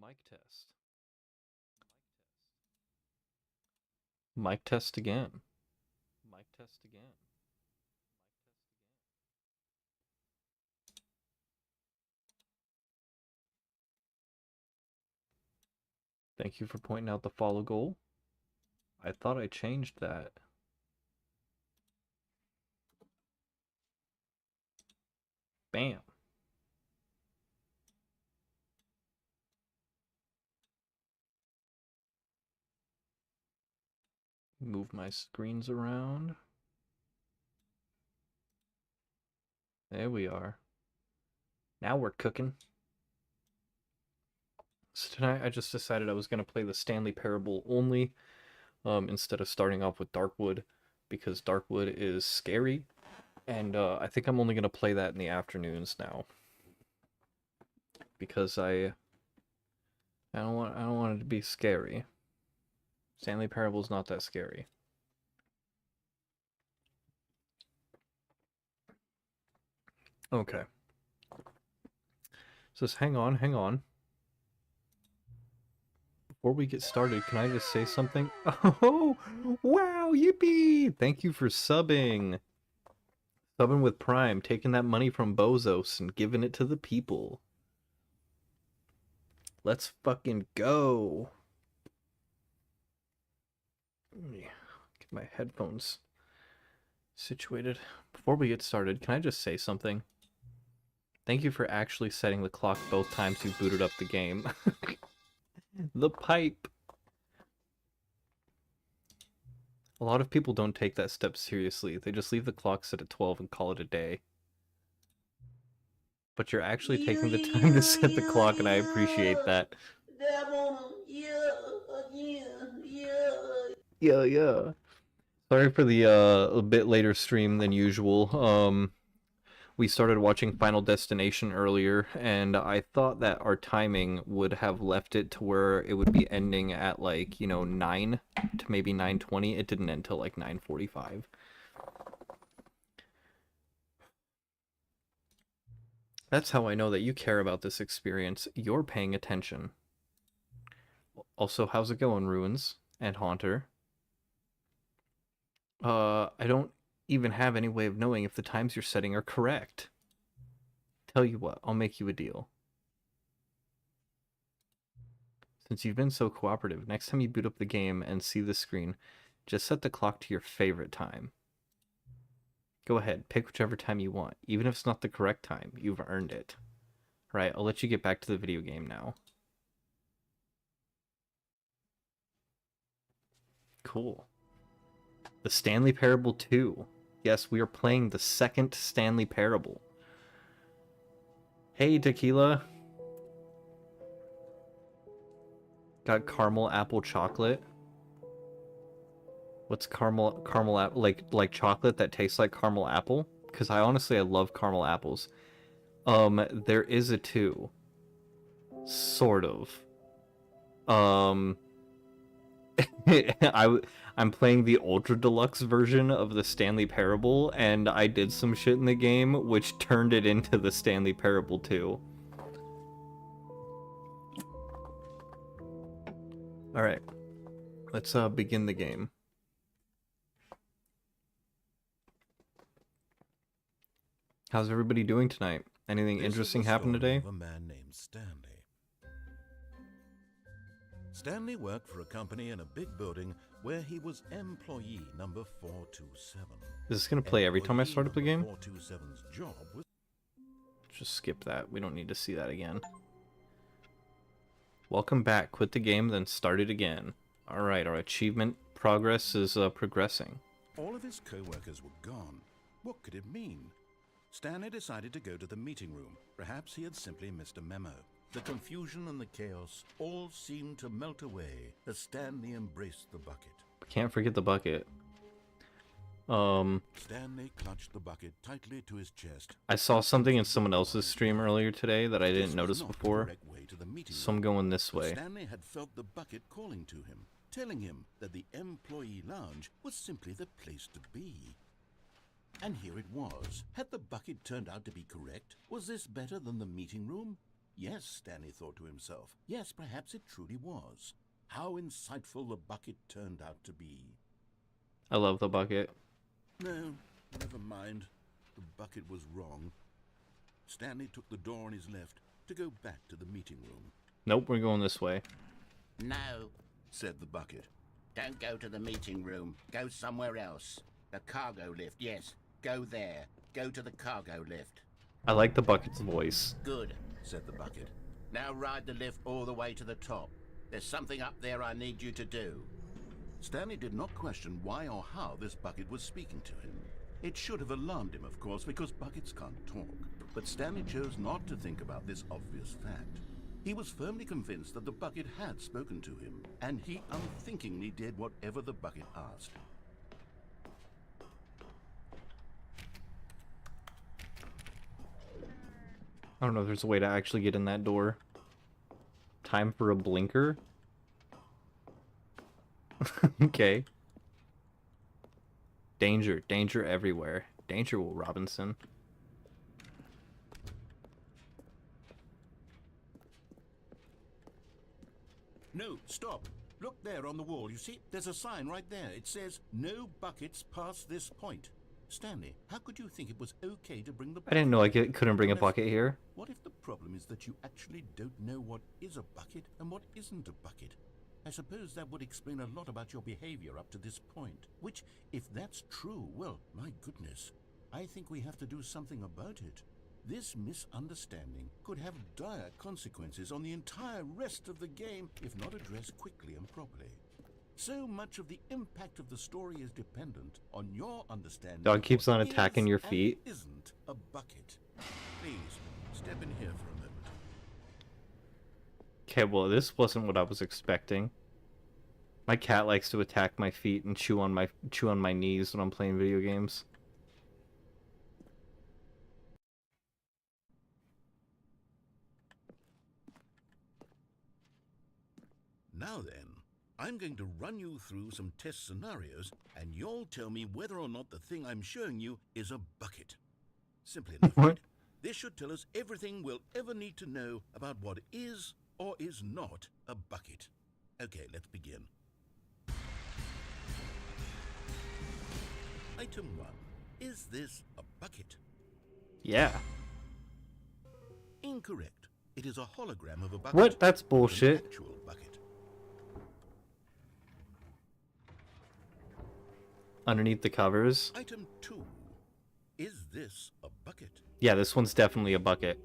Mic test. Mic test again. Mic test again. Thank you for pointing out the follow goal. I thought I changed that. Bam. Move my screens around. There we are. Now we're cooking. So tonight I just decided I was going to play the Stanley Parable only instead of starting off with Darkwood because Darkwood is scary and I think I'm only going to play that in the afternoons now because I don't want it to be scary. Stanley Parable is not that scary. Okay. So just hang on. Before we get started, can I just say something? Oh, wow, yippee! Thank you for subbing. Subbing with Prime, taking that money from Bozos and giving it to the people. Let's fucking go. Let me get my headphones situated. Before we get started, can I just say something? Thank you for actually setting the clock both times you booted up the game. The pipe. A lot of people don't take that step seriously. They just leave the clock set at 12 and call it a day. But you're actually taking the time to set the clock, and I appreciate that. Yeah. Sorry for the a bit later stream than usual. We started watching Final Destination earlier, and I thought that our timing would have left it to where it would be ending at, like, 9 to maybe 9:20. It didn't end until like 9:45. That's how I know that you care about this experience. You're paying attention. Also, how's it going, Ruins and Haunter? I don't even have any way of knowing if the times you're setting are correct. Tell you what, I'll make you a deal. Since you've been so cooperative, next time you boot up the game and see the screen, just set the clock to your favorite time. Go ahead, pick whichever time you want. Even if it's not the correct time, you've earned it. Right, I'll let you get back to the video game now. Cool. The Stanley Parable 2. Yes, we are playing the second Stanley Parable. Hey, Tequila. Got caramel apple chocolate. What's caramel apple? Like chocolate that tastes like caramel apple? Because I love caramel apples. There is a 2. Sort of. I'm playing the Ultra Deluxe version of the Stanley Parable, and I did some shit in the game which turned it into the Stanley Parable 2. Alright. Let's begin the game. How's everybody doing tonight? Anything interesting happen today? Of a man named Stanley. Stanley worked for a company in a big building where he was employee number 427. Is this gonna play every time I start up the game? 427's job was... Just skip that. We don't need to see that again. Welcome back. Quit the game, then start it again. Alright, our achievement progress is progressing. All of his co-workers were gone. What could it mean? Stanley decided to go to the meeting room. Perhaps he had simply missed a memo. The confusion and the chaos all seemed to melt away as Stanley embraced the bucket. Can't forget the bucket. Stanley clutched the bucket tightly to his chest. I saw something in someone else's stream earlier today that I didn't notice before, so I'm going this way. Stanley had felt the bucket calling to him, telling him that the employee lounge was simply the place to be. And here it was. Had the bucket turned out to be correct? Was this better than the meeting room? Yes, Stanley thought to himself. Yes, perhaps it truly was. How insightful the bucket turned out to be. I love the bucket. No, never mind. The bucket was wrong. Stanley took the door on his left to go back to the meeting room. Nope, we're going this way. No, Said the bucket. don't go to the meeting room. Go somewhere else. The cargo lift, yes. Go there. Go to the cargo lift. I like the bucket's voice. Good. Said the bucket. Now ride the lift all the way to the top. There's something up there I need you to do. Stanley did not question why or how this bucket was speaking to him. It should have alarmed him, of course, because buckets can't talk. But Stanley chose not to think about this obvious fact. He was firmly convinced that the bucket had spoken to him, and he unthinkingly did whatever the bucket asked. I don't know if there's a way to actually get in that door. Time for a blinker? Okay. Danger. Danger everywhere. Danger, Will Robinson. No, stop. Look there on the wall. You see, there's a sign right there. It says, "No buckets past this point." Stanley, how could you think it was okay to bring the I didn't know I bucket? couldn't bring a bucket here. What if the problem is that you actually don't know what is a bucket and what isn't a bucket? I suppose that would explain a lot about your behavior up to this point. Which, if that's true, well, my goodness, I think we have to do something about it. This misunderstanding could have dire consequences on the entire rest of the game if not addressed quickly and properly. So much of the impact of the story is dependent on your understanding. Dog of keeps what on attacking is your and feet. Isn't a bucket. Please step in here for a moment. Okay, well, this wasn't what I was expecting. My cat likes to attack my feet and chew on my knees when I'm playing video games. Now then, I'm going to run you through some test scenarios, and you'll tell me whether or not the thing I'm showing you is a bucket. Simply enough, What? right? This should tell us everything we'll ever need to know about what is or is not a bucket. Okay, let's begin. Item 1. Is this a bucket? Yeah. Incorrect. It is a hologram of a bucket. What? That's An bullshit. actual bucket. Underneath the covers. Item 2. Is this a bucket? Yeah, this one's definitely a bucket.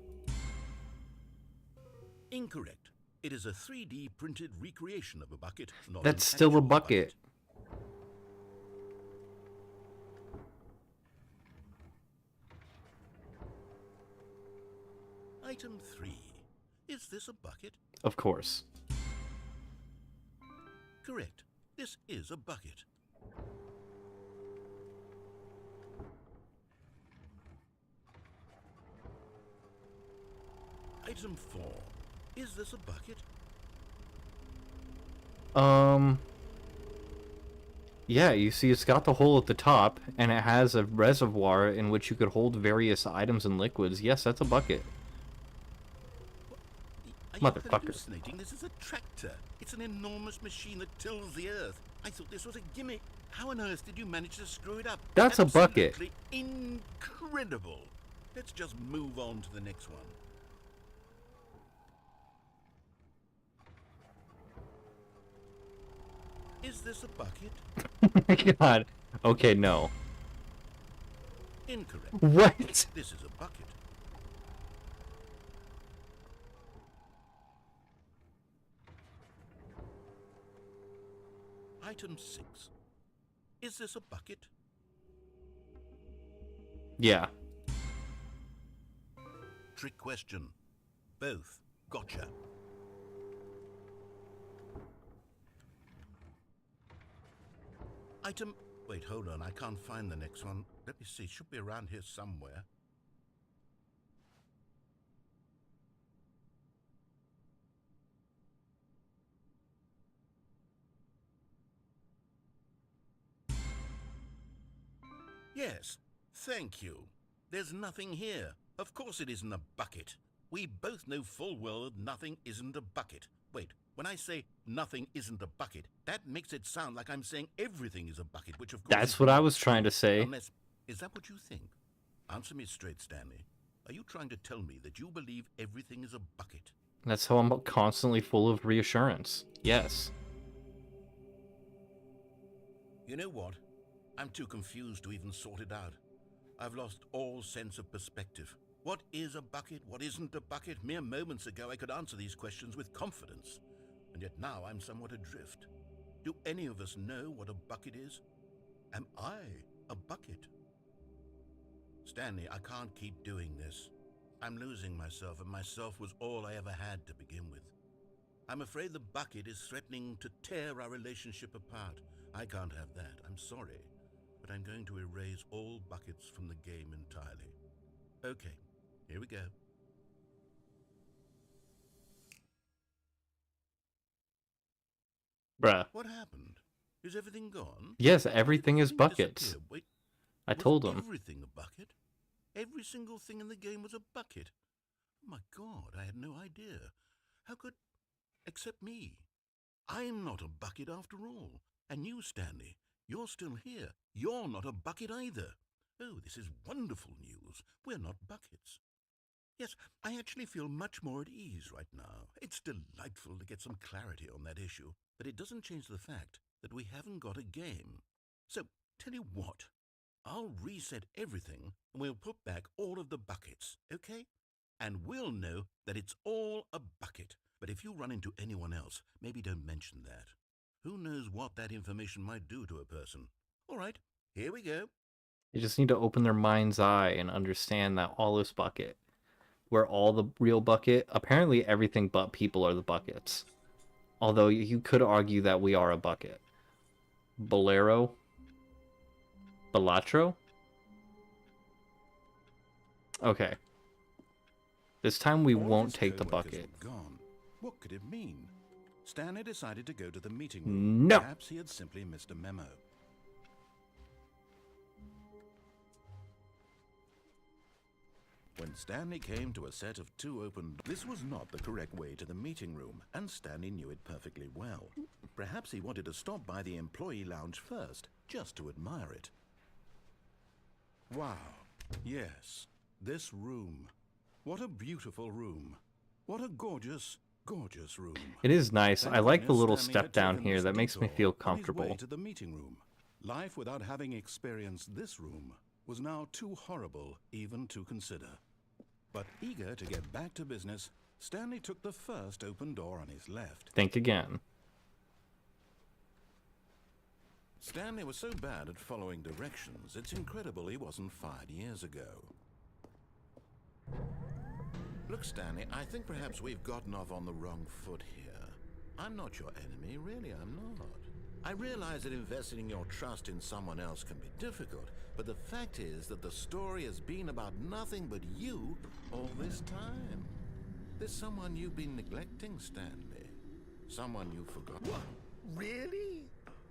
Incorrect. It is a 3D printed recreation of a bucket, not That's an still a actual bucket. Item 3. Is this a bucket? Of course. Correct. This is a bucket. Item 4. Is this a bucket? Yeah, you see it's got the hole at the top, and it has a reservoir in which you could hold various items and liquids. Yes, that's a bucket. Are you Motherfucker. hallucinating? This is a tractor. It's an enormous machine that tills the earth. I thought this was a gimmick. How on earth did you manage to screw it up? That's a bucket. Absolutely incredible. Let's just move on to the next one. Is this a bucket? Oh my god. Okay, no. Incorrect. What? This is a bucket. Item 6. Is this a bucket? Yeah. Trick question. Both. Gotcha. Item... Wait, hold on. I can't find the next one. Let me see. Should be around here somewhere. Yes. Thank you. There's nothing here. Of course it isn't a bucket. We both know full well that nothing isn't a bucket. Wait, when I say nothing isn't a bucket, that makes it sound like I'm saying everything is a bucket, which of course That's is what I not was trying to true, say. Unless, is that what you think? Answer me straight, Stanley. Are you trying to tell me that you believe everything is a bucket? That's how I'm constantly full of reassurance. Yes. You know what? I'm too confused to even sort it out. I've lost all sense of perspective. What is a bucket? What isn't a bucket? Mere moments ago I could answer these questions with confidence. And yet now I'm somewhat adrift. Do any of us know what a bucket is? Am I a bucket? Stanley, I can't keep doing this. I'm losing myself, and myself was all I ever had to begin with. I'm afraid the bucket is threatening to tear our relationship apart. I can't have that. I'm sorry. But I'm going to erase all buckets from the game entirely. Okay, here we go. Bruh. What happened? Is everything gone? Yes, Why did everything is everything buckets. disappear? Wait, I was told him. everything a bucket? Every single thing in the game was a bucket. Oh my God, I had no idea. How could... except me. I'm not a bucket after all. And you, Stanley, you're still here. You're not a bucket either. Oh, this is wonderful news. We're not buckets. Yes, I actually feel much more at ease right now. It's delightful to get some clarity on that issue, but it doesn't change the fact that we haven't got a game. So, tell you what, I'll reset everything and we'll put back all of the buckets, okay? And we'll know that it's all a bucket. But if you run into anyone else, maybe don't mention that. Who knows what that information might do to a person? All right, here we go. They just need to open their mind's eye and understand that all is bucket. We're all the real bucket. Apparently everything but people are the buckets. Although you could argue that we are a bucket. Bolero? Balatro? Okay. This time we All of won't his take the co-workers bucket. were gone. What could it mean? Stanley decided to go to the meeting room. No! Perhaps he had simply missed a memo. When Stanley came to a set of two open... This was not the correct way to the meeting room, and Stanley knew it perfectly well. Perhaps he wanted to stop by the employee lounge first, just to admire it. Wow. Yes, this room. What a beautiful room. What a gorgeous, gorgeous room. It is nice. Thank I like the goodness little Stanley step had down taken here. this That makes me detour feel on his way comfortable. to the meeting room. Life without having experienced this room was now too horrible even to consider. But eager to get back to business, Stanley took the first open door on his left. Think again. Stanley was so bad at following directions, it's incredible he wasn't fired years ago. Look, Stanley, I think perhaps we've gotten off on the wrong foot here. I'm not your enemy, really, I'm not. I realize that investing your trust in someone else can be difficult, but the fact is that the story has been about nothing but you all this time. There's someone you've been neglecting, Stanley. Someone you forgot. What? Really?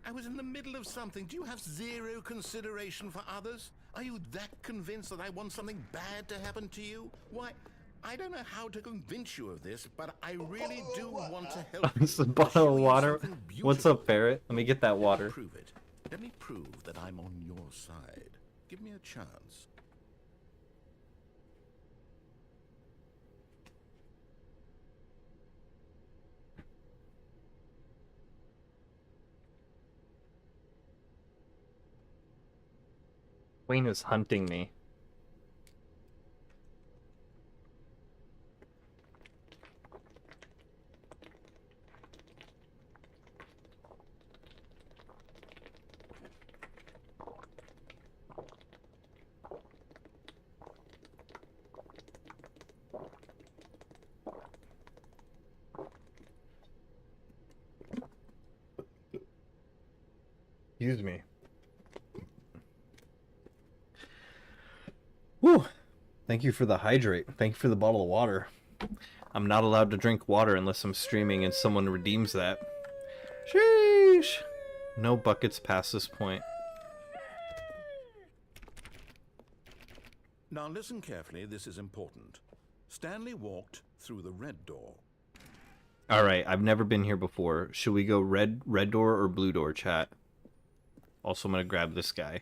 I was in the middle of something. Do you have zero consideration for others? Are you that convinced that I want something bad to happen to you? Why, I don't know how to convince you of this, but I really do want to help you. It's a bottle of water. What's up, Ferret? Let me get that water. Let me prove it. Let me prove that I'm on your side. Give me a chance. Wayne is hunting me. Excuse me. Whew. Thank you for the hydrate. Thank you for the bottle of water. I'm not allowed to drink water unless I'm streaming and someone redeems that. Sheesh. No buckets past this point. Now listen carefully, this is important. Stanley walked through the red door. All right, I've never been here before. Should we go red door or blue door, chat? Also, I'm gonna grab this guy.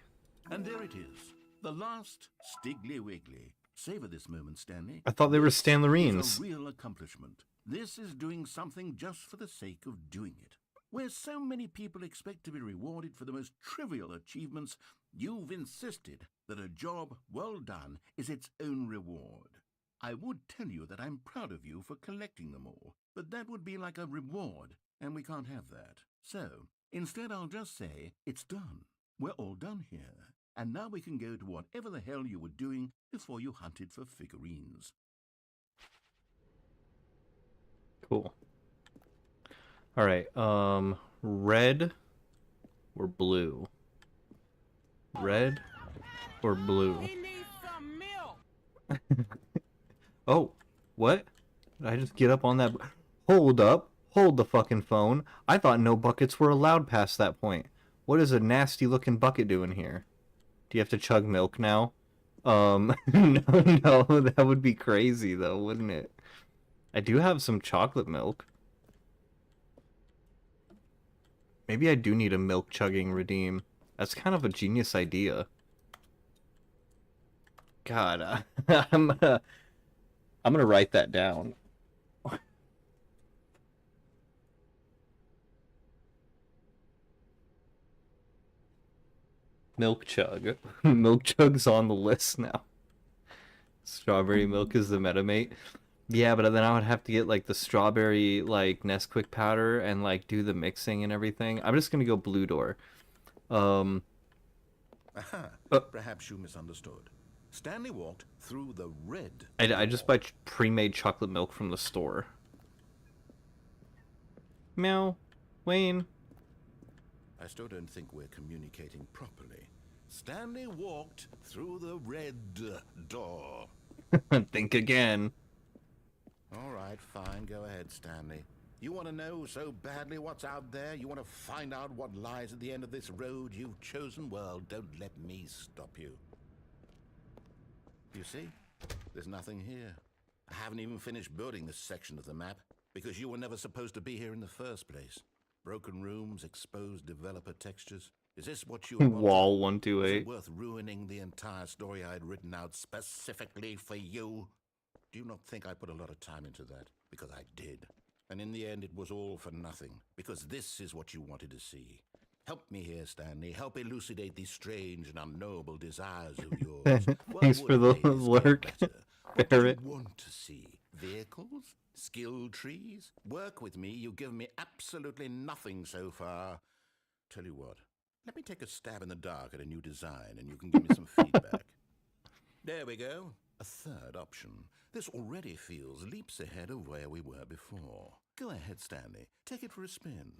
And there it is, the last Stiggly Wiggly. Savor this moment, Stanley. I thought they were This Stanlerines. is a real accomplishment. This is doing something just for the sake of doing it. Where so many people expect to be rewarded for the most trivial achievements, you've insisted that a job well done is its own reward. I would tell you that I'm proud of you for collecting them all, but that would be like a reward, and we can't have that. So, instead I'll just say, it's done. We're all done here. And now we can go to whatever the hell you were doing before you hunted for figurines. Cool. All right, red or blue? Red or blue? He needs some milk. Oh, what? Did I just get up on that? Hold up. Hold the fucking phone. I thought no buckets were allowed past that point. What is a nasty looking bucket doing here? Do you have to chug milk now? No, that would be crazy though, wouldn't it? I do have some chocolate milk. Maybe I do need a milk chugging redeem. That's kind of a genius idea. God, I'm gonna write that down. Milk chug. Milk chug's on the list now. Strawberry milk is the metamate. Yeah, but then I would have to get like the strawberry like Nesquik powder and like do the mixing and everything. I'm just gonna go blue door. Aha, perhaps you misunderstood. Stanley walked through the red I just buy pre-made chocolate milk from the store. Meow. Wayne. I still don't think we're communicating properly. Stanley walked through the red door. Think again. All right, fine. Go ahead, Stanley. You want to know so badly what's out there? You want to find out what lies at the end of this road you've chosen? Well, don't let me stop you. You see? There's nothing here. I haven't even finished building this section of the map because you were never supposed to be here in the first place. Broken rooms, exposed developer textures. Is this what you wanted? Wall Is 128. it worth ruining the entire story I had written out specifically for you? Do you not think I put a lot of time into that? Because I did. And in the end, it was all for nothing. Because this is what you wanted to see. Help me here, Stanley. Help elucidate these strange and unknowable desires of yours. What Thanks would for the make this game lurk, better? What do you Barrett. want to see? Vehicles? Skill trees? Work with me. You've given me absolutely nothing so far. Tell you what. Let me take a stab in the dark at a new design, and you can give me some feedback. There we go. A third option. This already feels leaps ahead of where we were before. Go ahead, Stanley. Take it for a spin.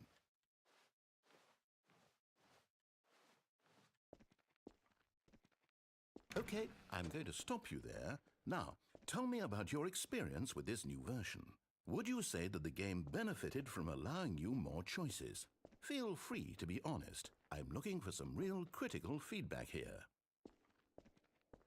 Okay, I'm going to stop you there. Now, tell me about your experience with this new version. Would you say that the game benefited from allowing you more choices? Feel free to be honest. I'm looking for some real critical feedback here.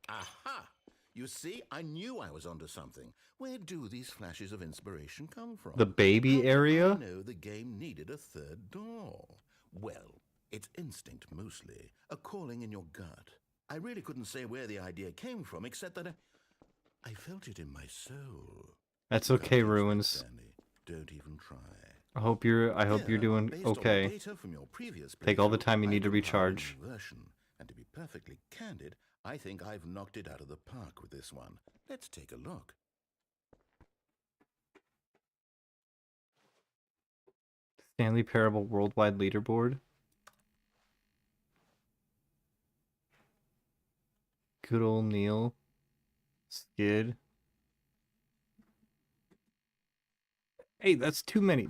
Aha! You see, I knew I was onto something. Where do these flashes of inspiration come from? The baby How did area? I know the game needed a third door? Well, it's instinct mostly, a calling in your gut. I really couldn't say where the idea came from, except that I felt it in my soul. That's You okay, can't use that, Ruins. Stanley. Don't even try. I hope you're Here, doing based on the okay. data from your previous Take all the playthrough, time you I need to compiled a recharge. new version, and to be perfectly candid, I think I've knocked it out of the park with this one. Let's take a look. Stanley Parable Worldwide Leaderboard. Good old Neil. Skid. Hey, that's too many.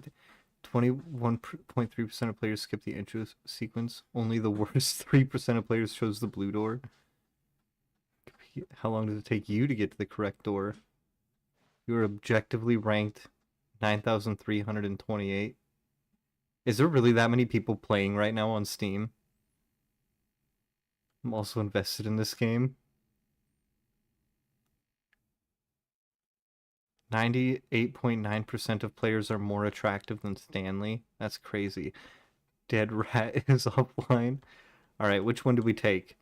21.3% of players skip the intro sequence. Only the worst 3% of players chose the blue door. How long does it take you to get to the correct door? You are objectively ranked 9,328. Is there really that many people playing right now on Steam? I'm also invested in this game. 98.9% of players are more attractive than Stanley. That's crazy. Dead Rat is offline. Alright, which one do we take?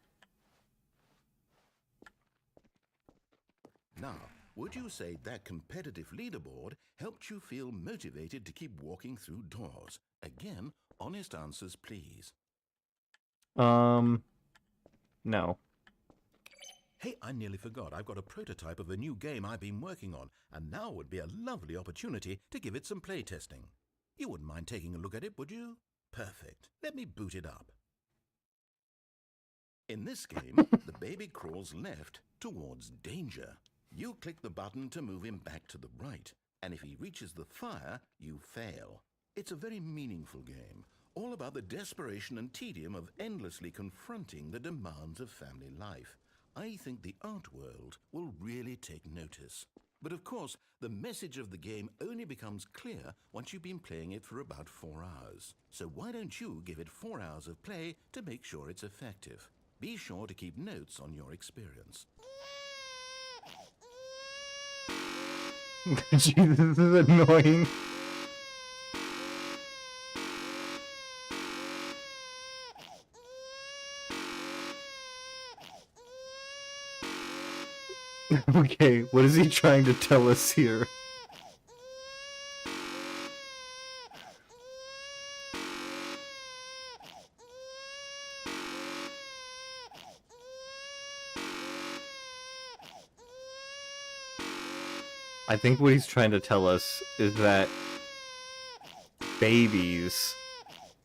Now, would you say that competitive leaderboard helped you feel motivated to keep walking through doors? Again, honest answers, please. No. Hey, I nearly forgot. I've got a prototype of a new game I've been working on, and now would be a lovely opportunity to give it some playtesting. You wouldn't mind taking a look at it, would you? Perfect. Let me boot it up. In this game, the baby crawls left towards danger. You click the button to move him back to the right, and if he reaches the fire, you fail. It's a very meaningful game, all about the desperation and tedium of endlessly confronting the demands of family life. I think the art world will really take notice. But of course, the message of the game only becomes clear once you've been playing it for about 4 hours. So why don't you give it 4 hours of play to make sure it's effective? Be sure to keep notes on your experience. Jesus, this is annoying. Okay, what is he trying to tell us here? I think what he's trying to tell us is that babies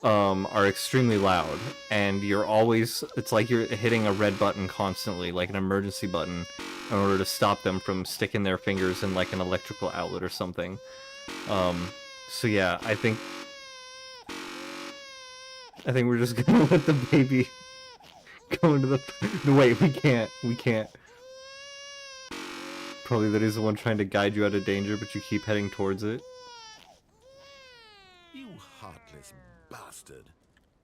are extremely loud, and you're always, it's like you're hitting a red button constantly, like an emergency button, in order to stop them from sticking their fingers in like an electrical outlet or something. So yeah, I think we're just gonna let the baby go into the... No, wait, we can't. Probably that is the one trying to guide you out of danger, but you keep heading towards it. You heartless bastard.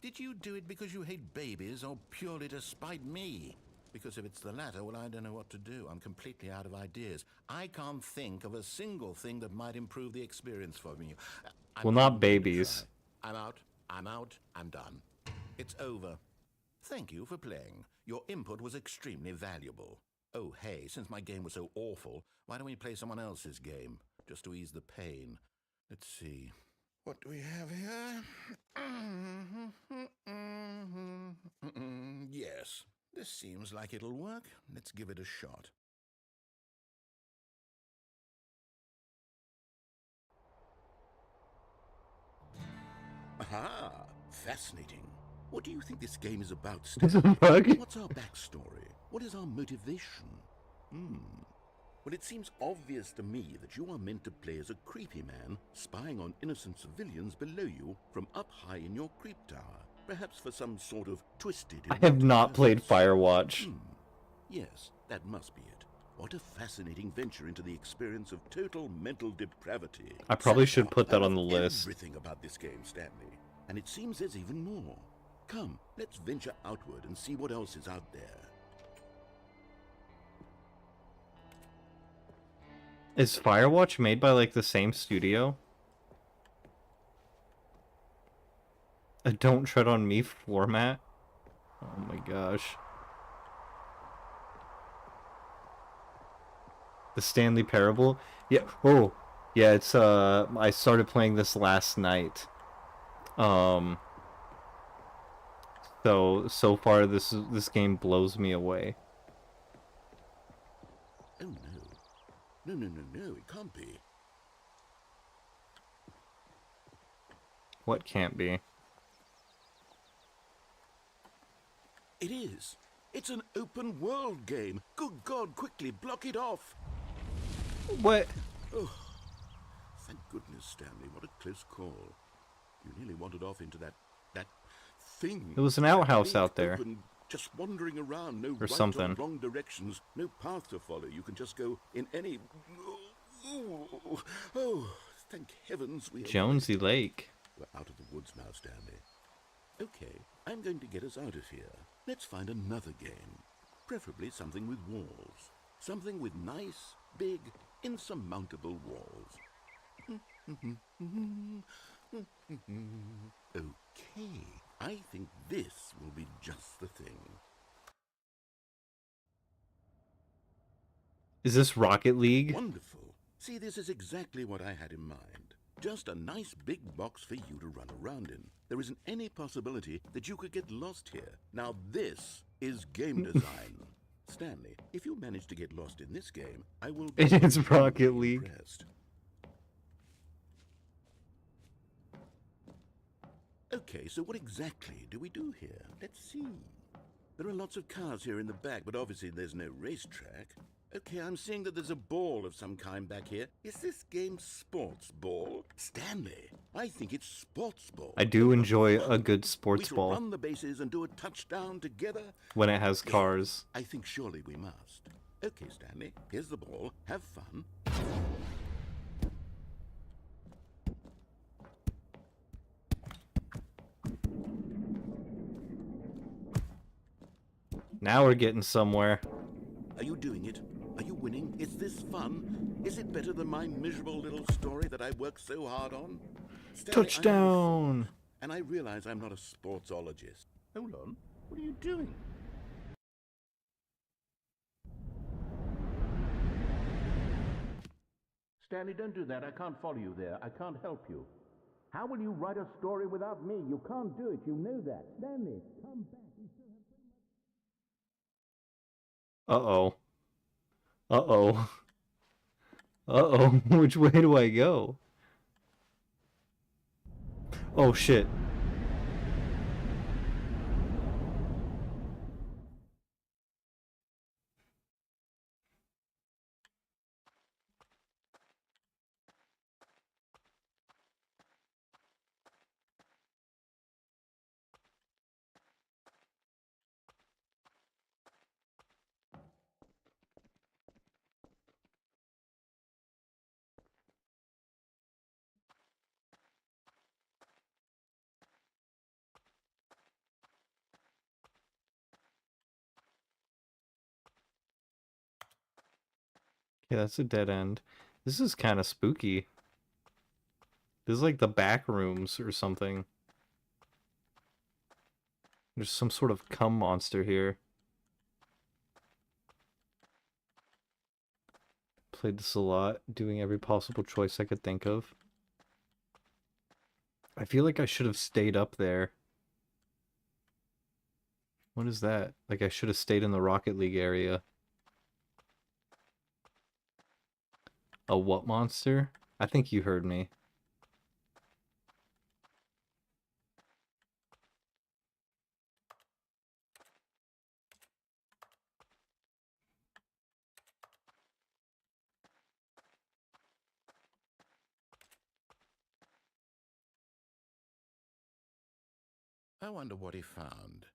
Did you do it because you hate babies or purely to spite me? Because if it's the latter, well, I don't know what to do. I'm completely out of ideas. I can't think of a single thing that might improve the experience for me. Well, not babies. I'm out. I'm done. It's over. Thank you for playing. Your input was extremely valuable. Oh, hey, since my game was so awful, why don't we play someone else's game, just to ease the pain? Let's see. What do we have here? Yes, this seems like it'll work. Let's give it a shot. Aha! Fascinating. What do you think this game is about, It's a Stanley? bug. What's our backstory? What is our motivation? Well, it seems obvious to me that you are meant to play as a creepy man spying on innocent civilians below you from up high in your creep tower, perhaps for some sort of twisted... I have not played purpose. Firewatch. Yes, that must be it. What a fascinating venture into the experience of total mental depravity. I probably So should far, put that I on the love list. everything about this game, Stanley. And it seems there's even more. Come, let's venture outward and see what else is out there. Is Firewatch made by like the same studio? A Don't Tread on Me format? Oh my gosh. The Stanley Parable? Yeah. Oh, yeah. It's I started playing this last night. So far this game blows me away. Oh no. No, it can't be. What can't be? It is. It's an open world game. Good God, quickly block it off. What? Oh, thank goodness, Stanley. What a close call. You nearly wandered off into that thing. It was an outhouse out there. Open, just wandering around, no Or right something. or wrong directions, no path to follow. You can just go in any... Oh, thank heavens we... Jonesy Lake. We're out of the woods now, Stanley. Okay, I'm going to get us out of here. Let's find another game. Preferably something with walls. Something with nice, big, insurmountable walls. Okay, I think this will be just the thing. Is this Rocket League? Wonderful. See, this is exactly what I had in mind. Just a nice big box for you to run around in. There isn't any possibility that you could get lost here. Now this is game design. Stanley, if you manage to get lost in this game, I will be It's extremely Rocket League. impressed. Okay, so what exactly do we do here? Let's see. There are lots of cars here in the back, but obviously there's no racetrack. Okay, I'm seeing that there's a ball of some kind back here. Is this game sports ball? Stanley, I think it's sports ball. I do enjoy a good We sports shall ball run the bases and do a touchdown together. when it has cars. I think surely we must. Okay, Stanley, here's the ball. Have fun. Now we're getting somewhere. Are you doing it? Are you winning? Is this fun? Is it better than my miserable little story that I worked so hard on? Stanley, Touchdown! And I realize I'm not a sportsologist. Hold on. What are you doing? Stanley, don't do that. I can't follow you there. I can't help you. How will you write a story without me? You can't do it. You know that. Stanley, come back. Uh-oh. Uh-oh. Uh-oh. Which way do I go? Oh, shit. Yeah, that's a dead end. This is kind of spooky. This is like the back rooms or something. There's some sort of cum monster here. Played this a lot, doing every possible choice I could think of. I feel like I should have stayed up there. What is that? Like I should have stayed in the Rocket League area. A what monster? I think you heard me. I wonder what he found.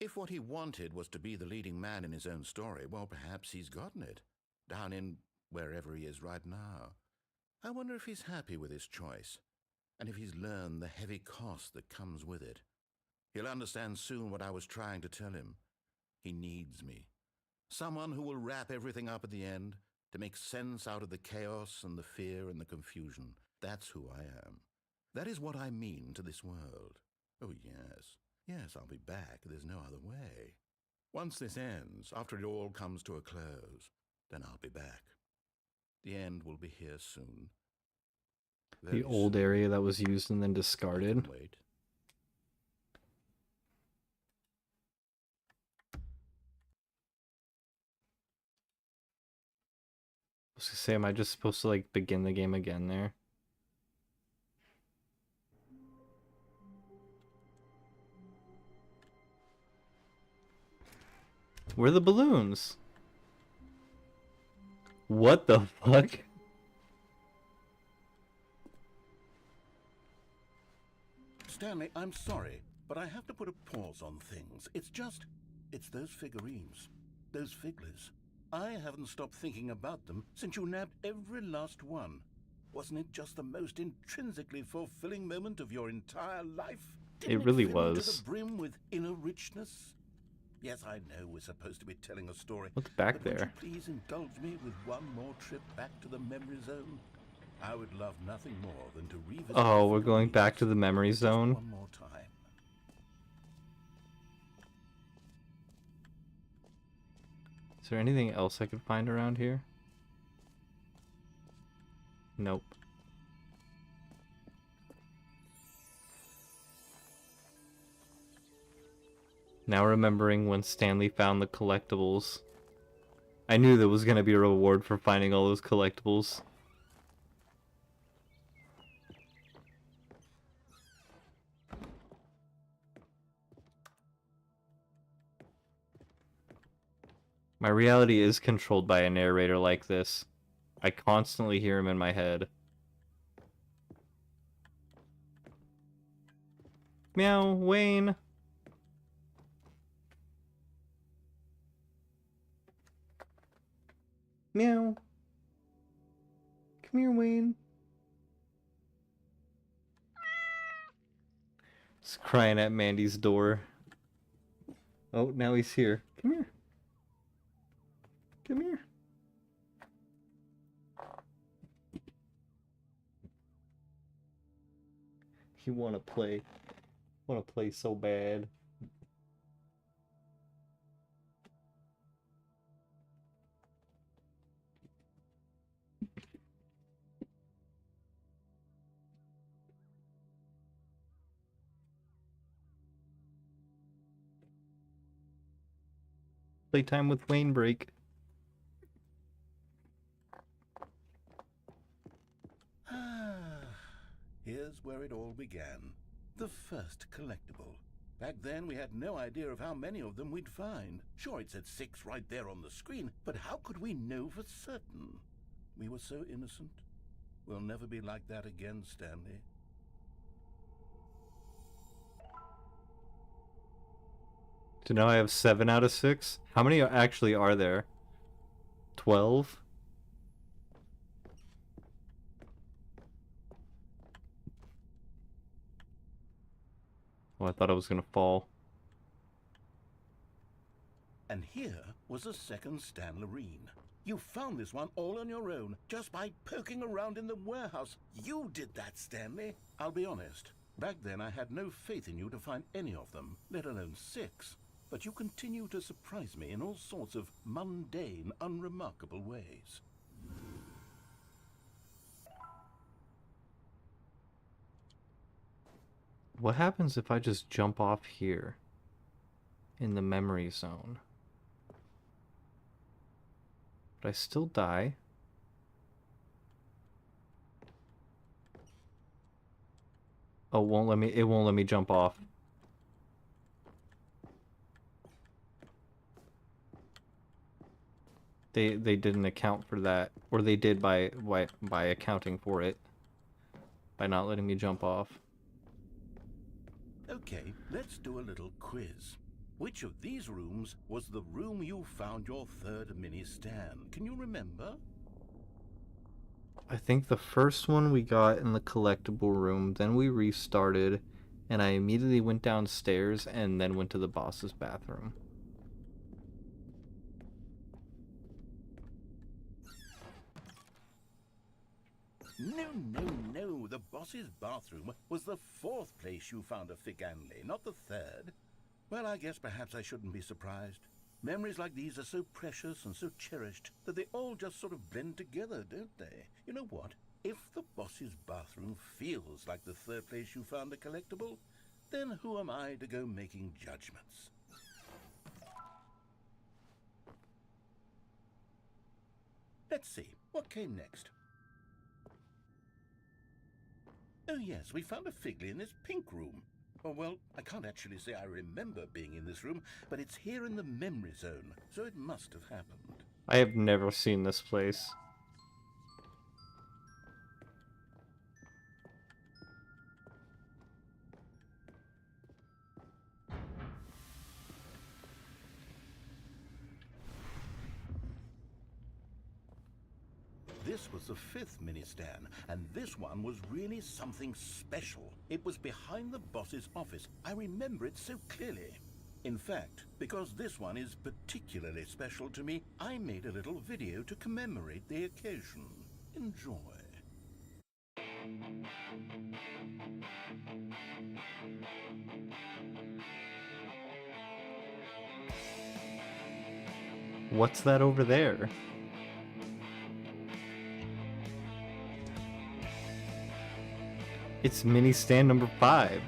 If what he wanted was to be the leading man in his own story, well, perhaps he's gotten it. Down in wherever he is right now. I wonder if he's happy with his choice, and if he's learned the heavy cost that comes with it. He'll understand soon what I was trying to tell him. He needs me. Someone who will wrap everything up at the end, to make sense out of the chaos and the fear and the confusion. That's who I am. That is what I mean to this world. Oh, yes. Yes, I'll be back. There's no other way. Once this ends, after it all comes to a close, then I'll be back. The end will be here soon. The old area that was used and then discarded. Wait. I was gonna say, am I just supposed to like begin the game again there? Where are the balloons? What the fuck? Stanley, I'm sorry, but I have to put a pause on things. It's those figurines, those figglers. I haven't stopped thinking about them since you nabbed every last one. Wasn't it just the most intrinsically fulfilling moment of your entire life? Didn't It really fill you was. to the brim with inner richness? Yes, I know we're supposed to be telling a story. What's back but would there? you please indulge me with one more trip back to the memory zone? I would love nothing more than to revisit. Oh, we're going back to the memory just zone? one more time. Is there anything else I could find around here? Nope. Now remembering when Stanley found the collectibles. I knew there was going to be a reward for finding all those collectibles. My reality is controlled by a narrator like this. I constantly hear him in my head. Meow, Wayne. Meow. Come here, Wayne. He's crying at Mandy's door. Oh, now he's here. Come here. Come here. You wanna play. Wanna play so bad. Playtime with Wayne break. Here's where it all began. The first collectible. Back then, we had no idea of how many of them we'd find. Sure, it said 6 right there on the screen, but how could we know for certain? We were so innocent. We'll never be like that again, Stanley. So now I have 7 out of 6. How many actually are there? 12? Oh, I thought I was gonna fall. And here was a second Stanlerine. You found this one all on your own, just by poking around in the warehouse. You did that, Stanley. I'll be honest. Back then, I had no faith in you to find any of them, let alone 6. But you continue to surprise me in all sorts of mundane, unremarkable ways. What happens if I just jump off here? In the memory zone? Would I still die? Oh, it won't let me jump off. They didn't account for that, or they did by accounting for it, by not letting me jump off. Okay, let's do a little quiz. Which of these rooms was the room you found your third mini-Stan? Can you remember? I think the first one we got in the collectible room, then we restarted, and I immediately went downstairs and then went to the boss's bathroom. No. The boss's bathroom was the 4th place you found a Stanley, not the 3rd. Well, I guess perhaps I shouldn't be surprised. Memories like these are so precious and so cherished that they all just sort of blend together, don't they? You know what? If the boss's bathroom feels like the 3rd place you found a collectible, then who am I to go making judgments? Let's see, what came next? Oh yes, we found a Figley in this pink room. Oh, well, I can't actually say I remember being in this room, but it's here in the memory zone, so it must have happened. I have never seen this place. This was the 5th mini-Stan, and this one was really something special. It was behind the boss's office. I remember it so clearly. In fact, because this one is particularly special to me, I made a little video to commemorate the occasion. Enjoy. What's that over there? It's mini stand number 5.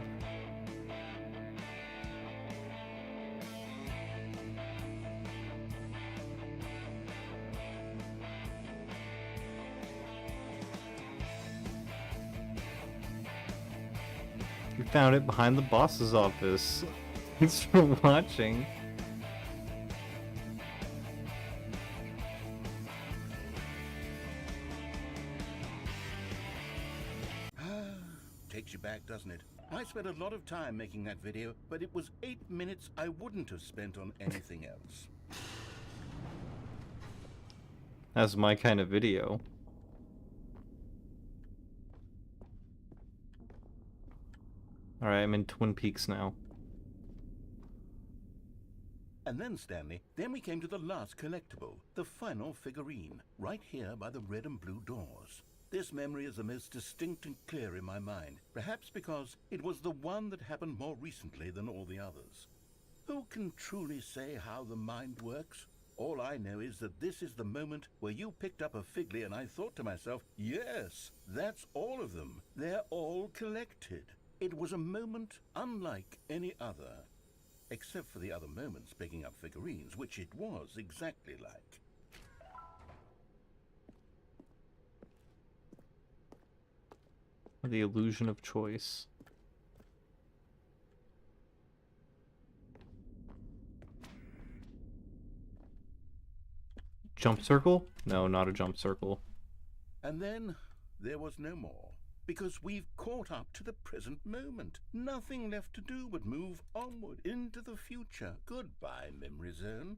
We found it behind the boss's office. Thanks for watching. Takes you back, doesn't it? I spent a lot of time making that video, but it was 8 minutes I wouldn't have spent on anything else. That's my kind of video. Alright, I'm in Twin Peaks now. And then, Stanley, then we came to the last collectible, the final figurine, right here by the red and blue doors. This memory is the most distinct and clear in my mind, perhaps because it was the one that happened more recently than all the others. Who can truly say how the mind works? All I know is that this is the moment where you picked up a Figley and I thought to myself, yes, that's all of them. They're all collected. It was a moment unlike any other. Except for the other moments picking up figurines, which it was exactly like. The illusion of choice. Jump circle? No, not a jump circle. And then there was no more. Because we've caught up to the present moment. Nothing left to do but move onward into the future. Goodbye, Memory Zone.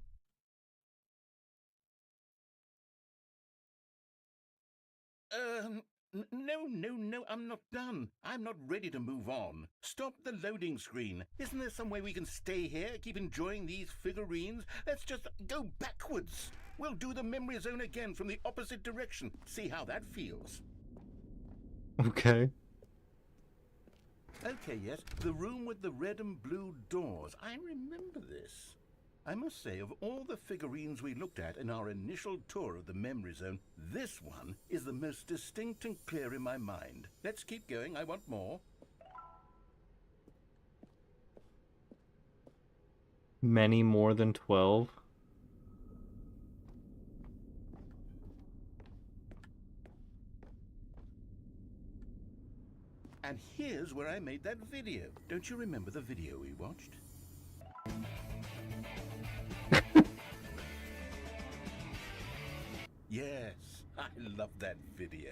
No, I'm not done. I'm not ready to move on. Stop the loading screen. Isn't there some way we can stay here, keep enjoying these figurines? Let's just go backwards. We'll do the Memory Zone again from the opposite direction. See how that feels. Okay. Okay, yes, the room with the red and blue doors. I remember this. I must say, of all the figurines we looked at in our initial tour of the Memory Zone, this one is the most distinct and clear in my mind. Let's keep going, I want more. Many more than 12. And here's where I made that video. Don't you remember the video we watched? Yes, I love that video.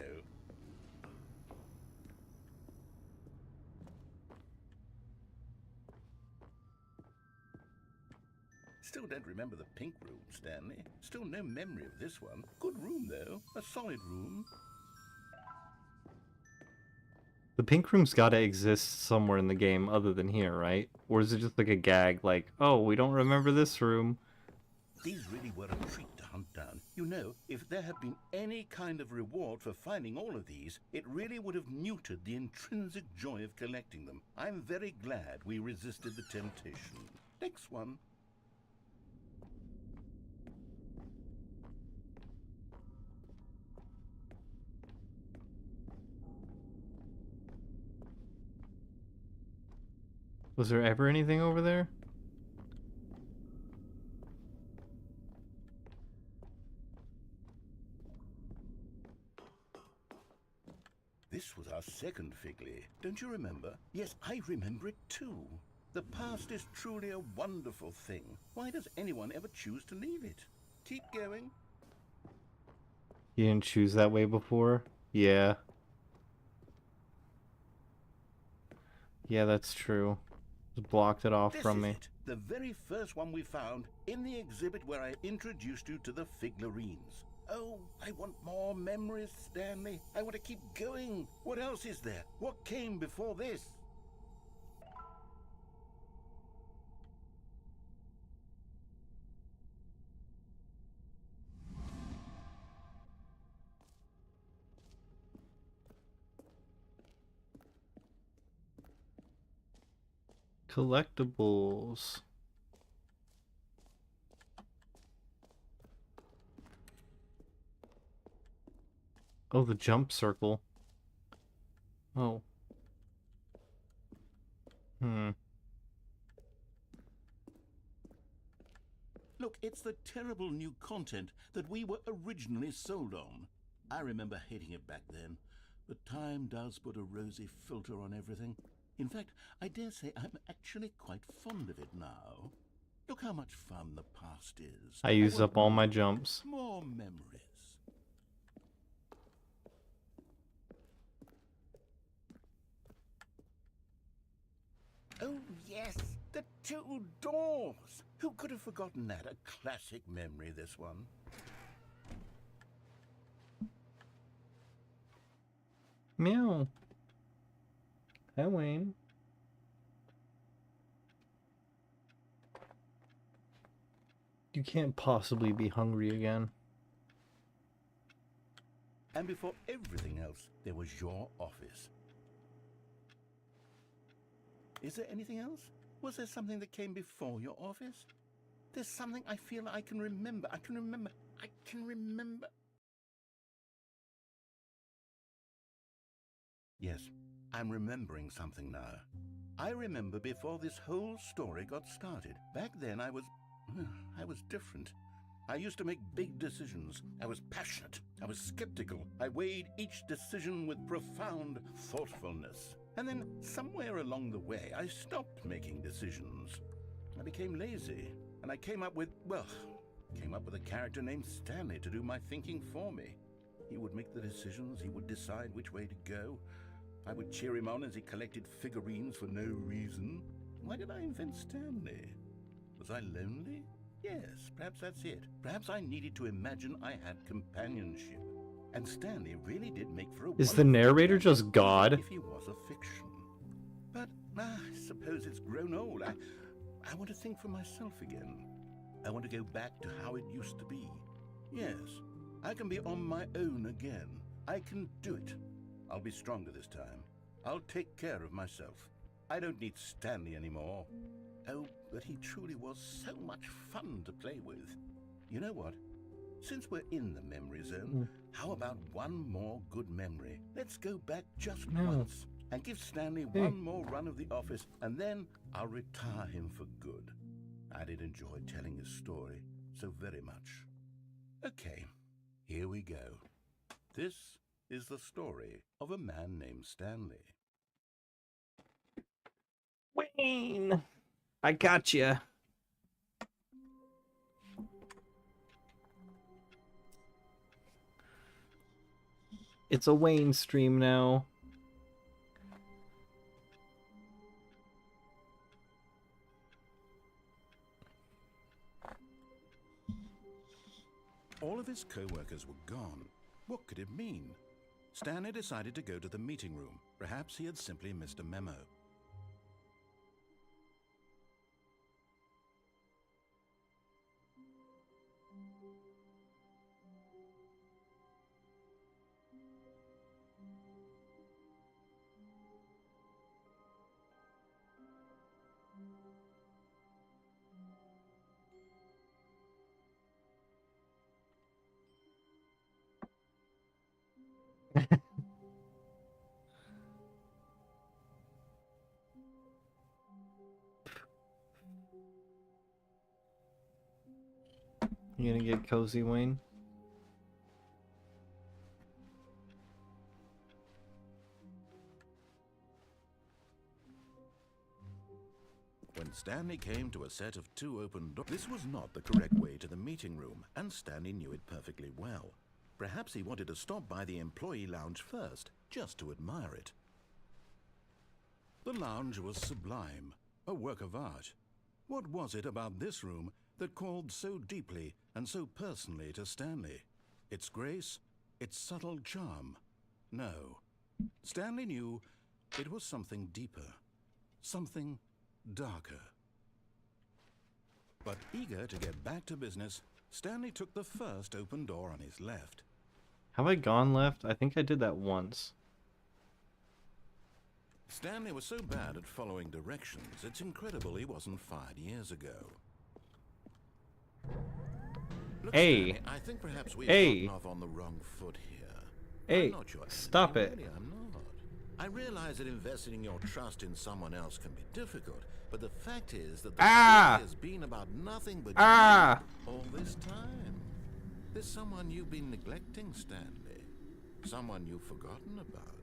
Still don't remember the pink room, Stanley. Still no memory of this one. Good room, though. A solid room. The pink room's gotta exist somewhere in the game other than here, right? Or is it just like a gag, like, oh, we don't remember this room? These really were a treat to hunt down. You know, if there had been any kind of reward for finding all of these, it really would have muted the intrinsic joy of collecting them. I'm very glad we resisted the temptation. Next one. Was there ever anything over there? This was our second Figley. Don't you remember? Yes, I remember it too. The past is truly a wonderful thing. Why does anyone ever choose to leave it? Keep going. You didn't choose that way before? Yeah. Yeah, that's true. Just blocked it off This from is me. it. The very first one we found in the exhibit where I introduced you to the figurines. Oh, I want more memories, Stanley. I want to keep going. What else is there? What came before this? Collectibles. Oh, the jump circle. Oh. Hmm. Look, it's the terrible new content that we were originally sold on. I remember hating it back then, but time does put a rosy filter on everything. In fact, I dare say I'm actually quite fond of it now. Look how much fun the past is. I used want up all my more, jumps. More memories. Oh, yes, the two doors. Who could have forgotten that? A classic memory, this one. Meow. Hi, Wayne. You can't possibly be hungry again. And before everything else, there was your office. Is there anything else? Was there something that came before your office? There's something I feel I can remember. I can remember. Yes, I'm remembering something now. I remember before this whole story got started. Back then I was different. I used to make big decisions. I was passionate. I was skeptical. I weighed each decision with profound thoughtfulness. And then somewhere along the way, I stopped making decisions. I became lazy. And I came up with a character named Stanley to do my thinking for me. He would make the decisions. He would decide which way to go. I would cheer him on as he collected figurines for no reason. Why did I invent Stanley? Was I lonely? Yes, perhaps that's it. Perhaps I needed to imagine I had companionship. And Stanley really did make for a Is the wonderful narrator companion, just God? if he was a fiction. But I suppose it's grown old. I want to think for myself again. I want to go back to how it used to be. Yes, I can be on my own again. I can do it. I'll be stronger this time. I'll take care of myself. I don't need Stanley anymore. Oh, but he truly was so much fun to play with. You know what? Since we're in the memory zone, how about one more good memory? Let's go back just once and give Stanley one more run of the office, and then I'll retire him for good. I did enjoy telling his story so very much. Okay, here we go. This is the story of a man named Stanley. Wayne! I gotcha. It's a Wayne stream now. All of his co-workers were gone. What could it mean? Stanley decided to go to the meeting room. Perhaps he had simply missed a memo. You gonna get cozy, Wayne? When Stanley came to a set of two open doors, this was not the correct way to the meeting room, and Stanley knew it perfectly well. Perhaps he wanted to stop by the employee lounge first, just to admire it. The lounge was sublime, a work of art. What was it about this room that called so deeply and so personally to Stanley? Its grace? Its subtle charm? No. Stanley knew it was something deeper, something darker. But eager to get back to business, Stanley took the first open door on his left. Have I gone left? I think I did that once. Stanley was so bad at following directions, it's incredible he wasn't fired years ago. Look, Hey. Stanley, I think perhaps we've Hey. gotten off on the wrong foot here. Hey, I'm not your enemy, stop it. Really, I'm not. I realize that investing your trust in someone else can be difficult, but the fact is that the story has been about nothing but you all this time. There's someone you've been neglecting, Stanley. Someone you've forgotten about.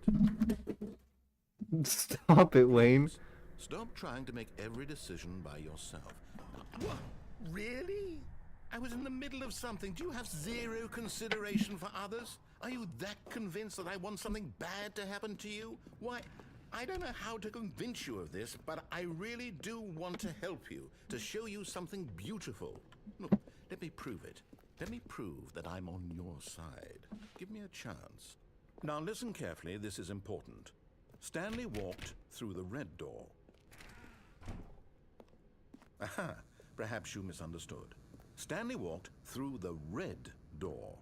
Stop it, Wayne. Stop trying to make every decision by yourself. What? Really? I was in the middle of something. Do you have zero consideration for others? Are you that convinced that I want something bad to happen to you? Why, I don't know how to convince you of this, but I really do want to help you, to show you something beautiful. Look, let me prove it. Let me prove that I'm on your side. Give me a chance. Now listen carefully, this is important. Stanley walked through the red door. Aha, perhaps you misunderstood. Stanley walked through the red door.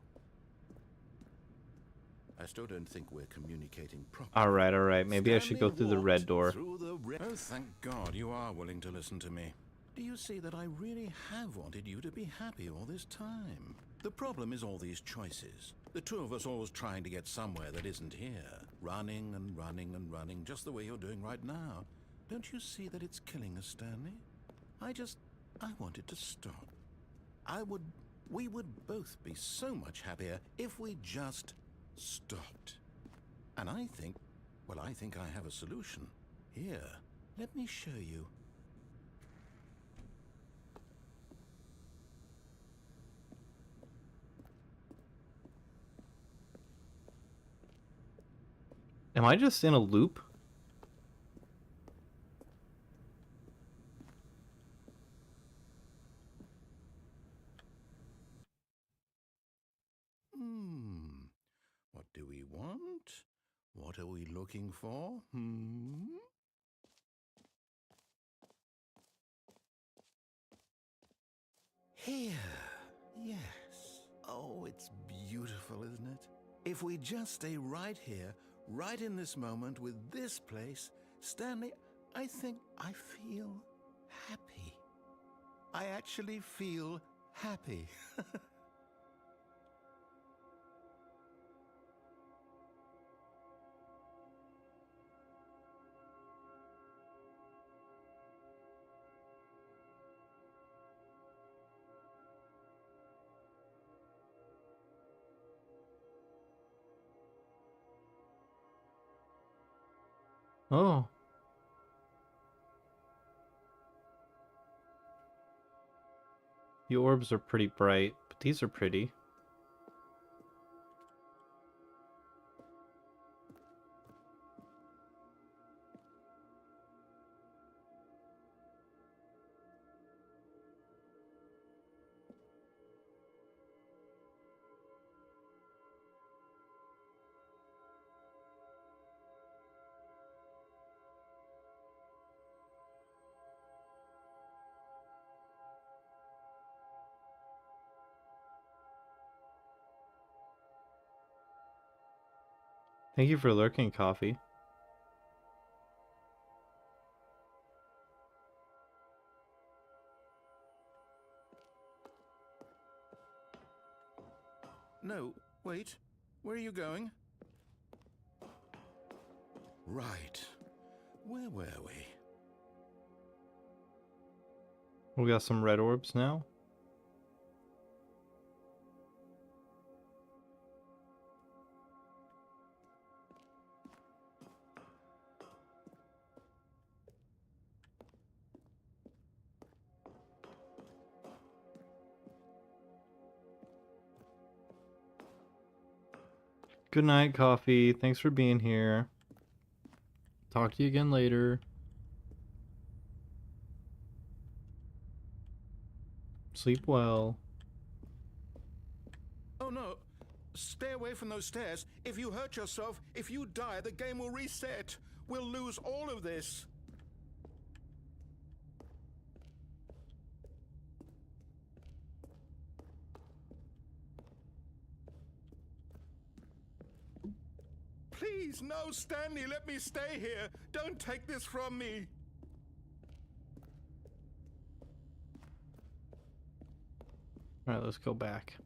I still don't think we're communicating properly. All right. Maybe I should go through the red door. Oh, thank God you are willing to listen to me. Do you see that I really have wanted you to be happy all this time? The problem is all these choices. The two of us always trying to get somewhere that isn't here. Running and running and running, just the way you're doing right now. Don't you see that it's killing us, Stanley? I wanted to stop. We would both be so much happier if we just stopped. And I think I have a solution. Here, let me show you. Am I just in a loop? What do we want? What are we looking for? Here. Yes. Oh, it's beautiful, isn't it? If we just stay right here, right in this moment with this place, Stanley, I think I feel happy. I actually feel happy. Oh. The orbs are pretty bright, but these are pretty. Thank you for lurking, Coffee. No, wait. Where are you going? Right. Where were we? We got some red orbs now. Good night, Coffee. Thanks for being here. Talk to you again later. Sleep well. Oh no. Stay away from those stairs. If you hurt yourself, if you die, the game will reset. We'll lose all of this. Please, no, Stanley, let me stay here. Don't take this from me. All right, let's go back.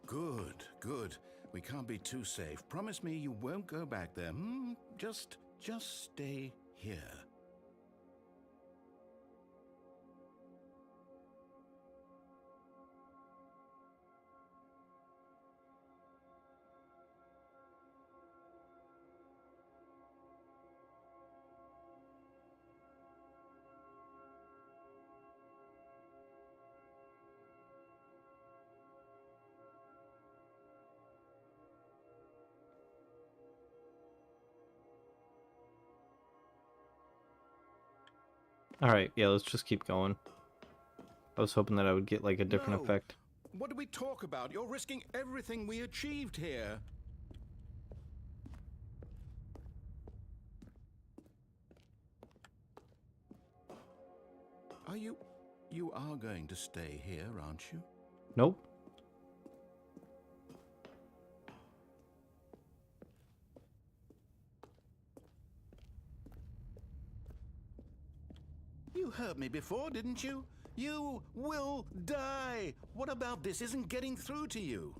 Good, good. We can't be too safe. Promise me you won't go back there, hmm? Just stay here. All right, yeah, let's just keep going. I was hoping that I would get like a different No. effect. What do we talk about? You're risking everything we achieved here. You are going to stay here, aren't you? Nope. You heard me before, didn't you? You will die. What about this isn't getting through to you?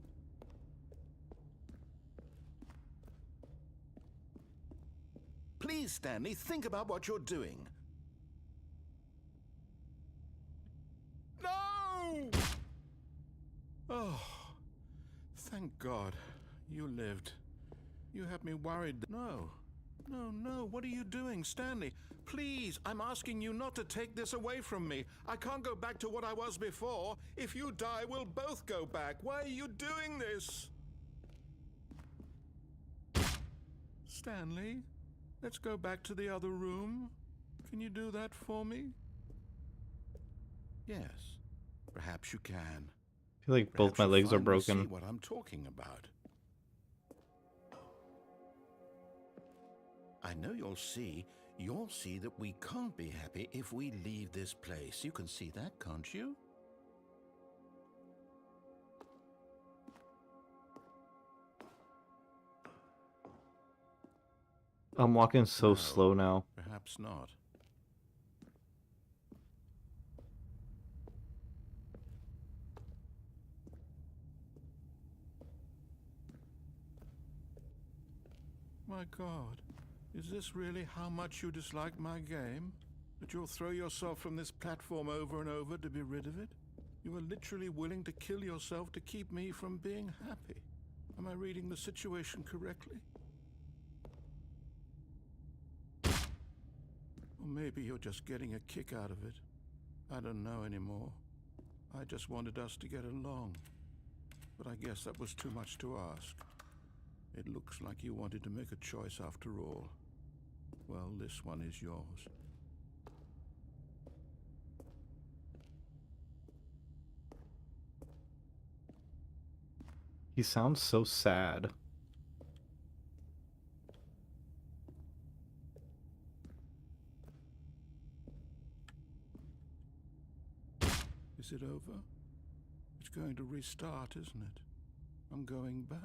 Please, Stanley, think about what you're doing. No! Oh, thank God. You lived. You had me worried. No. No, what are you doing, Stanley? Please, I'm asking you not to take this away from me. I can't go back to what I was before. If you die, we'll both go back. Why are you doing this? Stanley, let's go back to the other room. Can you do that for me? Yes, perhaps you can. I feel like both Perhaps my you'll legs are finally see broken. what I'm talking about. I know you'll see that we can't be happy if we leave this place. You can see that, can't you? I'm walking so No, slow now. perhaps not. My God, is this really how much you dislike my game? That you'll throw yourself from this platform over and over to be rid of it? You are literally willing to kill yourself to keep me from being happy. Am I reading the situation correctly? Or maybe you're just getting a kick out of it. I don't know anymore. I just wanted us to get along. But I guess that was too much to ask. It looks like you wanted to make a choice after all. Well, this one is yours. He sounds so sad. Is it over? It's going to restart, isn't it? I'm going back.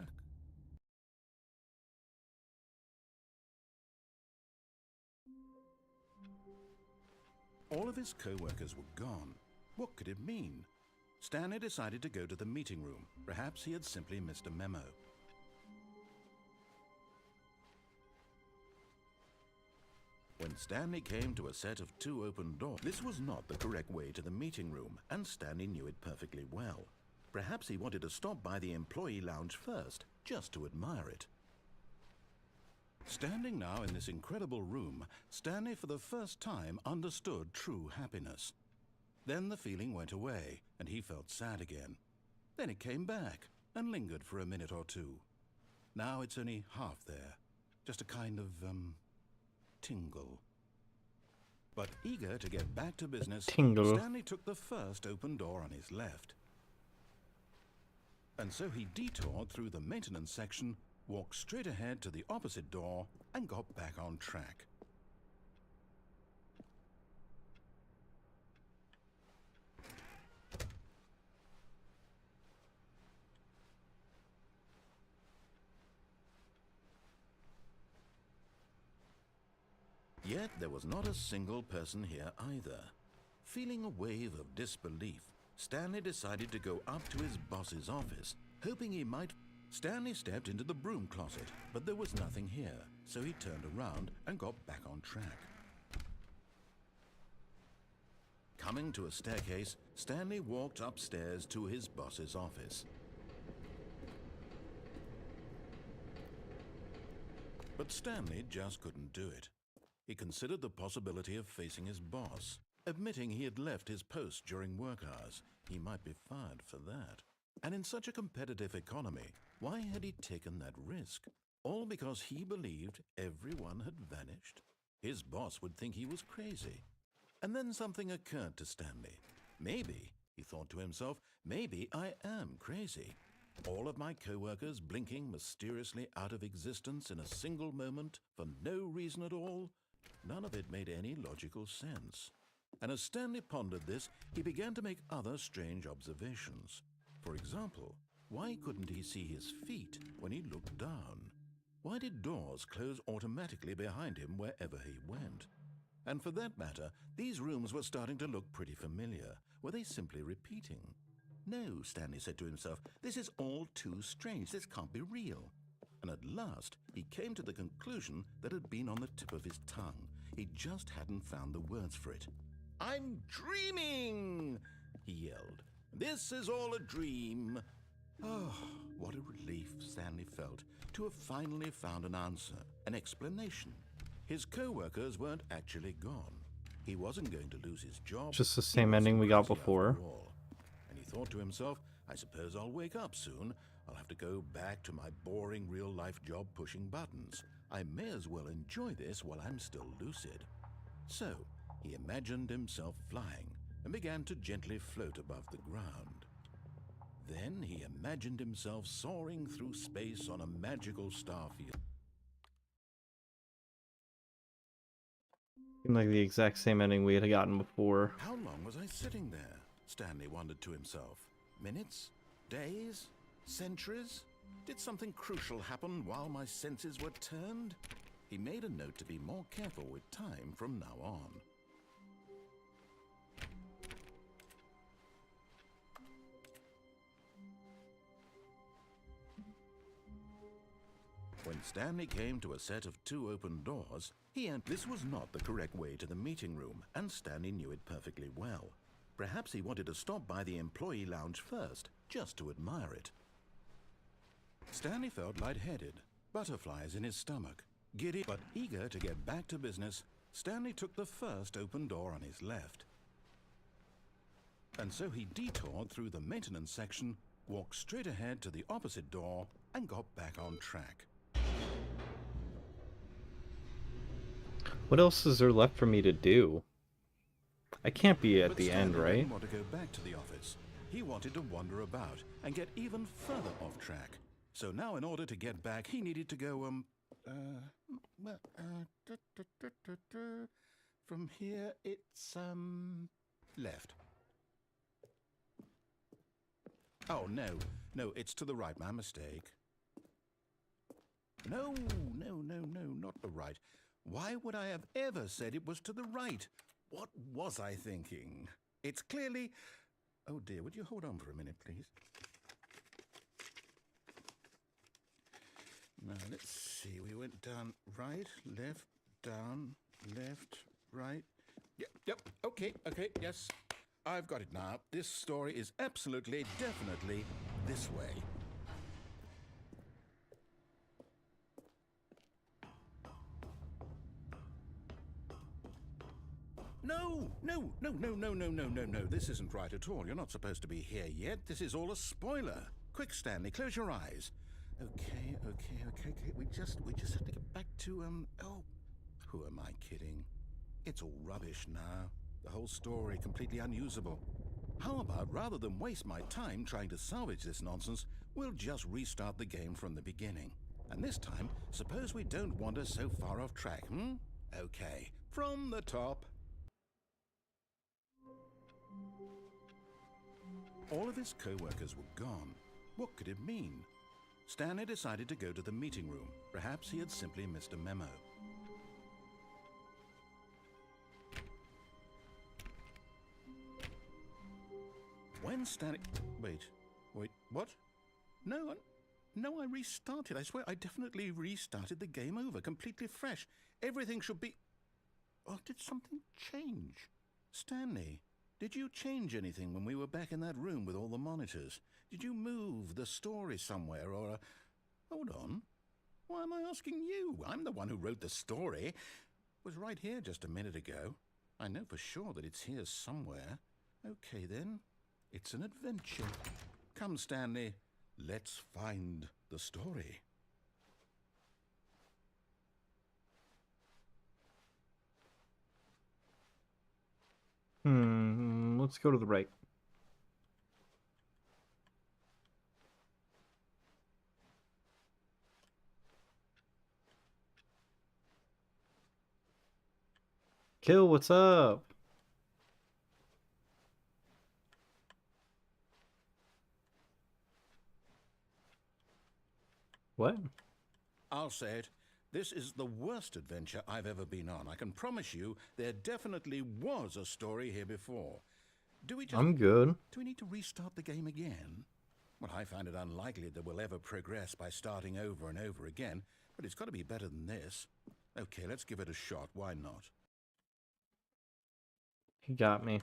All of his co-workers were gone. What could it mean? Stanley decided to go to the meeting room. Perhaps he had simply missed a memo. When Stanley came to a set of 2 open doors, this was not the correct way to the meeting room, and Stanley knew it perfectly well. Perhaps he wanted to stop by the employee lounge first, just to admire it. Standing now in this incredible room, Stanley for the first time understood true happiness. Then the feeling went away, and he felt sad again. Then it came back, and lingered for a minute or two. Now it's only half there, just a kind of, tingle. But eager to get back to business, Tingle. Stanley took the first open door on his left. And so he detoured through the maintenance section, walked straight ahead to the opposite door, and got back on track. Yet there was not a single person here either. Feeling a wave of disbelief, Stanley decided to go up to his boss's office, hoping he might... Stanley stepped into the broom closet, but there was nothing here, so he turned around and got back on track. Coming to a staircase, Stanley walked upstairs to his boss's office. But Stanley just couldn't do it. He considered the possibility of facing his boss. Admitting he had left his post during work hours, he might be fired for that. And in such a competitive economy, why had he taken that risk? All because he believed everyone had vanished? His boss would think he was crazy. And then something occurred to Stanley. Maybe, he thought to himself, maybe I am crazy. All of my co-workers blinking mysteriously out of existence in a single moment for no reason at all? None of it made any logical sense. And as Stanley pondered this, he began to make other strange observations. For example, why couldn't he see his feet when he looked down? Why did doors close automatically behind him wherever he went? And for that matter, these rooms were starting to look pretty familiar. Were they simply repeating? No, Stanley said to himself, this is all too strange. This can't be real. And at last, he came to the conclusion that had been on the tip of his tongue. He just hadn't found the words for it. "I'm dreaming!" he yelled. "This is all a dream." Oh, what a relief Stanley felt to have finally found an answer, an explanation. His co-workers weren't actually gone. He wasn't going to lose his job. Just the same ending we got before. And he thought to himself, I suppose I'll wake up soon. I'll have to go back to my boring real-life job pushing buttons. I may as well enjoy this while I'm still lucid. So, he imagined himself flying and began to gently float above the ground. Then he imagined himself soaring through space on a magical starfield. Seemed like the exact same ending we had gotten before. How long was I sitting there? Stanley wondered to himself. Minutes? Days? Centuries? Did something crucial happen while my senses were turned? He made a note to be more careful with time from now on. When Stanley came to a set of 2 open doors, this was not the correct way to the meeting room, and Stanley knew it perfectly well. Perhaps he wanted to stop by the employee lounge first, just to admire it. Stanley felt lightheaded, butterflies in his stomach. Giddy but eager to get back to business, Stanley took the first open door on his left. And so he detoured through the maintenance section, walked straight ahead to the opposite door, and got back on track. What else is there left for me to do? I can't be at the end, Stanley right? didn't want to go back to the office. He wanted to wander about and get even further off track. So now in order to get back, he needed to go, from here it's, left. Oh, no, it's to the right, my mistake. No, not the right. Why would I have ever said it was to the right? What was I thinking? It's clearly... Oh dear, would you hold on for a minute, please? Now, let's see. We went down right, left, down, left, right. Yep, okay, yes. I've got it now. This story is absolutely, definitely this way. No. This isn't right at all. You're not supposed to be here yet. This is all a spoiler. Quick, Stanley, close your eyes. Okay. We just have to get back to, oh, who am I kidding? It's all rubbish now. The whole story completely unusable. How about, rather than waste my time trying to salvage this nonsense, we'll just restart the game from the beginning. And this time, suppose we don't wander so far off track, Okay, from the top. All of his co-workers were gone. What could it mean? Stanley decided to go to the meeting room. Perhaps he had simply missed a memo. When Stanley... Wait, what? No, no, I restarted. I swear I definitely restarted the game over, completely fresh. Everything should be... Oh, did something change? Stanley, did you change anything when we were back in that room with all the monitors? Did you move the story somewhere or... Hold on. Why am I asking you? I'm the one who wrote the story. It was right here just a minute ago. I know for sure that it's here somewhere. Okay, then. It's an adventure. Come, Stanley. Let's find the story. Let's go to the right. Kill, what's up? What? I'll say it. This is the worst adventure I've ever been on. I can promise you there definitely was a story here before. Do we I'm good. Do we need to restart the game again? Well, I find it unlikely that we'll ever progress by starting over and over again, but it's got to be better than this. Okay, let's give it a shot. Why not? He got me.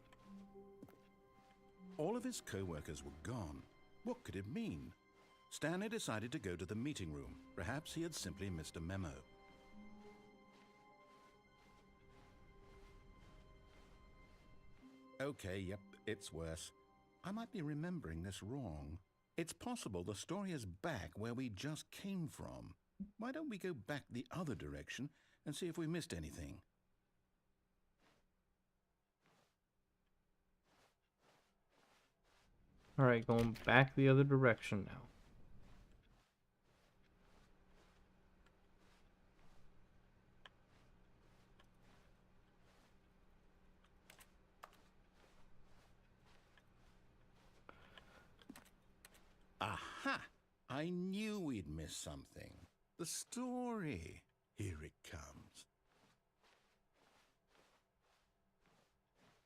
All of his co-workers were gone. What could it mean? Stanley decided to go to the meeting room. Perhaps he had simply missed a memo. Okay, yep, it's worse. I might be remembering this wrong. It's possible the story is back where we just came from. Why don't we go back the other direction and see if we missed anything? Alright, going back the other direction now. Aha! I knew we'd miss something. The story. Here it comes.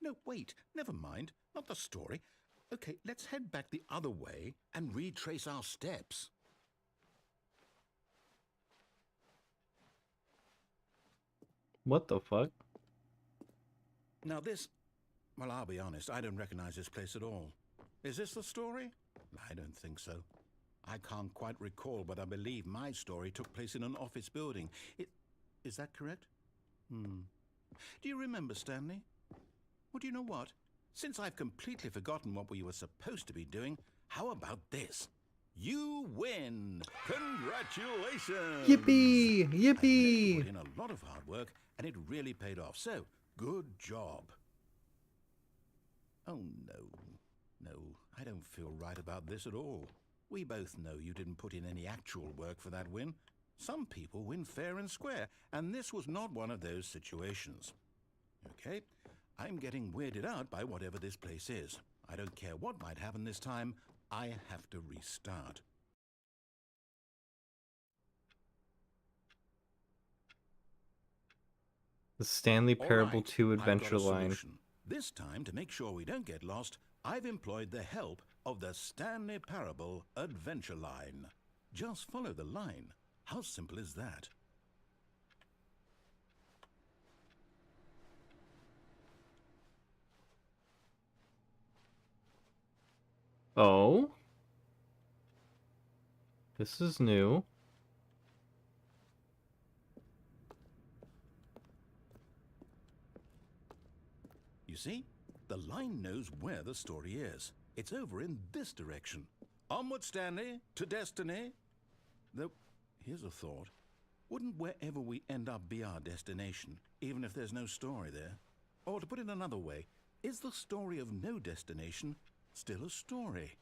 No, wait. Never mind. Not the story. Okay, let's head back the other way and retrace our steps. What the fuck? Now this... Well, I'll be honest. I don't recognize this place at all. Is this the story? I don't think so. I can't quite recall, but I believe my story took place in an office building. Is that correct? Do you remember, Stanley? Well, do you know what? Since I've completely forgotten what we were supposed to be doing, how about this? You win! Congratulations! Yippee! I know you Yippee! put in a lot of hard work, and it really paid off. So, good job. Oh, no. No, I don't feel right about this at all. We both know you didn't put in any actual work for that win. Some people win fair and square, and this was not one of those situations. Okay, I'm getting weirded out by whatever this place is. I don't care what might happen this time. I have to restart. The Stanley All Parable right, 2 I've got adventure a line. solution. This time, to make sure we don't get lost, I've employed the help of the Stanley Parable adventure line. Just follow the line. How simple is that? Oh? This is new. You see, the line knows where the story is. It's over in this direction. Onward, Stanley, to destiny. Though, here's a thought. Wouldn't wherever we end up be our destination, even if there's no story there? Or to put it another way, is the story of no destination still a story?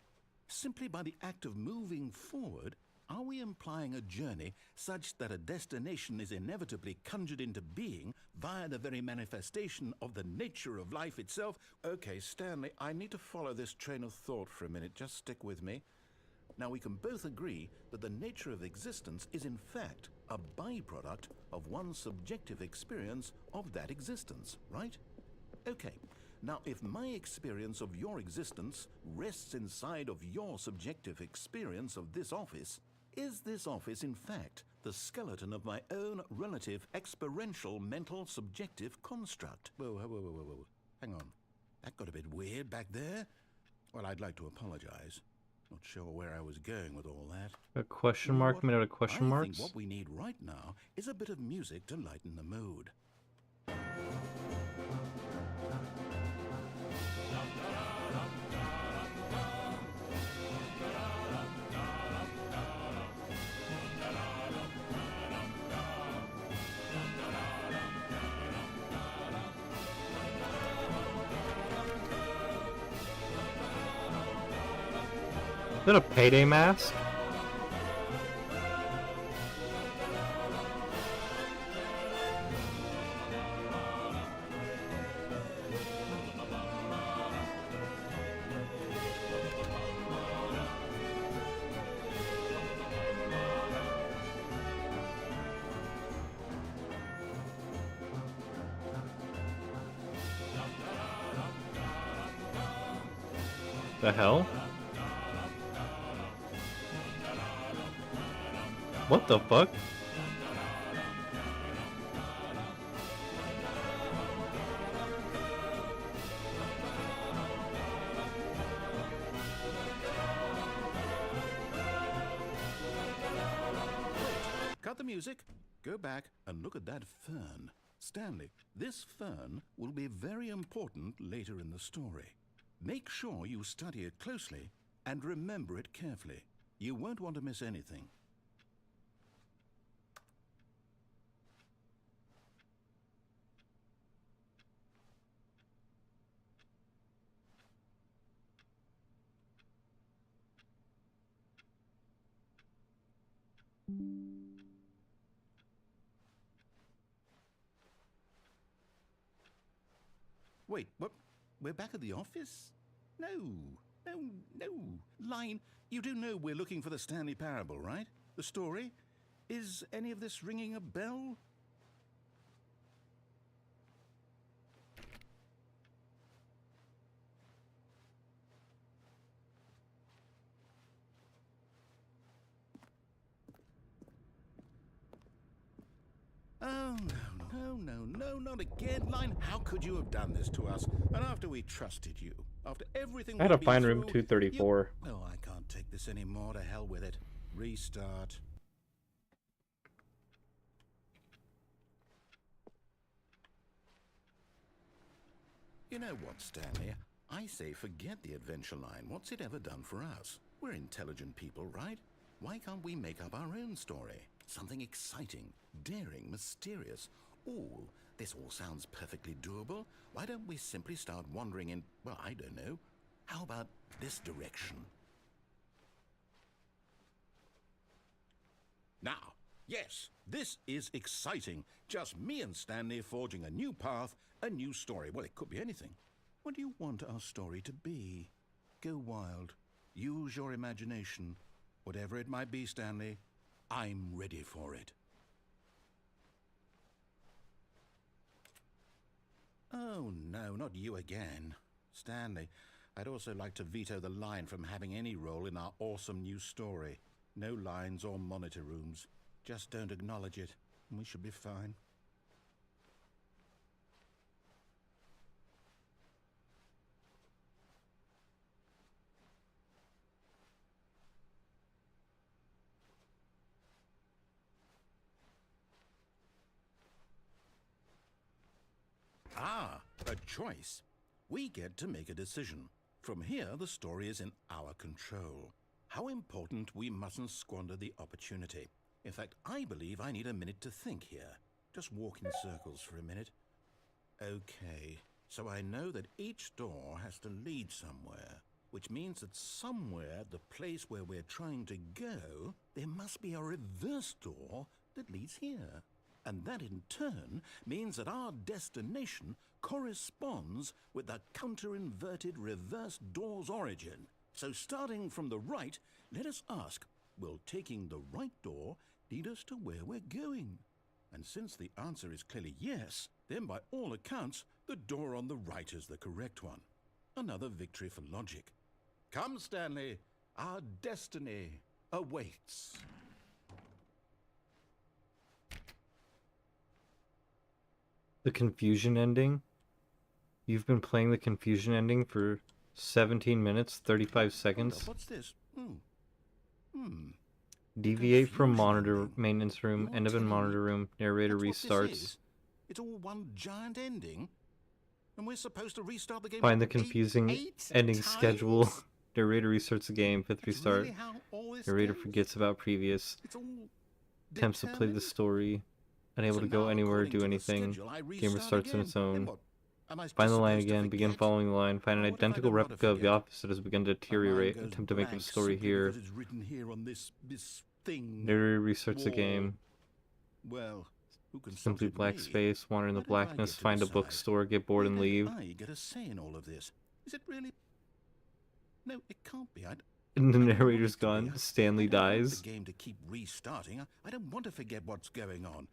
Simply by the act of moving forward, are we implying a journey such that a destination is inevitably conjured into being via the very manifestation of the nature of life itself? Okay, Stanley, I need to follow this train of thought for a minute. Just stick with me. Now, we can both agree that the nature of existence is in fact a byproduct of one's subjective experience of that existence, right? Okay, Now, if my experience of your existence rests inside of your subjective experience of this office, is this office, in fact, the skeleton of my own relative experiential mental subjective construct? Whoa. Hang on. That got a bit weird back there. Well, I'd like to apologize. Not sure where I was going with all that. A question You know mark what? made out of question I marks? think what we need right now is a bit of music to lighten the mood. Is that a payday mask? The hell? What the fuck? Cut the music, go back and look at that fern. Stanley, this fern will be very important later in the story. Make sure you study it closely and remember it carefully. You won't want to miss anything. Wait, what? We're back at the office? No. Line, you do know we're looking for the Stanley Parable, right? The story? Is any of this ringing a bell? Oh, no, not again, Line. How could you have done this to us? And after we trusted you, after everything I had to we've been find room through, 234. Oh, I can't take this anymore. To hell with it. Restart. You know what, Stanley? I say forget the adventure line. What's it ever done for us? We're intelligent people, right? Why can't we make up our own story? Something exciting, daring, mysterious. Ooh, this all sounds perfectly doable. Why don't we simply start wandering in, well, I don't know. How about this direction? Now, yes, this is exciting. Just me and Stanley forging a new path, a new story. Well, it could be anything. What do you want our story to be? Go wild. Use your imagination. Whatever it might be, Stanley, I'm ready for it. Oh, no, not you again. Stanley, I'd also like to veto the line from having any role in our awesome new story. No lines or monitor rooms. Just don't acknowledge it, and we should be fine. Ah, a choice. We get to make a decision. From here, the story is in our control. How important we mustn't squander the opportunity. In fact, I believe I need a minute to think here. Just walk in circles for a minute. Okay, so I know that each door has to lead somewhere, which means that somewhere, the place where we're trying to go, there must be a reverse door that leads here. And that in turn means that our destination corresponds with the counter-inverted reverse door's origin. So starting from the right, let us ask, will taking the right door lead us to where we're going? And since the answer is clearly yes, Then by all accounts, the door on the right is the correct one. Another victory for logic. Come, Stanley, our destiny awaits. The confusion ending? You've been playing the confusion ending for 17 minutes, 35 seconds. What's this? Deviate from Confusion monitor ending. maintenance room, You're end of in telling me monitor room, narrator That's what restarts. this is? It's all one giant ending? And we're supposed to restart the game Find the eight confusing ending times? schedule. Narrator restarts the game, fifth That's restart. really how all this Narrator goes? forgets about previous. It's all Attempts to play the determined? story. Unable So to go now, anywhere or according do to the anything. schedule, I Game restart restarts on again. its Then own. what? Am I Find the just line supposed to again, begin forget? following the line, find an What if I identical don't want to replica of the forget? office that has begun to My mind deteriorate. goes Attempt to make a blank story simply here. because it's written here on this thing. Narrator restarts the wall. game. Well, who Simply consulted black me? space, wander in the Why did I blackness, get to find a decide? bookstore, get bored and Why leave. don't I get a say in all of this? Is it really? No, it can't be. And the I don't want narrator's it to be. gone. Stanley I don't want dies. the game to keep restarting. I don't want to forget what's going on.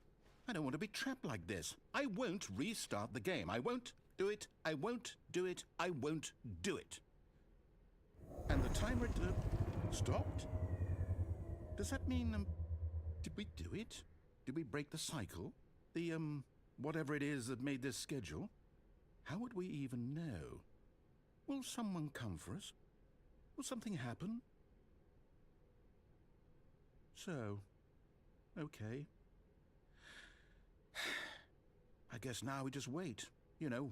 I don't want to be trapped like this. I won't restart the game. I won't do it. I won't do it. I won't do it. And the timer stopped? Does that mean, did we do it? Did we break the cycle? The, whatever it is that made this schedule? How would we even know? Will someone come for us? Will something happen? So, okay. I guess now we just wait. You know,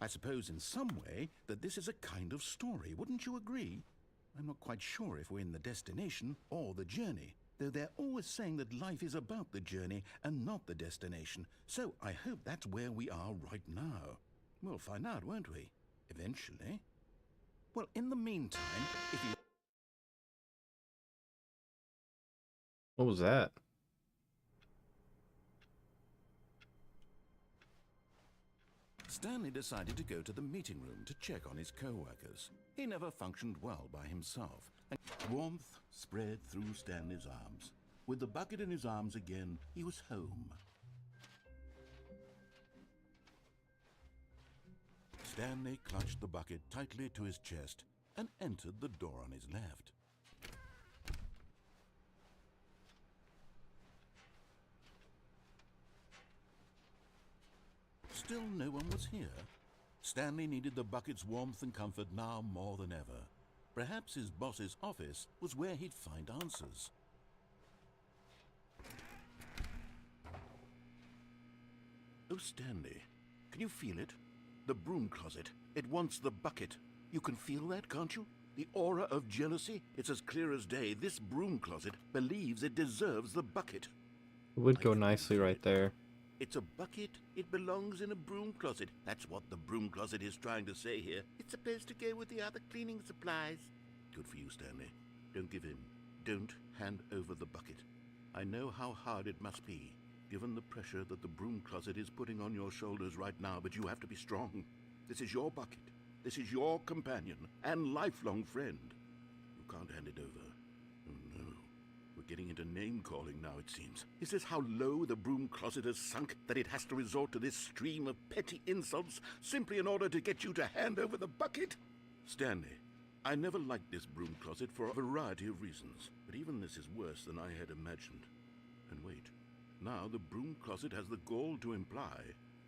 I suppose in some way that this is a kind of story. Wouldn't you agree? I'm not quite sure if we're in the destination or the journey, though they're always saying that life is about the journey and not the destination. So I hope that's where we are right now. We'll find out, won't we? Eventually. Well, in the meantime, if you... What was that? Stanley decided to go to the meeting room to check on his co-workers. He never functioned well by himself, and warmth spread through Stanley's arms. With the bucket in his arms again, he was home. Stanley clutched the bucket tightly to his chest and entered the door on his left. Still no one was here. Stanley needed the bucket's warmth and comfort now more than ever. Perhaps his boss's office was where he'd find answers. Oh, Stanley, can you feel it? The broom closet. It wants the bucket. You can feel that, can't you? The aura of jealousy? It's as clear as day. This broom closet believes it deserves the bucket. It would I go can nicely feel right it. there. It's a bucket. It belongs in a broom closet. That's what the broom closet is trying to say here. It's supposed to go with the other cleaning supplies. Good for you, Stanley. Don't give in. Don't hand over the bucket. I know how hard it must be, given the pressure that the broom closet is putting on your shoulders right now, but you have to be strong. This is your bucket. This is your companion and lifelong friend. You can't hand it over. Oh, no. We're getting into name-calling now, it seems. Is this how low the broom closet has sunk, that it has to resort to this stream of petty insults simply in order to get you to hand over the bucket? Stanley, I never liked this broom closet for a variety of reasons, but even this is worse than I had imagined. And wait, now the broom closet has the gall to imply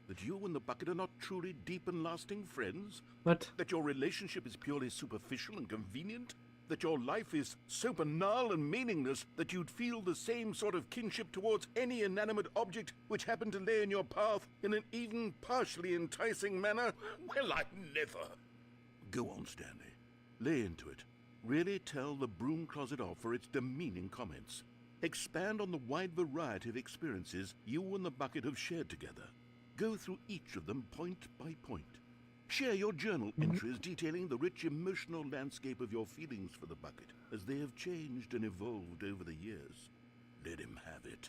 that you and the bucket are not truly deep and lasting friends? What? That your relationship is purely superficial and convenient? That your life is so banal and meaningless that you'd feel the same sort of kinship towards any inanimate object which happened to lay in your path in an even partially enticing manner? Well, I never. Go on, Stanley. Lay into it. Really tell the broom closet off for its demeaning comments. Expand on the wide variety of experiences you and the bucket have shared together. Go through each of them point by point. Share your journal entries detailing the rich emotional landscape of your feelings for the bucket as they have changed and evolved over the years. Let him have it.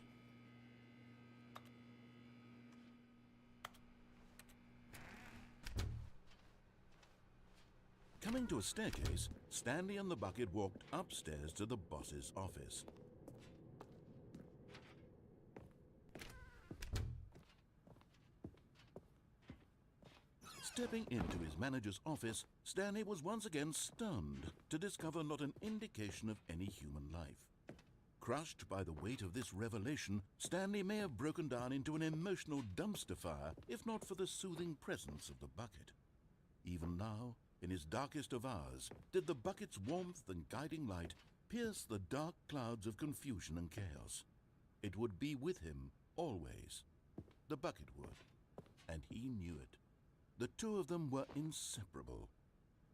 Coming to a staircase, Stanley and the bucket walked upstairs to the boss's office. Stepping into his manager's office, Stanley was once again stunned to discover not an indication of any human life. Crushed by the weight of this revelation, Stanley may have broken down into an emotional dumpster fire if not for the soothing presence of the bucket. Even now, in his darkest of hours, did the bucket's warmth and guiding light pierce the dark clouds of confusion and chaos. It would be with him always. The bucket would, and he knew it. The two of them were inseparable.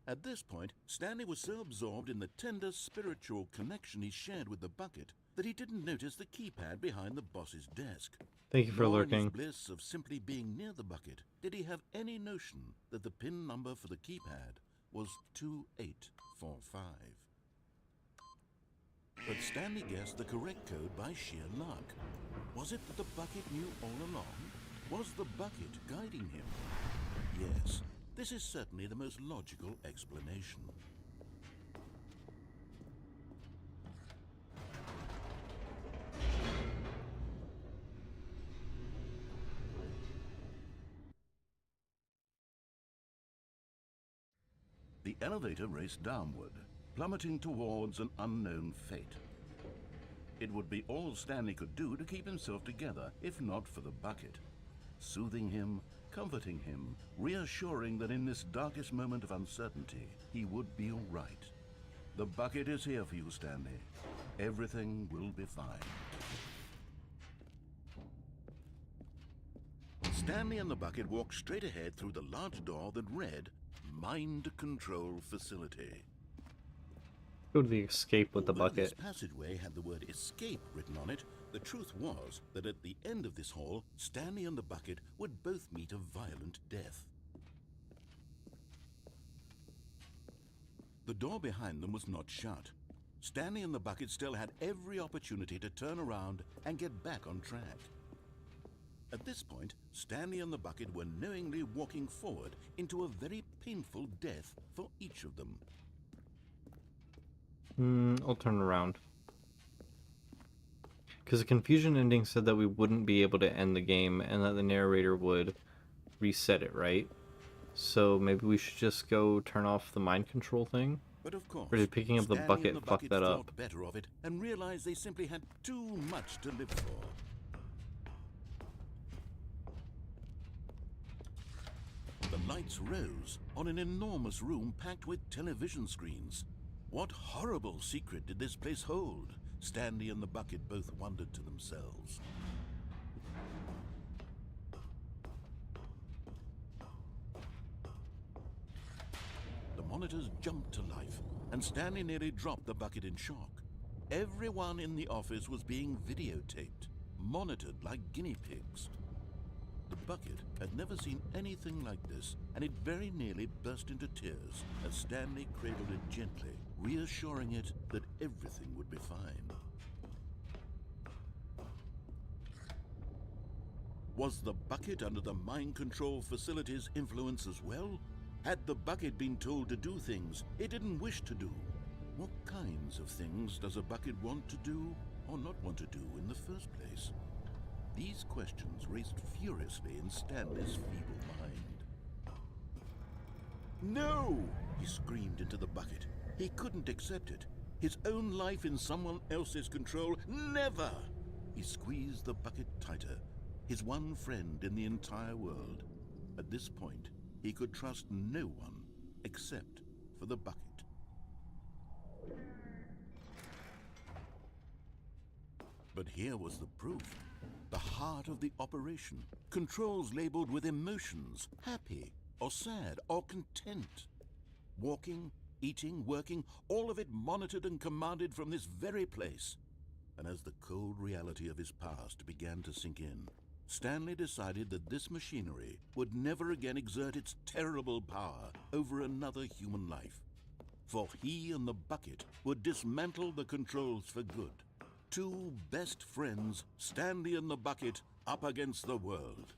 At this point, Stanley was so absorbed in the tender spiritual connection he shared with the bucket that he didn't notice the keypad behind the boss's desk. Thank you for Nor in his lurking. bliss of simply being near the bucket did he have any notion that the PIN number for the keypad was 2845. But Stanley guessed the correct code by sheer luck. Was it that the bucket knew all along? Was the bucket guiding him? Yes, this is certainly the most logical explanation. The elevator raced downward, plummeting towards an unknown fate. It would be all Stanley could do to keep himself together, if not for the bucket. Soothing him, comforting him, reassuring that in this darkest moment of uncertainty, he would be all right. The bucket is here for you, Stanley. Everything will be fine. Stanley and the bucket walked straight ahead through the large door that read, Mind Control Facility. Go to the escape with the Although bucket. This passageway had the word escape written on it, the truth was that at the end of this hall, Stanley and the bucket would both meet a violent death. The door behind them was not shut. Stanley and the bucket still had every opportunity to turn around and get back on track. At this point, Stanley and the bucket were knowingly walking forward into a very painful death for each of them. I'll turn around. Because the confusion ending said that we wouldn't be able to end the game and that the narrator would reset it, right? So maybe we should just go turn off the mind control thing? But of course, Or did picking up the Stanley bucket and the fuck that up? thought better of it and realized they simply had too much to live for. The lights rose on an enormous room packed with television screens. What horrible secret did this place hold? Stanley and the bucket both wondered to themselves. The monitors jumped to life, and Stanley nearly dropped the bucket in shock. Everyone in the office was being videotaped, monitored like guinea pigs. The bucket had never seen anything like this, and it very nearly burst into tears as Stanley cradled it gently, reassuring it that everything would be fine. Was the bucket under the mind control facility's influence as well? Had the bucket been told to do things it didn't wish to do? What kinds of things does a bucket want to do or not want to do in the first place? These questions raced furiously in Stanley's feeble mind. No! He screamed into the bucket. He couldn't accept it. His own life in someone else's control, never! He squeezed the bucket tighter, his one friend in the entire world. At this point, he could trust no one except for the bucket. But here was the proof. The heart of the operation. Controls labeled with emotions, happy or sad or content. Walking, eating, working, all of it monitored and commanded from this very place. And as the cold reality of his past began to sink in, Stanley decided that this machinery would never again exert its terrible power over another human life. For he and the bucket would dismantle the controls for good. Two best friends, Stanley and the bucket, up against the world.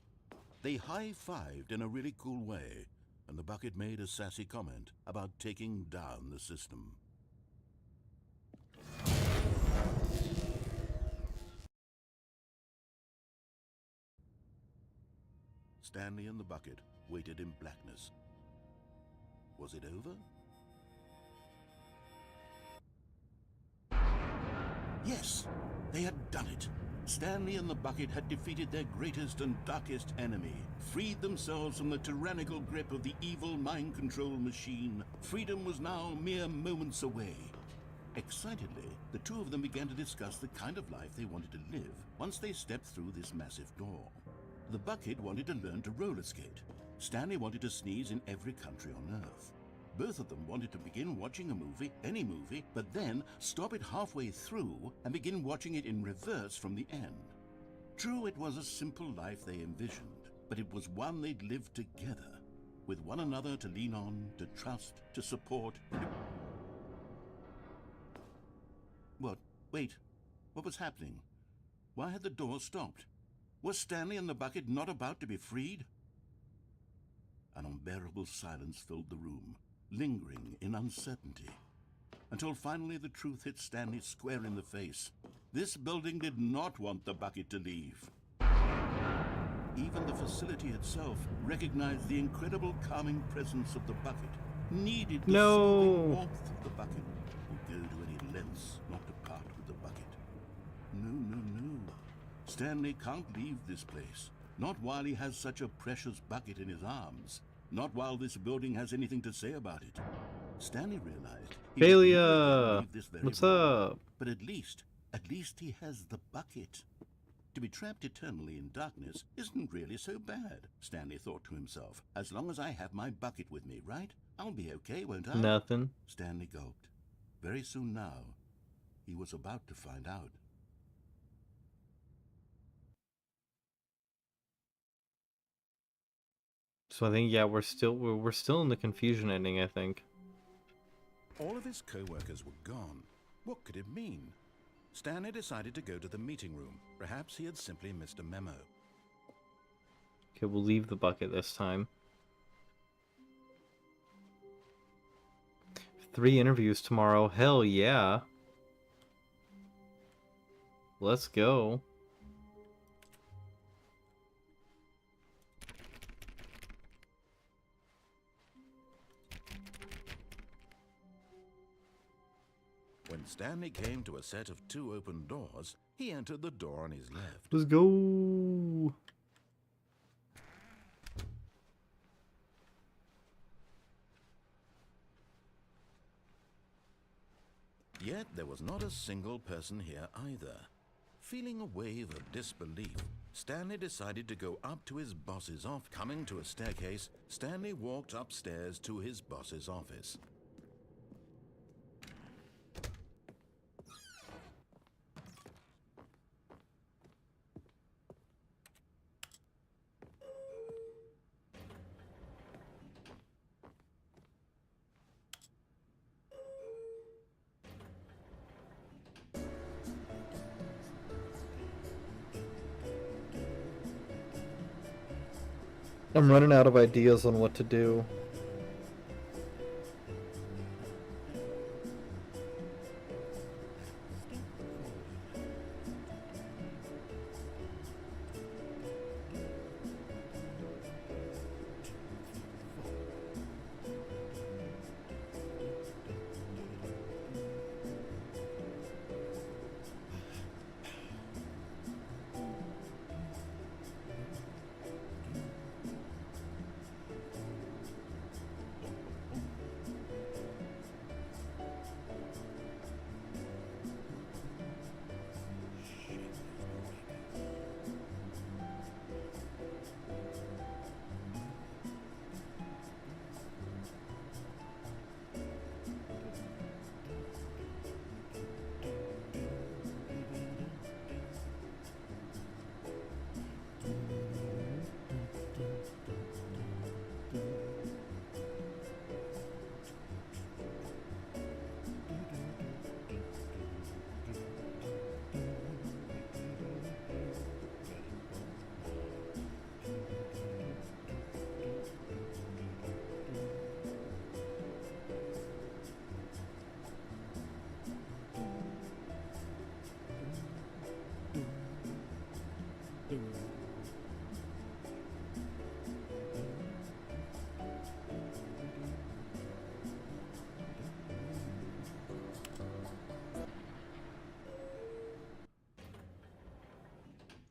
They high-fived in a really cool way, and the bucket made a sassy comment about taking down the system. Stanley and the bucket waited in blackness. Was it over? Yes, they had done it. Stanley and the bucket had defeated their greatest and darkest enemy, freed themselves from the tyrannical grip of the evil mind control machine. Freedom was now mere moments away. Excitedly, the two of them began to discuss the kind of life they wanted to live once they stepped through this massive door. The bucket wanted to learn to roller skate. Stanley wanted to sneeze in every country on Earth. Both of them wanted to begin watching a movie, any movie, but then stop it halfway through and begin watching it in reverse from the end. True, it was a simple life they envisioned, but it was one they'd lived together, with one another to lean on, to trust, to support. What? Wait. What was happening? Why had the door stopped? Was Stanley and the bucket not about to be freed? An unbearable silence filled the room, lingering in uncertainty, until finally the truth hit Stanley square in the face. This building did not want the bucket to leave. Even the facility itself recognized the incredible calming presence of the bucket, needed the soothing warmth of the bucket, would go to any lengths not to part with the bucket. No, no, no. Stanley can't leave this place, not while he has such a precious bucket in his arms. Not while this building has anything to say about it. Stanley realized he would never leave this very What's moment. up? But at least he has the bucket. To be trapped eternally in darkness isn't really so bad, Stanley thought to himself. As long as I have my bucket with me, right? I'll be okay, won't I? Nothing. Stanley gulped. Very soon now, he was about to find out. So I think, yeah, we're still in the confusion ending, I think. All of his co-workers were gone. What could it mean? Stanley decided to go to the meeting room. Perhaps he had simply missed a memo. Okay, we'll leave the bucket this time. 3 interviews tomorrow. Hell yeah. Let's go. When Stanley came to a set of 2 open doors, he entered the door on his left. Let's go. Yet there was not a single person here either. Feeling a wave of disbelief, Stanley decided to go up to his boss's office. Coming to a staircase, Stanley walked upstairs to his boss's office. I'm running out of ideas on what to do.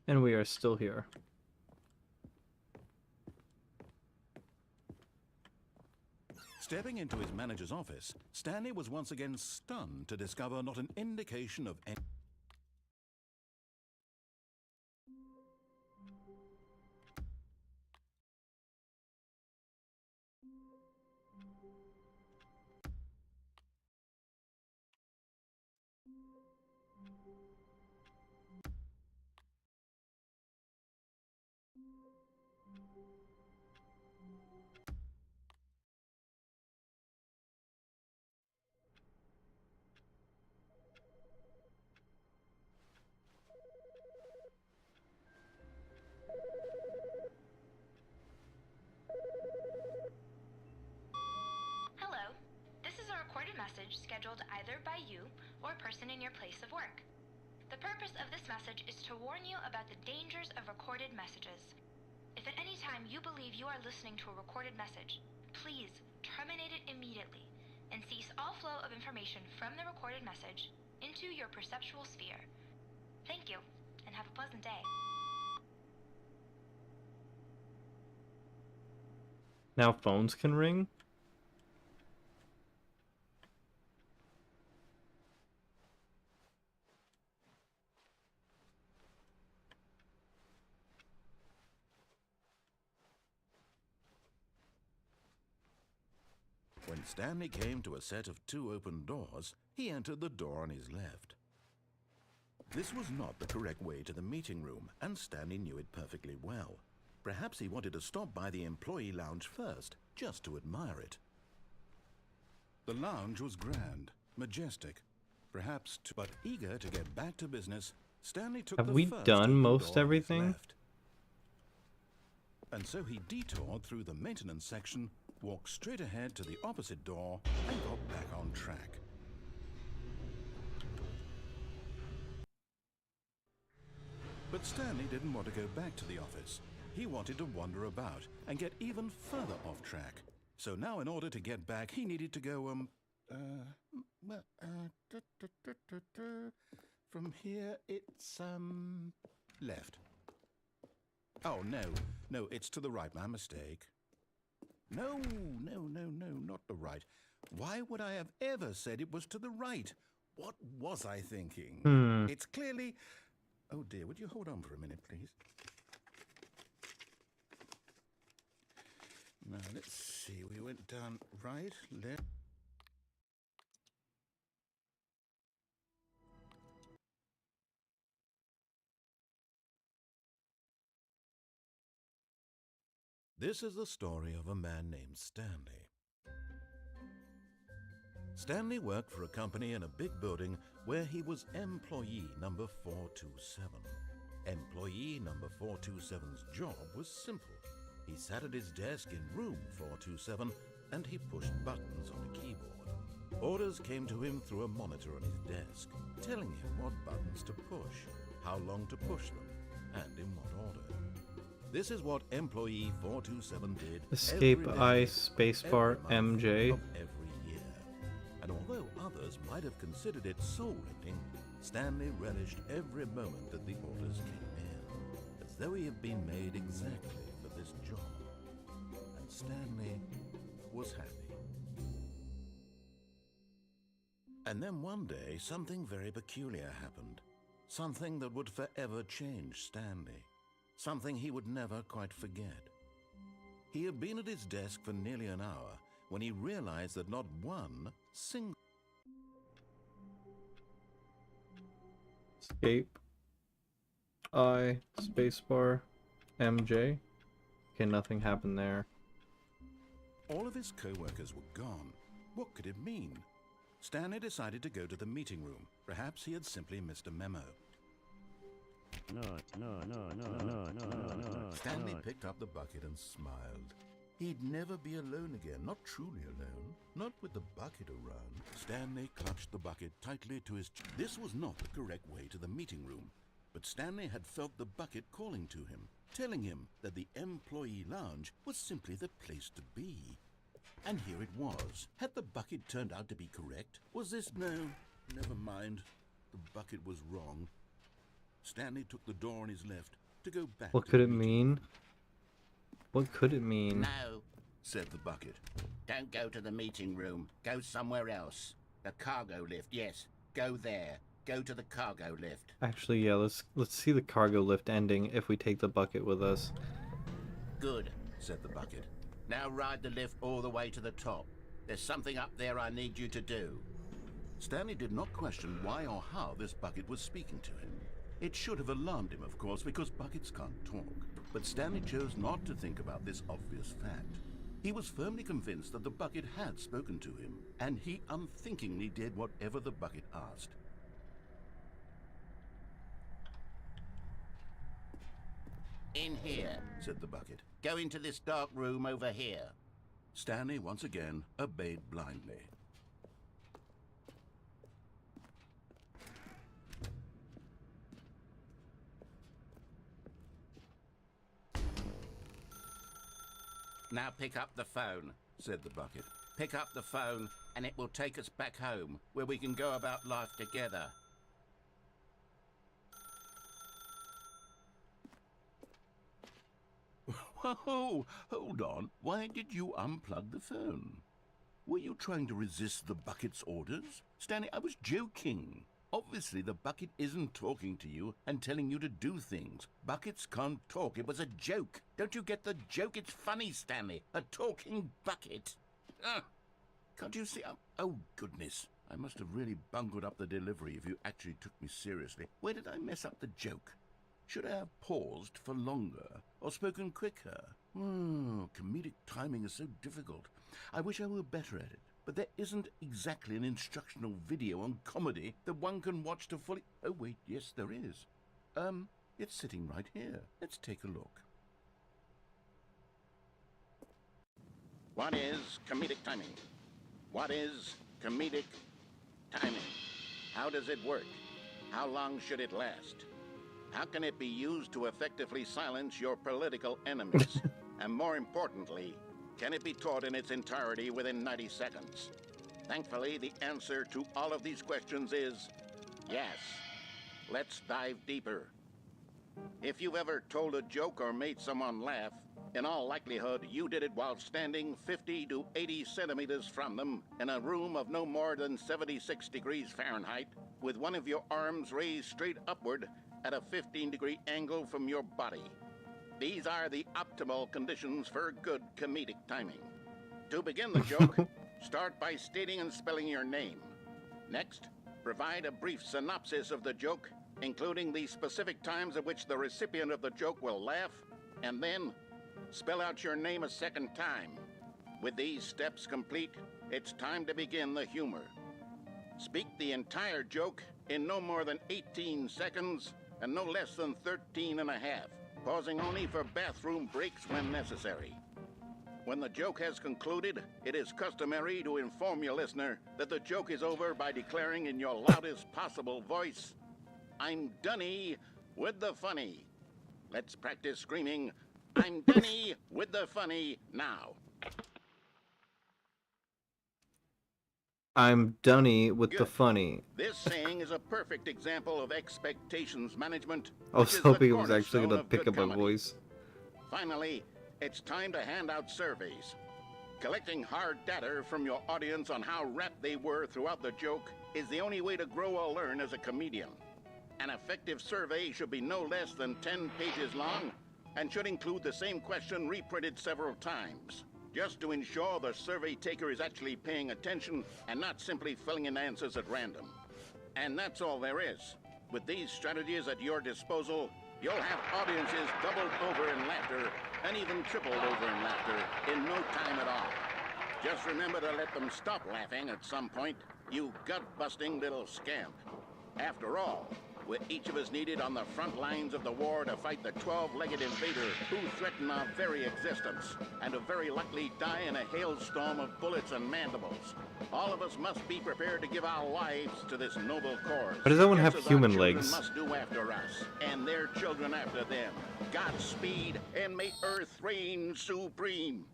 And we are still here. Stepping into his manager's office, Stanley was once again stunned to discover not an indication of any... Hello. This is a recorded message scheduled either by you or a person in your place of work. The purpose of this message is to warn you about the dangers of recorded messages. If at any time you believe you are listening to a recorded message, please terminate it immediately and cease all flow of information from the recorded message into your perceptual sphere. Thank you, and have a pleasant day. Now phones can ring? When Stanley came to a set of 2 open doors, he entered the door on his left. This was not the correct way to the meeting room, and Stanley knew it perfectly well. Perhaps he wanted to stop by the employee lounge first, just to admire it. The lounge was grand, majestic, but eager to get back to business, Stanley took Have the we first done open most door on his everything? left. And so he detoured through the maintenance section, walked straight ahead to the opposite door, and got back on track. But Stanley didn't want to go back to the office. He wanted to wander about and get even further off track. So now in order to get back, he needed to go, from here it's, left. Oh, no, it's to the right, my mistake. No, not the right. Why would I have ever said it was to the right? What was I thinking? It's clearly... Oh dear, would you hold on for a minute, please? Now, let's see, we went down right, left... This is the story of a man named Stanley. Stanley worked for a company in a big building where he was employee number 427. Employee number 427's job was simple. He sat at his desk in room 427 and he pushed buttons on a keyboard. Orders came to him through a monitor on his desk, telling him what buttons to push, how long to push them, and in what order. This is what employee 427 did Escape every day, I spacebar every month MJ. of every year. And although others might have considered it soul-rending, Stanley relished every moment that the orders came in, as though he had been made exactly for this job. And Stanley was happy. And then one day, something very peculiar happened. Something that would forever change Stanley. Something he would never quite forget. He had been at his desk for nearly an hour when he realized that not one single... Escape I spacebar MJ. Okay, nothing happened there. All of his co-workers were gone. What could it mean? Stanley decided to go to the meeting room. Perhaps he had simply missed a memo. Stanley picked up the bucket and smiled. He'd never be alone again, not truly alone, not with the bucket around. Stanley clutched the bucket tightly to his chest. This was not the correct way to the meeting room, but Stanley had felt the bucket calling to him, telling him that the employee lounge was simply the place to be. And here it was. Had the bucket turned out to be correct? Was this... No, never mind. The bucket was wrong. Stanley took the door on his left to go back What to could the it meeting mean? room. What could it mean? No, Said the bucket. don't go to the meeting room. Go somewhere else. The cargo lift, yes. Go there. Go to the cargo lift. Actually, yeah, let's see the cargo lift ending if we take the bucket with us. Good. Said the bucket. Now ride the lift all the way to the top. There's something up there I need you to do. Stanley did not question why or how this bucket was speaking to him. It should have alarmed him, of course, because buckets can't talk. But Stanley chose not to think about this obvious fact. He was firmly convinced that the bucket had spoken to him, and he unthinkingly did whatever the bucket asked. In here. Said the bucket. Go into this dark room over here. Stanley once again obeyed blindly. Now pick up the phone. Said the bucket. Pick up the phone and it will take us back home, where we can go about life together. Whoa, hold on. Why did you unplug the phone? Were you trying to resist the bucket's orders? Stanley, I was joking. Obviously, the bucket isn't talking to you and telling you to do things. Buckets can't talk. It was a joke. Don't you get the joke? It's funny, Stanley. A talking bucket. Can't you see? Oh, goodness. I must have really bungled up the delivery if you actually took me seriously. Where did I mess up the joke? Should I have paused for longer or spoken quicker? Comedic timing is so difficult. I wish I were better at it. But there isn't exactly an instructional video on comedy that one can watch to fully... Oh, wait, yes, there is. It's sitting right here. Let's take a look. What is comedic timing? What is comedic timing? How does it work? How long should it last? How can it be used to effectively silence your political enemies? And more importantly, can it be taught in its entirety within 90 seconds? Thankfully, the answer to all of these questions is yes. Let's dive deeper. If you've ever told a joke or made someone laugh, in all likelihood, you did it while standing 50 to 80 centimeters from them in a room of no more than 76 degrees Fahrenheit, with one of your arms raised straight upward at a 15-degree angle from your body. These are the optimal conditions for good comedic timing. To begin the joke, start by stating and spelling your name. Next, provide a brief synopsis of the joke, including the specific times at which the recipient of the joke will laugh, and then spell out your name a second time. With these steps complete, it's time to begin the humor. Speak the entire joke in no more than 18 seconds and no less than 13 and a half, pausing only for bathroom breaks when necessary. When the joke has concluded, it is customary to inform your listener that the joke is over by declaring in your loudest possible voice, "I'm Dunny with the funny." Let's practice screaming, "I'm Dunny with the funny" now. I'm Dunny with the Good. funny. This saying is a perfect example of expectations management. I was which is the hoping it was actually cornerstone gonna of pick good up a comedy. voice. Finally, it's time to hand out surveys. Collecting hard data from your audience on how rapt they were throughout the joke is the only way to grow or learn as a comedian. An effective survey should be no less than 10 pages long and should include the same question reprinted several times, just to ensure the survey taker is actually paying attention and not simply filling in answers at random. And that's all there is. With these strategies at your disposal, you'll have audiences doubled over in laughter and even tripled over in laughter in no time at all. Just remember to let them stop laughing at some point, you gut-busting little scamp. After all, we're each of us needed on the front lines of the war to fight the 12-legged invader who threaten our very existence, and to very likely die in a hailstorm of bullets and mandibles. All of us must be prepared to give our lives to this noble cause. Why does everyone have just as human our children legs? must do after us, and their children after them. Godspeed, and may Earth reign supreme.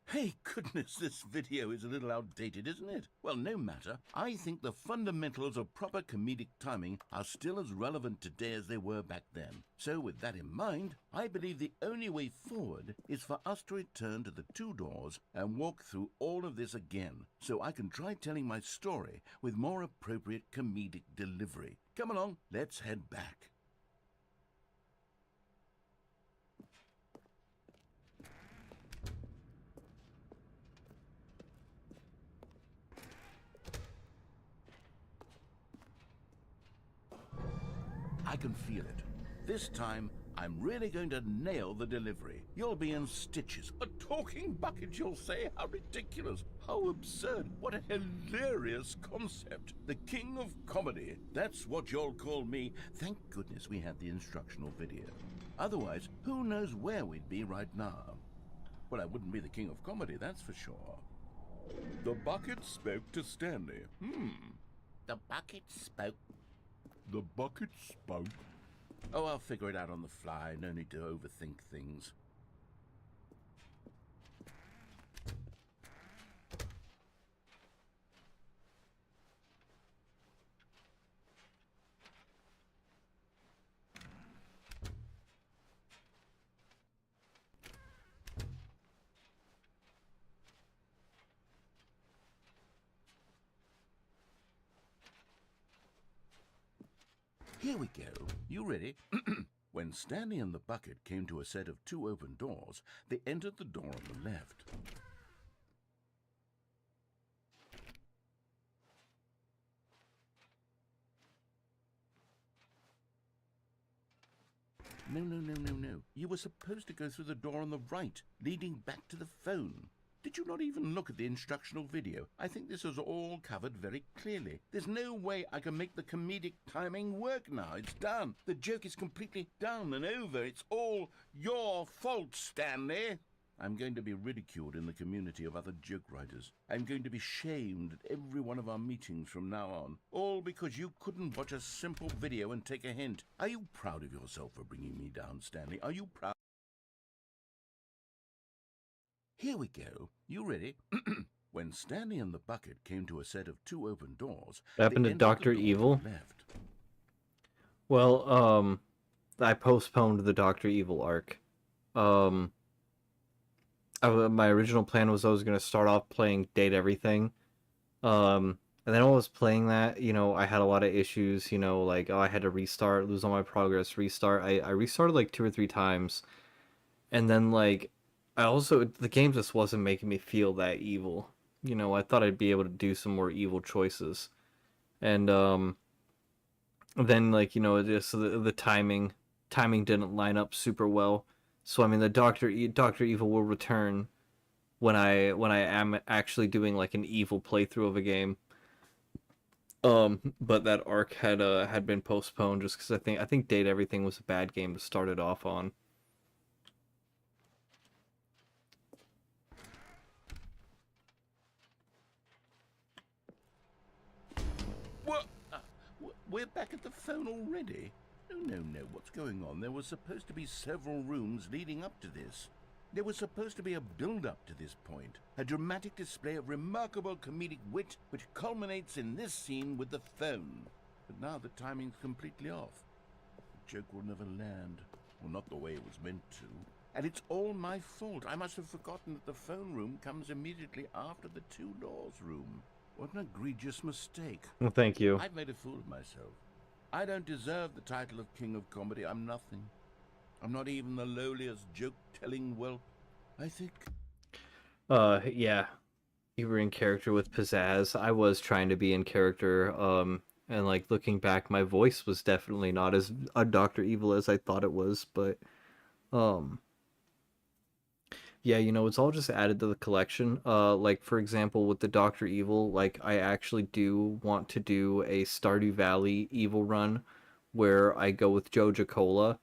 Hey, goodness, this video is a little outdated, isn't it? Well, no matter. I think the fundamentals of proper comedic timing are still as relevant today as they were back then. So, with that in mind, I believe the only way forward is for us to return to the two doors and walk through all of this again, so I can try telling my story with more appropriate comedic delivery. Come along, let's head back. I can feel it. This time, I'm really going to nail the delivery. You'll be in stitches. A talking bucket, you'll say? How ridiculous. How absurd. What a hilarious concept. The king of comedy. That's what you'll call me. Thank goodness we had the instructional video. Otherwise, who knows where we'd be right now. Well, I wouldn't be the king of comedy, that's for sure. The bucket spoke to Stanley. The bucket spoke. The bucket spoke. Oh, I'll figure it out on the fly. No need to overthink things. Here we go. You ready? When Stanley and the bucket came to a set of two open doors, they entered the door on the left. No. You were supposed to go through the door on the right, leading back to the phone. Did you not even look at the instructional video? I think this is all covered very clearly. There's no way I can make the comedic timing work now. It's done. The joke is completely done and over. It's all your fault, Stanley. I'm going to be ridiculed in the community of other joke writers. I'm going to be shamed at every one of our meetings from now on. All because you couldn't watch a simple video and take a hint. Are you proud of yourself for bringing me down, Stanley? Are you proud? Here we go. You ready? When Stanley and the bucket came to a set of two open doors, What happened they to entered the Dr. door on Evil? the left. Well, I postponed the Dr. Evil arc. My original plan was I was going to start off playing Date Everything. And then while I was playing that, I had a lot of issues, like, I had to restart, lose all my progress, restart. I restarted like 2 or 3 times. And then, like, the game just wasn't making me feel that evil. I thought I'd be able to do some more evil choices. And, then, like, just the timing didn't line up super well. So, I mean, the Dr. Evil will return when I am actually doing, like, an evil playthrough of a game. But that arc had been postponed just because I think Date Everything was a bad game to start it off on. What? We're back at the phone already? No. What's going on? There was supposed to be several rooms leading up to this. There was supposed to be a build-up to this point. A dramatic display of remarkable comedic wit which culminates in this scene with the phone. But now the timing's completely off. The joke will never land. Well, not the way it was meant to. And it's all my fault. I must have forgotten that the phone room comes immediately after the two doors room. What an egregious mistake. Well, thank you. I've made a fool of myself. I don't deserve the title of King of Comedy. I'm nothing. I'm not even the lowliest joke-telling whelp. I think... Yeah. You were in character with pizzazz. I was trying to be in character, and, like, looking back, my voice was definitely not as Dr. Evil as I thought it was, but, yeah, it's all just added to the collection. Like, for example, with the Dr. Evil, like, I actually do want to do a Stardew Valley Evil run where I go with Joja Cola.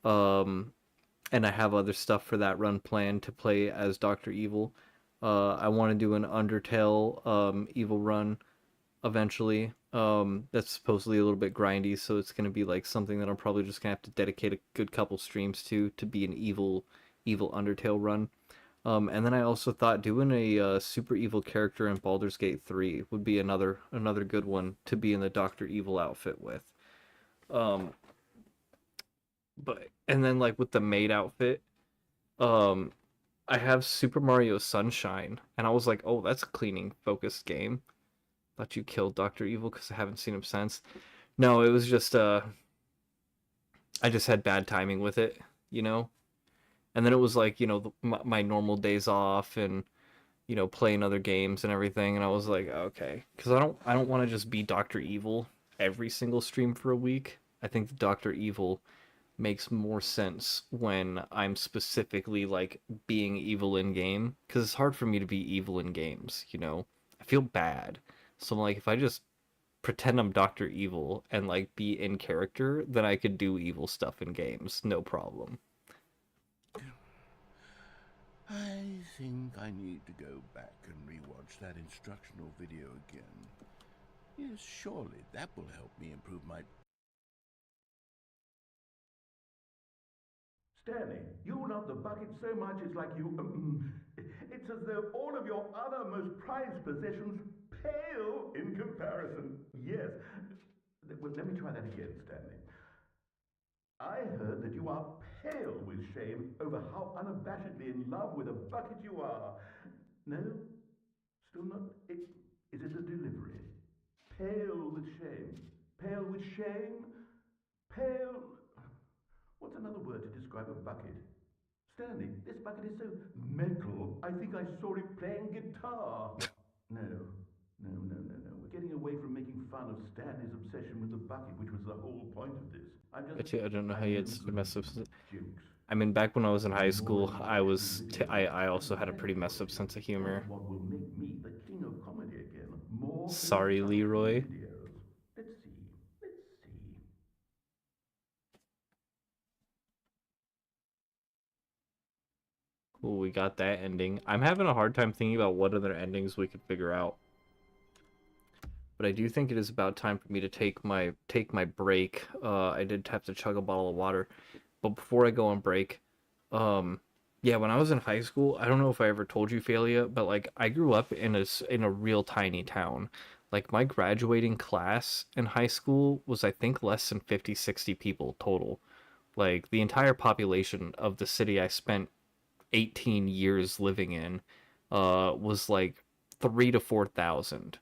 And I have other stuff for that run planned to play as Dr. Evil. I want to do an Undertale Evil run eventually. That's supposedly a little bit grindy, so it's going to be like something that I'm probably just going to have to dedicate a good couple streams to be an evil Undertale run. And then I also thought doing a super evil character in Baldur's Gate 3 would be another good one to be in the Doctor Evil outfit with. Um, but and then like with the maid outfit, um, I have Super Mario Sunshine, and I was like, oh, that's a cleaning focused game. Thought you killed Doctor Evil because I haven't seen him since. No, it was just I just had bad timing with it, you know. And then it was like my normal days off and playing other games and everything, and I was like, okay, because I don't want to just be Doctor Evil every single stream for a week. I think the Doctor Evil makes more sense when I'm specifically like being evil in game, because it's hard for me to be evil in games. I feel bad. So like if I just pretend I'm Doctor Evil and like be in character, then I could do evil stuff in games, no problem. I think I need to go back and rewatch that instructional video again. Yes, surely that will help me improve my... Stanley, you love the bucket so much it's like you. It's as though all of your other most prized possessions pale in comparison. Yes. Well, let me try that again, Stanley. I heard that you are pale with shame over how unabashedly in love with a bucket you are. No? Still not? Is it the delivery? Pale with shame. Pale with shame? Pale. What's another word to describe a bucket? Stanley, this bucket is so metal, I think I saw it playing guitar. No, no. We're getting away from making fun of Stanley's obsession with the bucket, which was the whole point of this. But yeah, I don't know how I'm you had no such a good at messed up. jokes. I mean, back when I was in high The more school, I I watch the was videos, I the also had a better pretty for messed up it. sense of That's humor. what will make me the king of comedy again. More Sorry, instructional Leroy. videos. Let's see. Let's see. Cool, we got that ending. I'm having a hard time thinking about what other endings we could figure out. But I do think it is about time for me to take my break. I did have to chug a bottle of water. But before I go on break, yeah, when I was in high school, I don't know if I ever told you, Phalia, but like I grew up in a real tiny town. Like my graduating class in high school was I think less than 50, 60 people total. Like the entire population of the city I spent 18 years living in was like 3 to 4,000.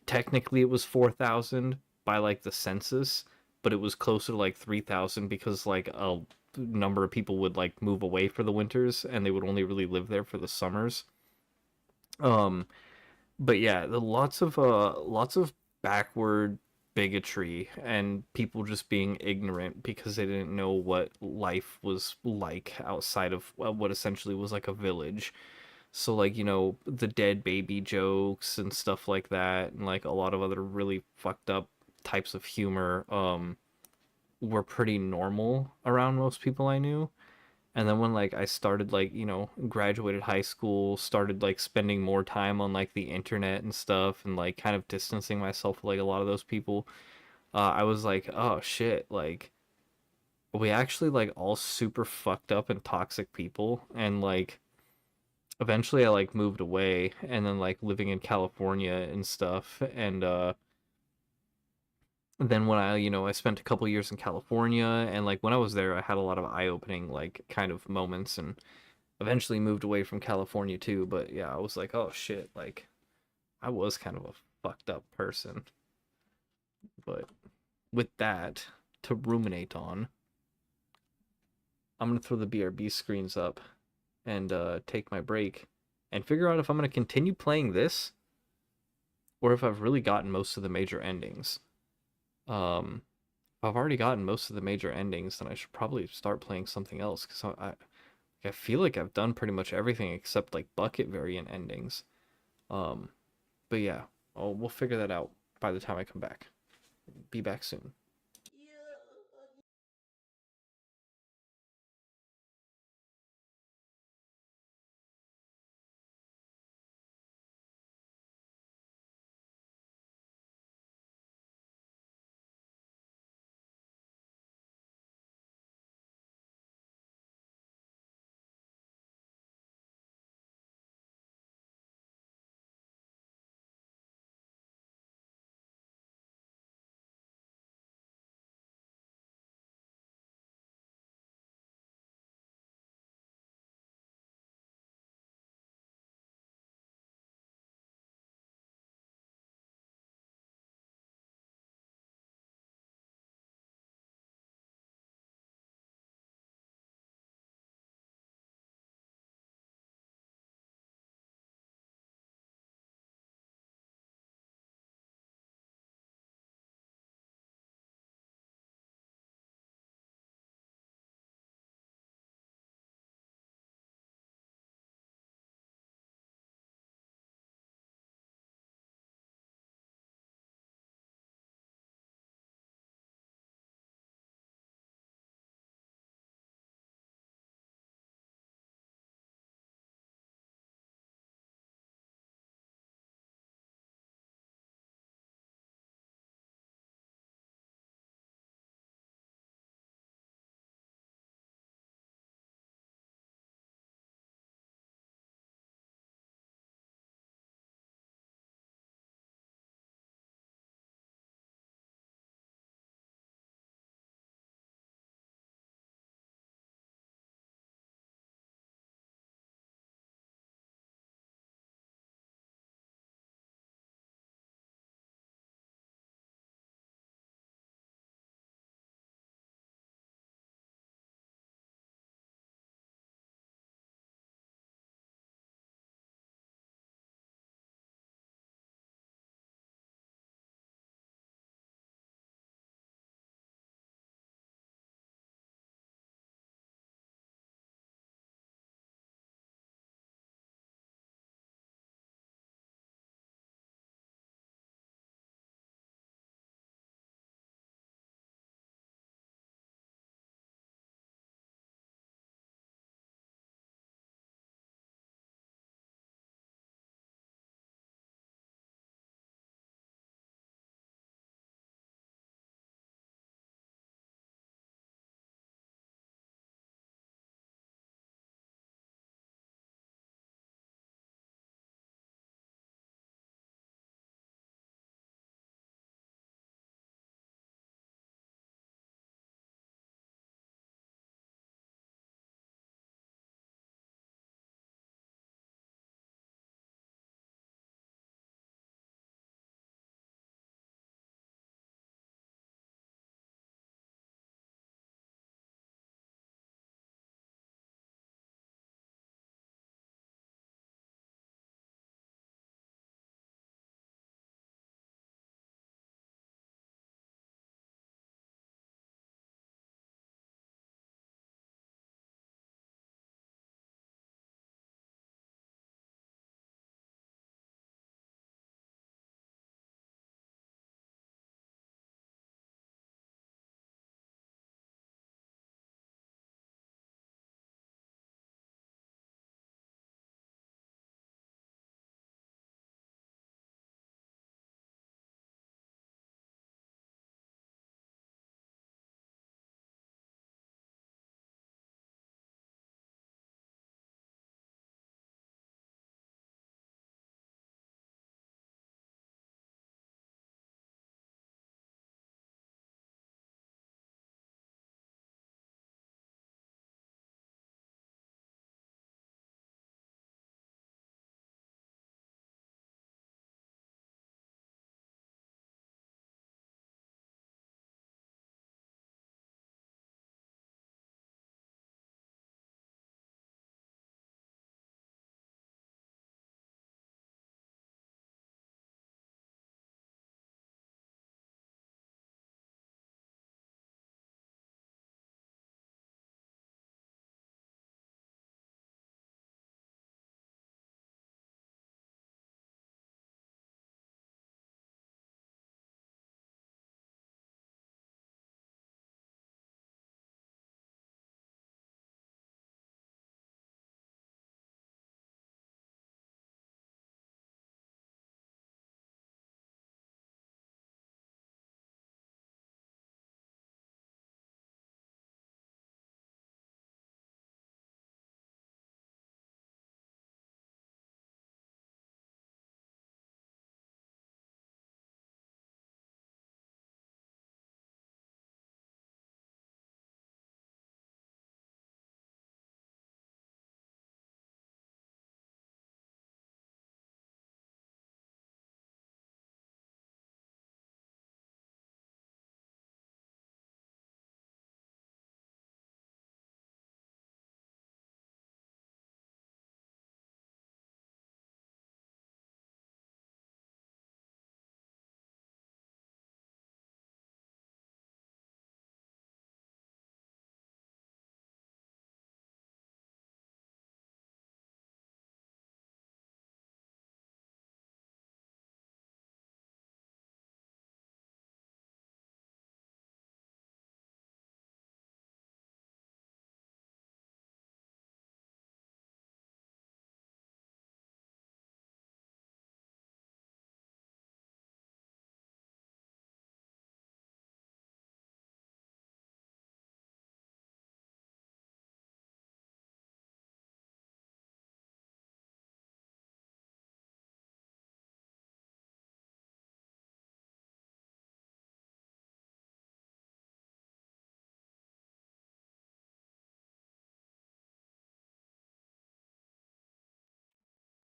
Technically it was 4,000 by like the census, but it was closer to like 3,000 because like a number of people would like move away for the winters and they would only really live there for the summers. Um but yeah, lots of backward bigotry and people just being ignorant because they didn't know what life was like outside of what essentially was like a village. So like, the dead baby jokes and stuff like that and like a lot of other really fucked up types of humor were pretty normal around most people I knew. And then when like I started like, graduated high school, started like spending more time on like the internet and stuff and like kind of distancing myself from like a lot of those people, I was like, oh shit, like we actually like all super fucked up and toxic people and like eventually I like moved away and then like living in California and stuff and then when I spent a couple years in California and like when I was there I had a lot of eye-opening like kind of moments and eventually moved away from California too, but yeah, I was like, oh shit, like I was kind of a fucked up person. But with that to ruminate on, I'm gonna throw the BRB screens up and take my break and figure out if I'm gonna continue playing this or if I've really gotten most of the major endings. If I've already gotten most of the major endings, then I should probably start playing something else because I feel like I've done pretty much everything except like bucket variant endings. Um, but yeah, we'll figure that out by the time I come back. Be back soon.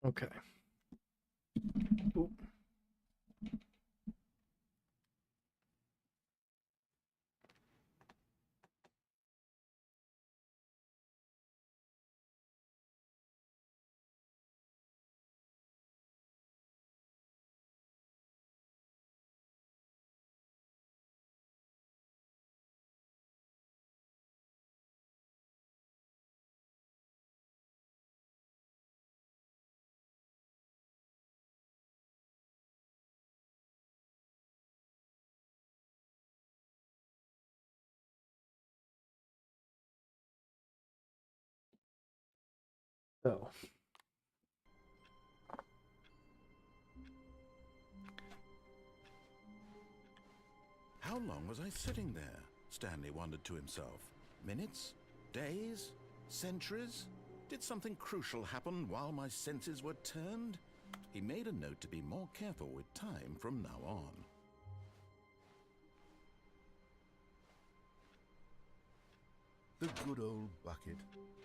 Okay. Oop. So, How long was I sitting there? Stanley wondered to himself. Minutes? Days? Centuries? Did something crucial happen while my senses were turned? He made a note to be more careful with time from now on. The good old bucket.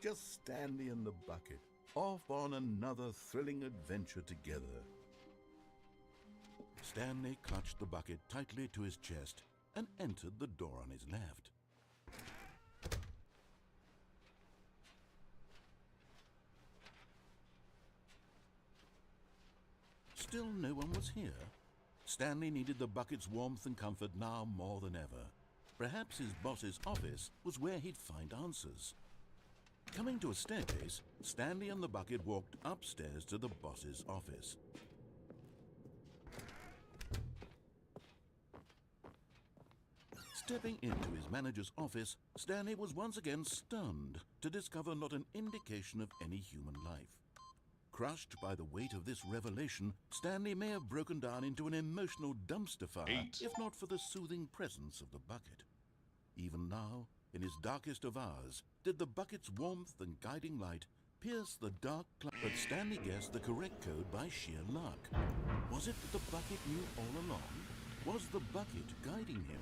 Just Stanley and the bucket, off on another thrilling adventure together. Stanley clutched the bucket tightly to his chest and entered the door on his left. Still no one was here. Stanley needed the bucket's warmth and comfort now more than ever. Perhaps his boss's office was where he'd find answers. Coming to a staircase, Stanley and the bucket walked upstairs to the boss's office. Stepping into his manager's office, Stanley was once again stunned to discover not an indication of any human life. Crushed by the weight of this revelation, Stanley may have broken down into an emotional dumpster fire, if not for the soothing presence of the bucket. Even now, in his darkest of hours, did the bucket's warmth and guiding light pierce the dark cloud. But Stanley guessed the correct code by sheer luck. Was it that the bucket knew all along? Was the bucket guiding him?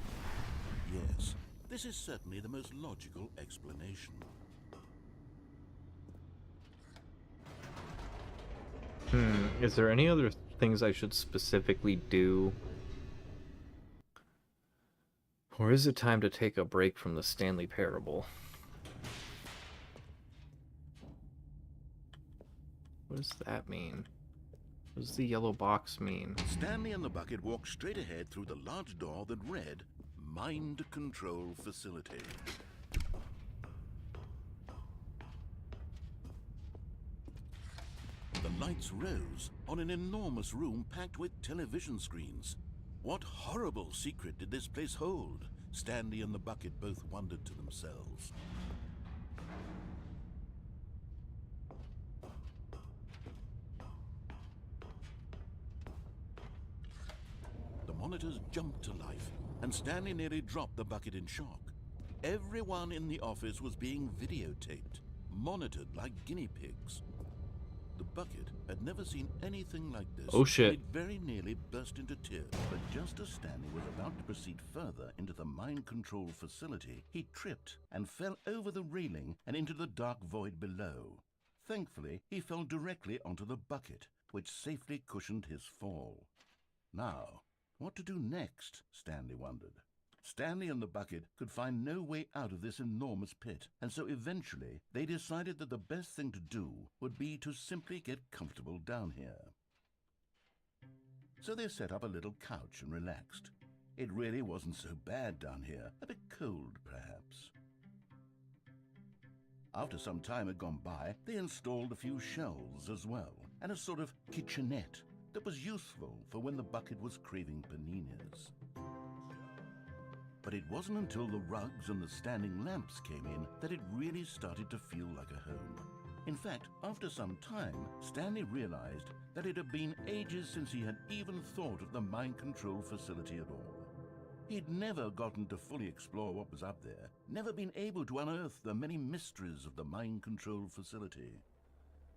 Yes, this is certainly the most logical explanation. Is there any other things I should specifically do? Or is it time to take a break from the Stanley Parable? What does that mean? What does the yellow box mean? Stanley and the bucket walked straight ahead through the large door that read, Mind Control Facility. The lights rose on an enormous room packed with television screens. What horrible secret did this place hold? Stanley and the bucket both wondered to themselves. The monitors jumped to life, and Stanley nearly dropped the bucket in shock. Everyone in the office was being videotaped, monitored like guinea pigs. The bucket had never seen anything like this. Oh shit. It very nearly burst into tears. But just as Stanley was about to proceed further into the mind control facility, he tripped and fell over the railing and into the dark void below. Thankfully, he fell directly onto the bucket, which safely cushioned his fall. Now, what to do next? Stanley wondered. Stanley and the bucket could find no way out of this enormous pit, and so eventually they decided that the best thing to do would be to simply get comfortable down here. So they set up a little couch and relaxed. It really wasn't so bad down here, a bit cold perhaps. After some time had gone by, they installed a few shelves as well, and a sort of kitchenette that was useful for when the bucket was craving paninis. But it wasn't until the rugs and the standing lamps came in that it really started to feel like a home. In fact, after some time, Stanley realized that it had been ages since he had even thought of the mind control facility at all. He'd never gotten to fully explore what was up there, never been able to unearth the many mysteries of the mind control facility.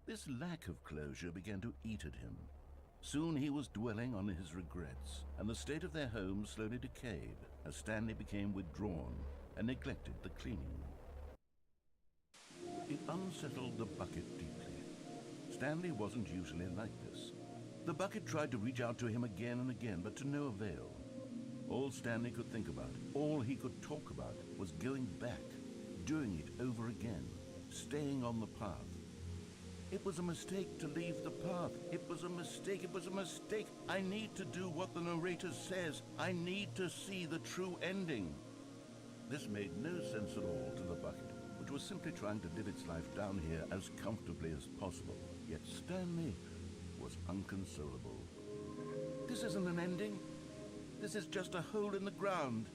This lack of closure began to eat at him. Soon he was dwelling on his regrets, and the state of their home slowly decayed as Stanley became withdrawn and neglected the cleaning. It unsettled the bucket deeply. Stanley wasn't usually like this. The bucket tried to reach out to him again and again, but to no avail. All Stanley could think about, all he could talk about, was going back, doing it over again, staying on the path. It was a mistake to leave the path. It was a mistake. It was a mistake. I need to do what the narrator says. I need to see the true ending. This made no sense at all to the bucket, which was simply trying to live its life down here as comfortably as possible. Yet Stanley was inconsolable. This isn't an ending. This is just a hole in the ground.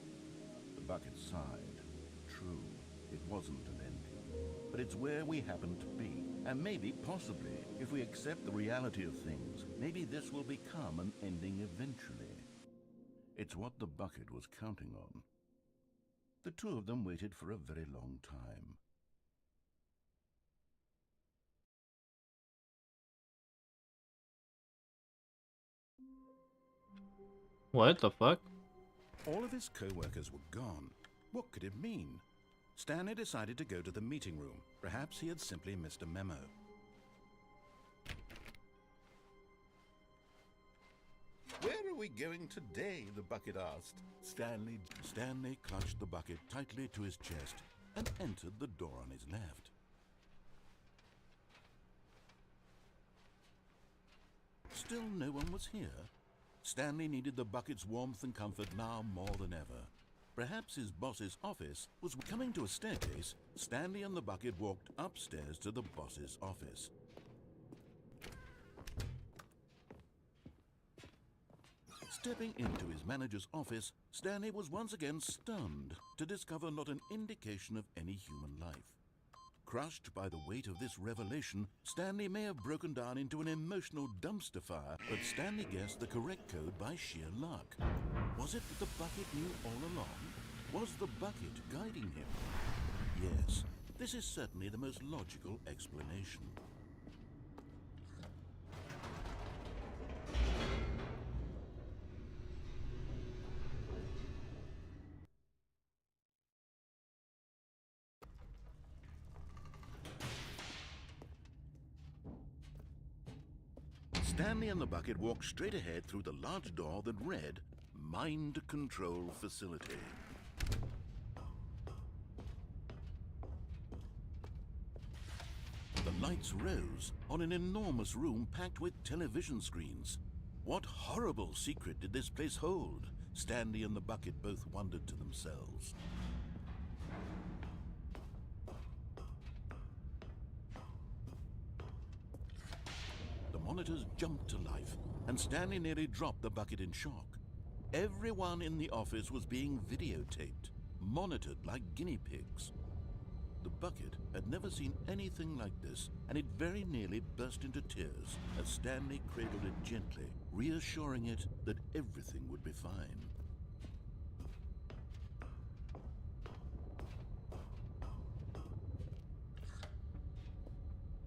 The bucket sighed. True, it wasn't an ending. But it's where we happen to be. And maybe, possibly, if we accept the reality of things, maybe this will become an ending eventually. It's what the bucket was counting on. The two of them waited for a very long time. What the fuck? All of his co-workers were gone. What could it mean? Stanley decided to go to the meeting room. Perhaps he had simply missed a memo. Where are we going today? The bucket asked. Stanley clutched the bucket tightly to his chest and entered the door on his left. Still no one was here. Stanley needed the bucket's warmth and comfort now more than ever. Perhaps his boss's office was coming to a staircase. Stanley and the bucket walked upstairs to the boss's office. Stepping into his manager's office, Stanley was once again stunned to discover not an indication of any human life. Crushed by the weight of this revelation, Stanley may have broken down into an emotional dumpster fire, but Stanley guessed the correct code by sheer luck. Was it that the bucket knew all along? Was the bucket guiding him? Yes, this is certainly the most logical explanation. Stanley and the bucket walked straight ahead through the large door that read, Mind Control Facility. The lights rose on an enormous room packed with television screens. What horrible secret did this place hold? Stanley and the bucket both wondered to themselves. The monitors jumped to life, and Stanley nearly dropped the bucket in shock. Everyone in the office was being videotaped, monitored like guinea pigs. The bucket had never seen anything like this, and it very nearly burst into tears as Stanley cradled it gently, reassuring it that everything would be fine.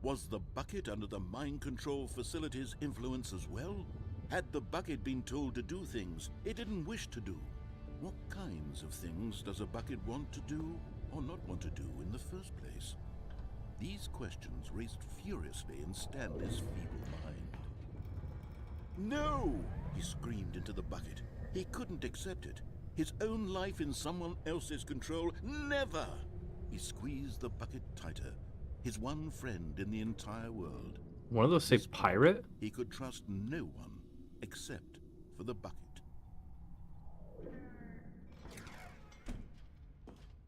Was the bucket under the mind control facility's influence as well? Had the bucket been told to do things it didn't wish to do? What kinds of things does a bucket want to do or not want to do in the first place? These questions raced furiously in Stanley's feeble mind. No! He screamed into the bucket. He couldn't accept it. His own life in someone else's control, never! He squeezed the bucket tighter. His one friend in the entire world. One of those say pirate? He could trust no one except for the bucket.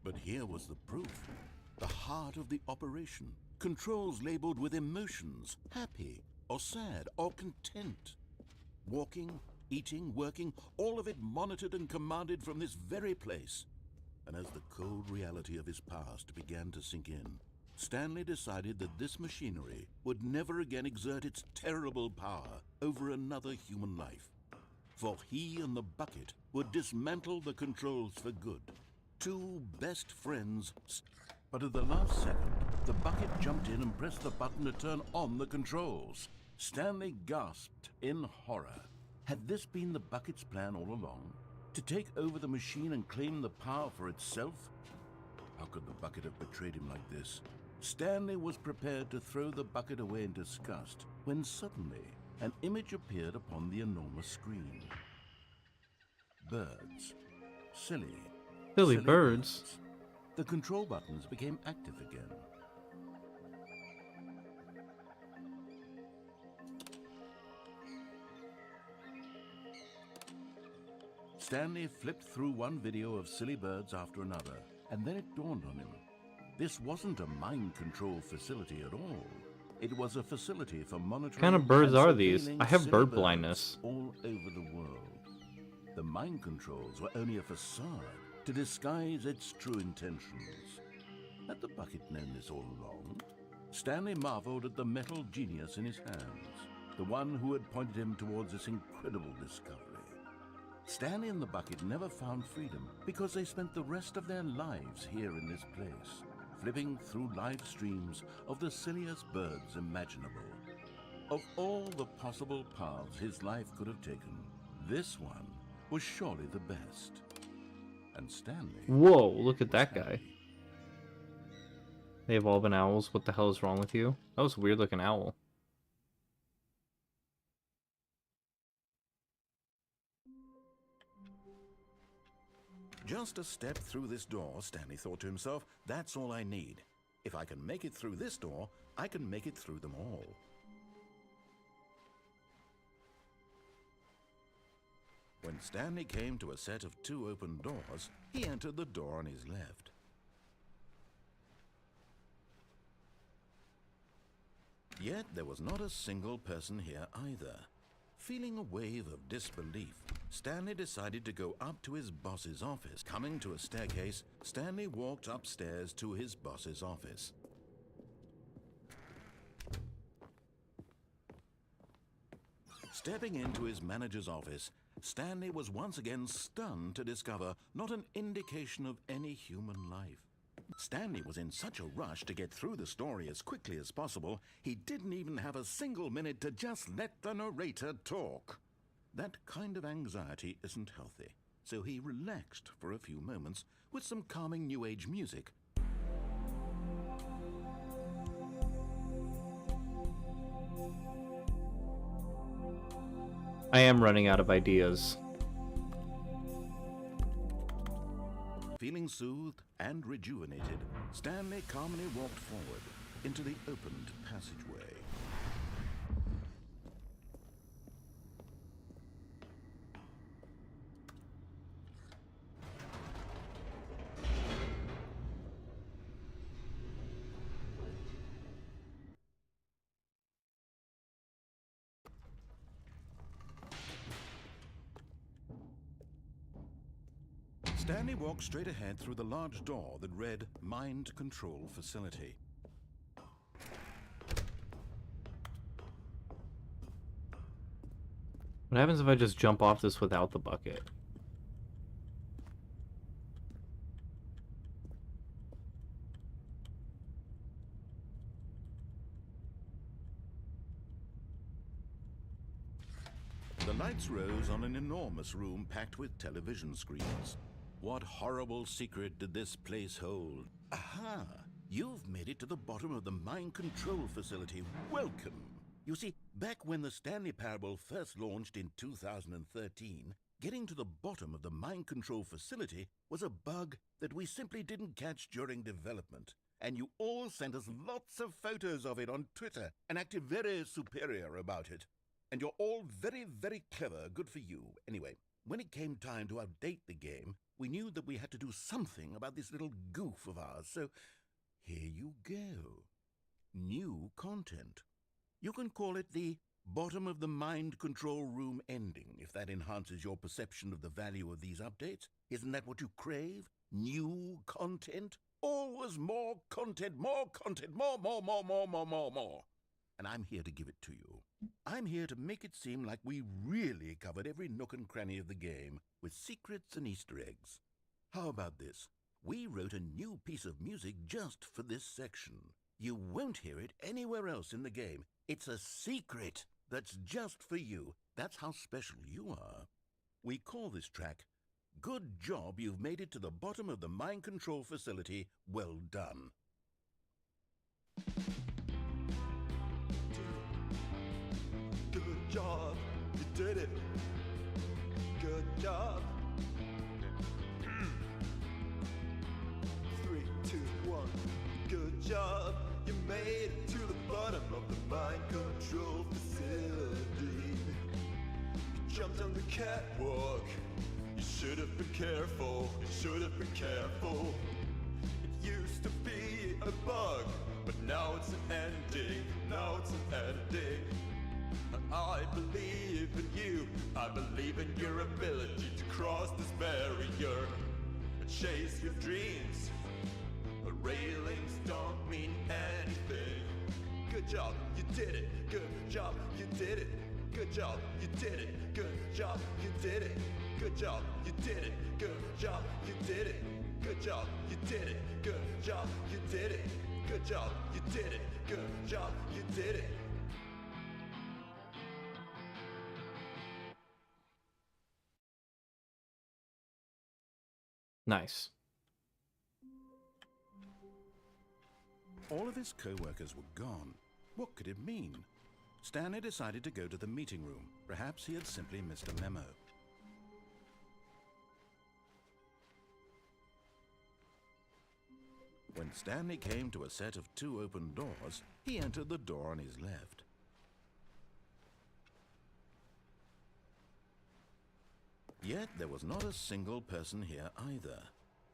But here was the proof. The heart of the operation. Controls labeled with emotions, happy or sad or content. Walking, eating, working, all of it monitored and commanded from this very place. And as the cold reality of his past began to sink in, Stanley decided that this machinery would never again exert its terrible power over another human life. For he and the bucket would dismantle the controls for good. Two best friends. But at the last second, the bucket jumped in and pressed the button to turn on the controls. Stanley gasped in horror. Had this been the bucket's plan all along? To take over the machine and claim the power for itself? How could the bucket have betrayed him like this? Stanley was prepared to throw the bucket away in disgust when suddenly an image appeared upon the enormous screen. Birds. Silly birds. The control buttons became active again. Stanley flipped through one video of silly birds after another, and then it dawned on him. This wasn't a mind control facility at all. It was a facility for monitoring. What kind of birds and are these? surveilling I have silly bird birds blindness. all over the world. The mind controls were only a facade to disguise its true intentions. Had the bucket known this all along? Stanley marveled at the metal genius in his hands, the one who had pointed him towards this incredible discovery. Stanley and the bucket never found freedom because they spent the rest of their lives here in this place, flipping through live streams of the silliest birds imaginable. Of all the possible paths his life could have taken, this one was surely the best. And Stanley... Whoa, look at that guy. They've all been owls. What the hell is wrong with you? That was a weird looking owl. Just a step through this door, Stanley thought to himself, that's all I need. If I can make it through this door, I can make it through them all. When Stanley came to a set of 2 open doors, he entered the door on his left. Yet there was not a single person here either. Feeling a wave of disbelief, Stanley decided to go up to his boss's office. Coming to a staircase, Stanley walked upstairs to his boss's office. Stepping into his manager's office, Stanley was once again stunned to discover not an indication of any human life. Stanley was in such a rush to get through the story as quickly as possible, he didn't even have a single minute to just let the narrator talk. That kind of anxiety isn't healthy, so he relaxed for a few moments with some calming New Age music. I am running out of ideas. Feeling soothed and rejuvenated, Stanley calmly walked forward into the opened passageway. Stanley walked straight ahead through the large door that read Mind Control Facility. What happens if I just jump off this without the bucket? The lights rose on an enormous room packed with television screens. What horrible secret did this place hold? Aha! You've made it to the bottom of the mind control facility. Welcome! You see, back when the Stanley Parable first launched in 2013, getting to the bottom of the mind control facility was a bug that we simply didn't catch during development. And you all sent us lots of photos of it on Twitter and acted very superior about it. And you're all very, very clever. Good for you. Anyway, when it came time to update the game, we knew that we had to do something about this little goof of ours. So here you go. New content. You can call it the bottom of the mind control room ending, if that enhances your perception of the value of these updates. Isn't that what you crave? New content? Always more content, more content, more. And I'm here to give it to you. I'm here to make it seem like we really covered every nook and cranny of the game, with secrets and Easter eggs. How about this? We wrote a new piece of music just for this section. You won't hear it anywhere else in the game. It's a secret that's just for you. That's how special you are. We call this track, Good Job You've Made It to the Bottom of the Mind Control Facility. Well done. did it. Good job. 3, 2, 1. Good job. You made it to the bottom of the mind control facility. You jumped on the catwalk. You should have been careful. You should have been careful. It used to be a bug, but now it's an ending. Now it's an ending. I believe in you. I believe in your ability to cross this barrier and chase your dreams. The railings don't mean anything. Good job, you did it. Good job, you did it. Good job, you did it. Good job, you did it. Good job, you did it. Good job, you did it. Good job, you did it. Good job, you did it. Good job, you did it. Good job, you did it. Nice. All of his co-workers were gone. What could it mean? Stanley decided to go to the meeting room. Perhaps he had simply missed a memo. When Stanley came to a set of 2 open doors, he entered the door on his left. Yet there was not a single person here either.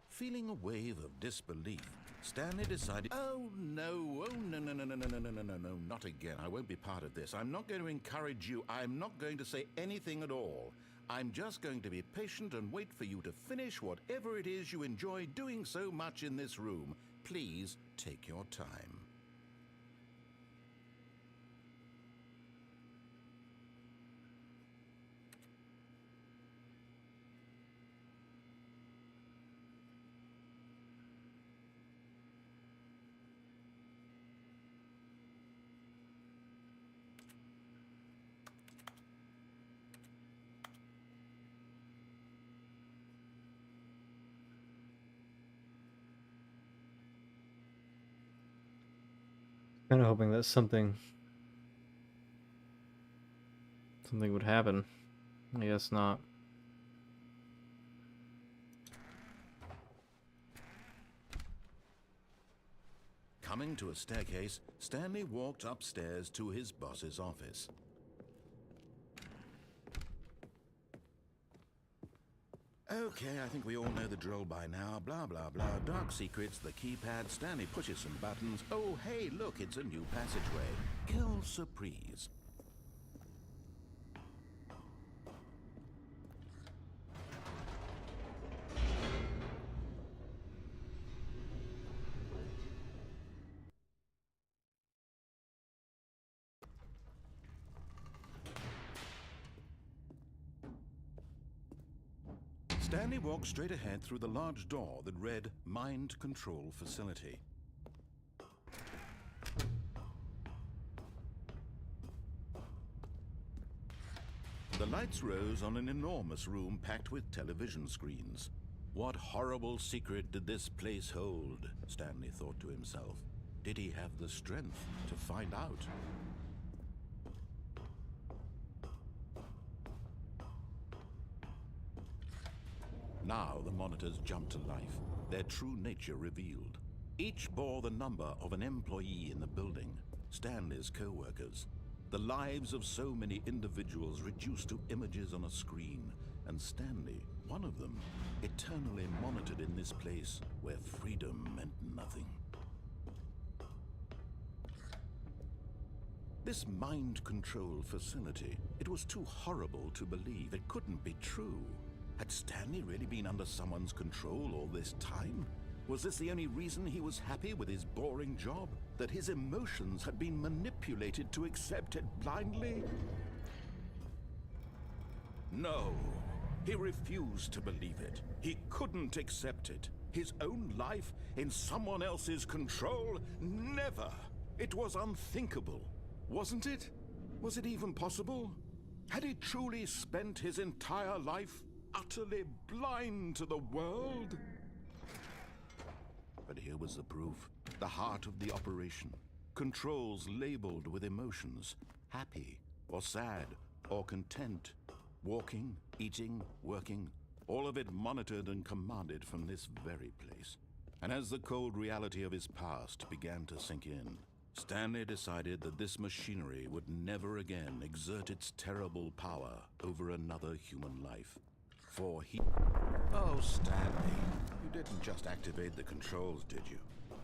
Feeling a wave of disbelief, Stanley decided, oh no, not again. I won't be part of this. I'm not going to encourage you. I'm not going to say anything at all. I'm just going to be patient and wait for you to finish whatever it is you enjoy doing so much in this room. Please take your time. Kind of hoping that something would happen. I guess not. Coming to a staircase, Stanley walked upstairs to his boss's office. Okay, I think we all know the drill by now. Blah, blah, blah. Dark secrets, the keypad. Stanley pushes some buttons. Oh, hey, look, it's a new passageway. Quelle surprise. Stanley walked straight ahead through the large door that read Mind Control Facility. The lights rose on an enormous room packed with television screens. What horrible secret did this place hold? Stanley thought to himself. Did he have the strength to find out? Now the monitors jumped to life, their true nature revealed. Each bore the number of an employee in the building, Stanley's co-workers. The lives of so many individuals reduced to images on a screen, and Stanley, one of them, eternally monitored in this place where freedom meant nothing. This mind control facility, it was too horrible to believe. It couldn't be true. Had Stanley really been under someone's control all this time? Was this the only reason he was happy with his boring job? That his emotions had been manipulated to accept it blindly? No, he refused to believe it. He couldn't accept it. His own life in someone else's control? Never! It was unthinkable, wasn't it? Was it even possible? Had he truly spent his entire life utterly blind to the world? But here was the proof. The heart of the operation. Controls labeled with emotions. Happy or sad, or content. Walking, eating, working, all of it monitored and commanded from this very place. And as the cold reality of his past began to sink in, Stanley decided that this machinery would never again exert its terrible power over another human life. For he... Oh, Stanley, you didn't just activate the controls, did you?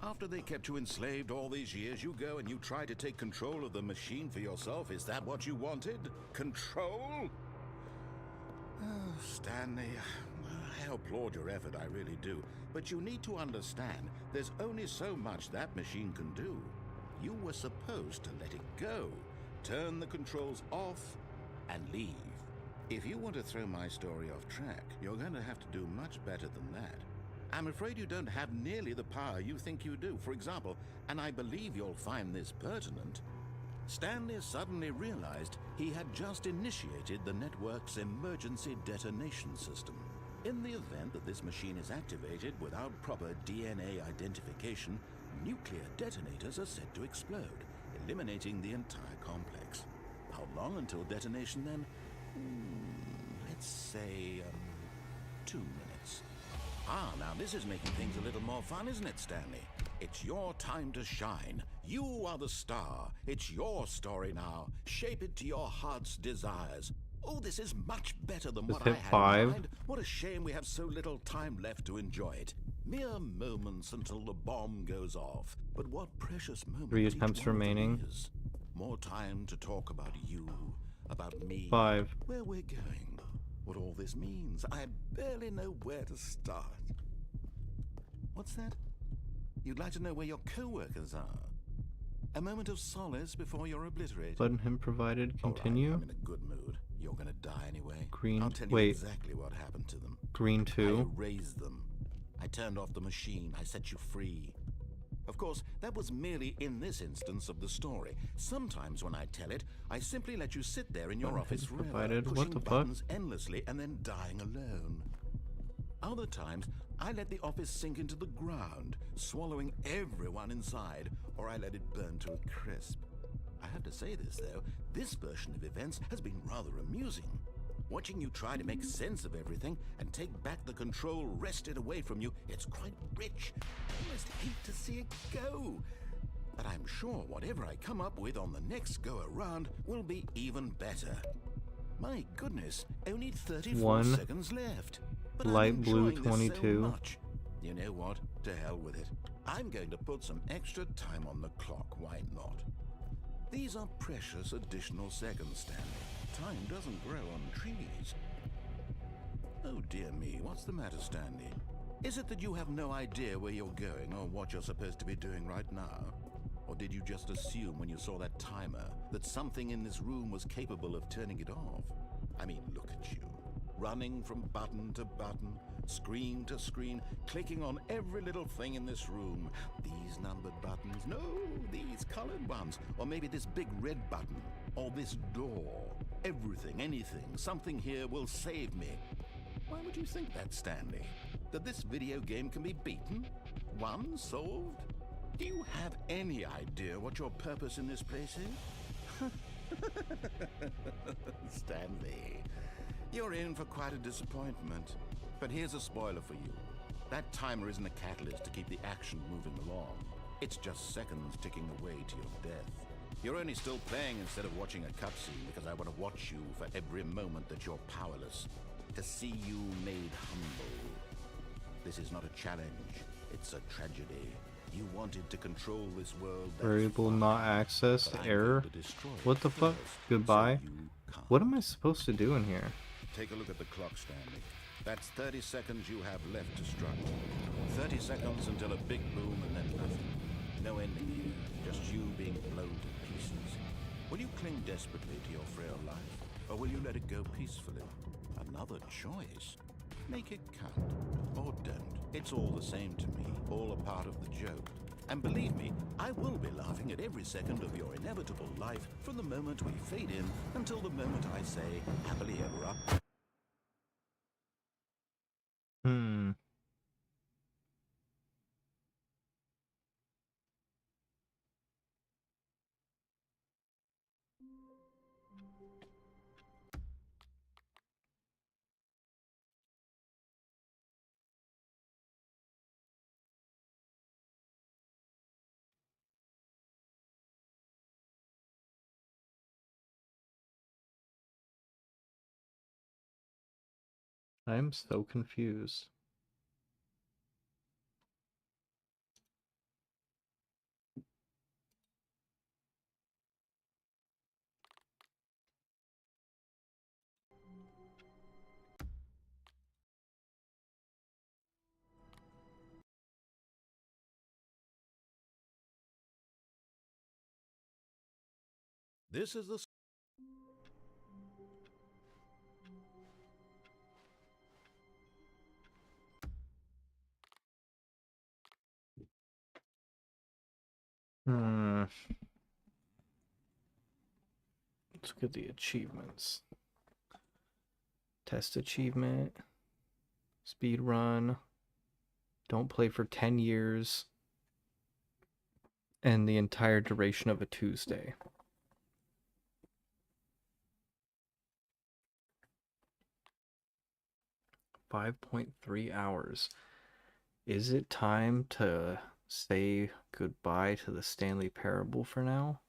After they kept you enslaved all these years, you go and you try to take control of the machine for yourself. Is that what you wanted? Control? Oh, Stanley, I applaud your effort, I really do. But you need to understand, there's only so much that machine can do. You were supposed to let it go, turn the controls off, and leave. If you want to throw my story off track, you're going to have to do much better than that. I'm afraid you don't have nearly the power you think you do. For example, and I believe you'll find this pertinent, Stanley suddenly realized he had just initiated the network's emergency detonation system. In the event that this machine is activated without proper DNA identification, nuclear detonators are set to explode, eliminating the entire complex. How long until detonation then? Let's say 2 minutes. Ah, now this is making things a little more fun, isn't it, Stanley? It's your time to shine. You are the star. It's your story now. Shape it to your heart's desires. Oh, this is much better than what I hit had 5. in mind. What a shame we have so little time left to enjoy it. Mere moments until the bomb goes off. But what precious moments 3 each attempts one of them remaining. is. More time to talk about you, about me, 5. where we're going, what all this means. I barely know where to start. What's that? You'd like to know where your co-workers are? A moment of solace before you're obliterated. Button him provided. All right, Continue. I'm in a good mood. You're gonna die anyway. Green. I'll tell you Wait. exactly what happened to them. Green I 2. erased them. I turned off the machine. I set you free. Of course, that was merely in this instance of the story. Sometimes when I tell it, I simply let you sit there in your Button office forever, provided. What pushing the fuck? buttons endlessly and then dying alone. Other times, I let the office sink into the ground, swallowing everyone inside, or I let it burn to a crisp. I have to say this, though, this version of events has been rather amusing. Watching you try to make sense of everything and take back the control wrested away from you, it's quite rich. I almost hate to see it go. But I'm sure whatever I come up with on the next go-around will be even better. My goodness, only 34 1. seconds left. But Light I'm blue enjoying this 22. so much. You know what? To hell with it. I'm going to put some extra time on the clock, why not? These are precious additional seconds, Stanley. Time doesn't grow on trees. Oh dear me, what's the matter, Stanley? Is it that you have no idea where you're going or what you're supposed to be doing right now? Or did you just assume when you saw that timer that something in this room was capable of turning it off? I mean, look at you. Running from button to button, screen to screen, clicking on every little thing in this room. These numbered buttons, no, these colored ones. Or maybe this big red button, or this door. Everything, anything, something here will save me. Why would you think that, Stanley? That this video game can be beaten? Won? Solved? Do you have any idea what your purpose in this place is? Stanley, you're in for quite a disappointment. But here's a spoiler for you. That timer isn't a catalyst to keep the action moving along. It's just seconds ticking away to your death. You're only still playing instead of watching a cutscene because I want to watch you for every moment that you're powerless. To see you made humble. This is not a challenge. It's a tragedy. You wanted to control this world. Variable not access. But I'm Error. going to destroy it What the fuck? first, Goodbye. so you can't. What am I supposed to do in here? Take a look at the clock, Stanley. That's 30 seconds you have left to struggle. 30 seconds until a big boom and then nothing. No ending here, just you being blown to pieces. Will you cling desperately to your frail life, or will you let it go peacefully? Another choice. Make it count, or don't. It's all the same to me, all a part of the joke. And believe me, I will be laughing at every second of your inevitable life from the moment we fade in until the moment I say, happily ever up. I'm so confused. This is the Hmm. Let's look at the achievements. Test achievement. Speed run. Don't play for 10 years. And the entire duration of a Tuesday. 5.3 hours. Is it time to say goodbye to the Stanley Parable for now?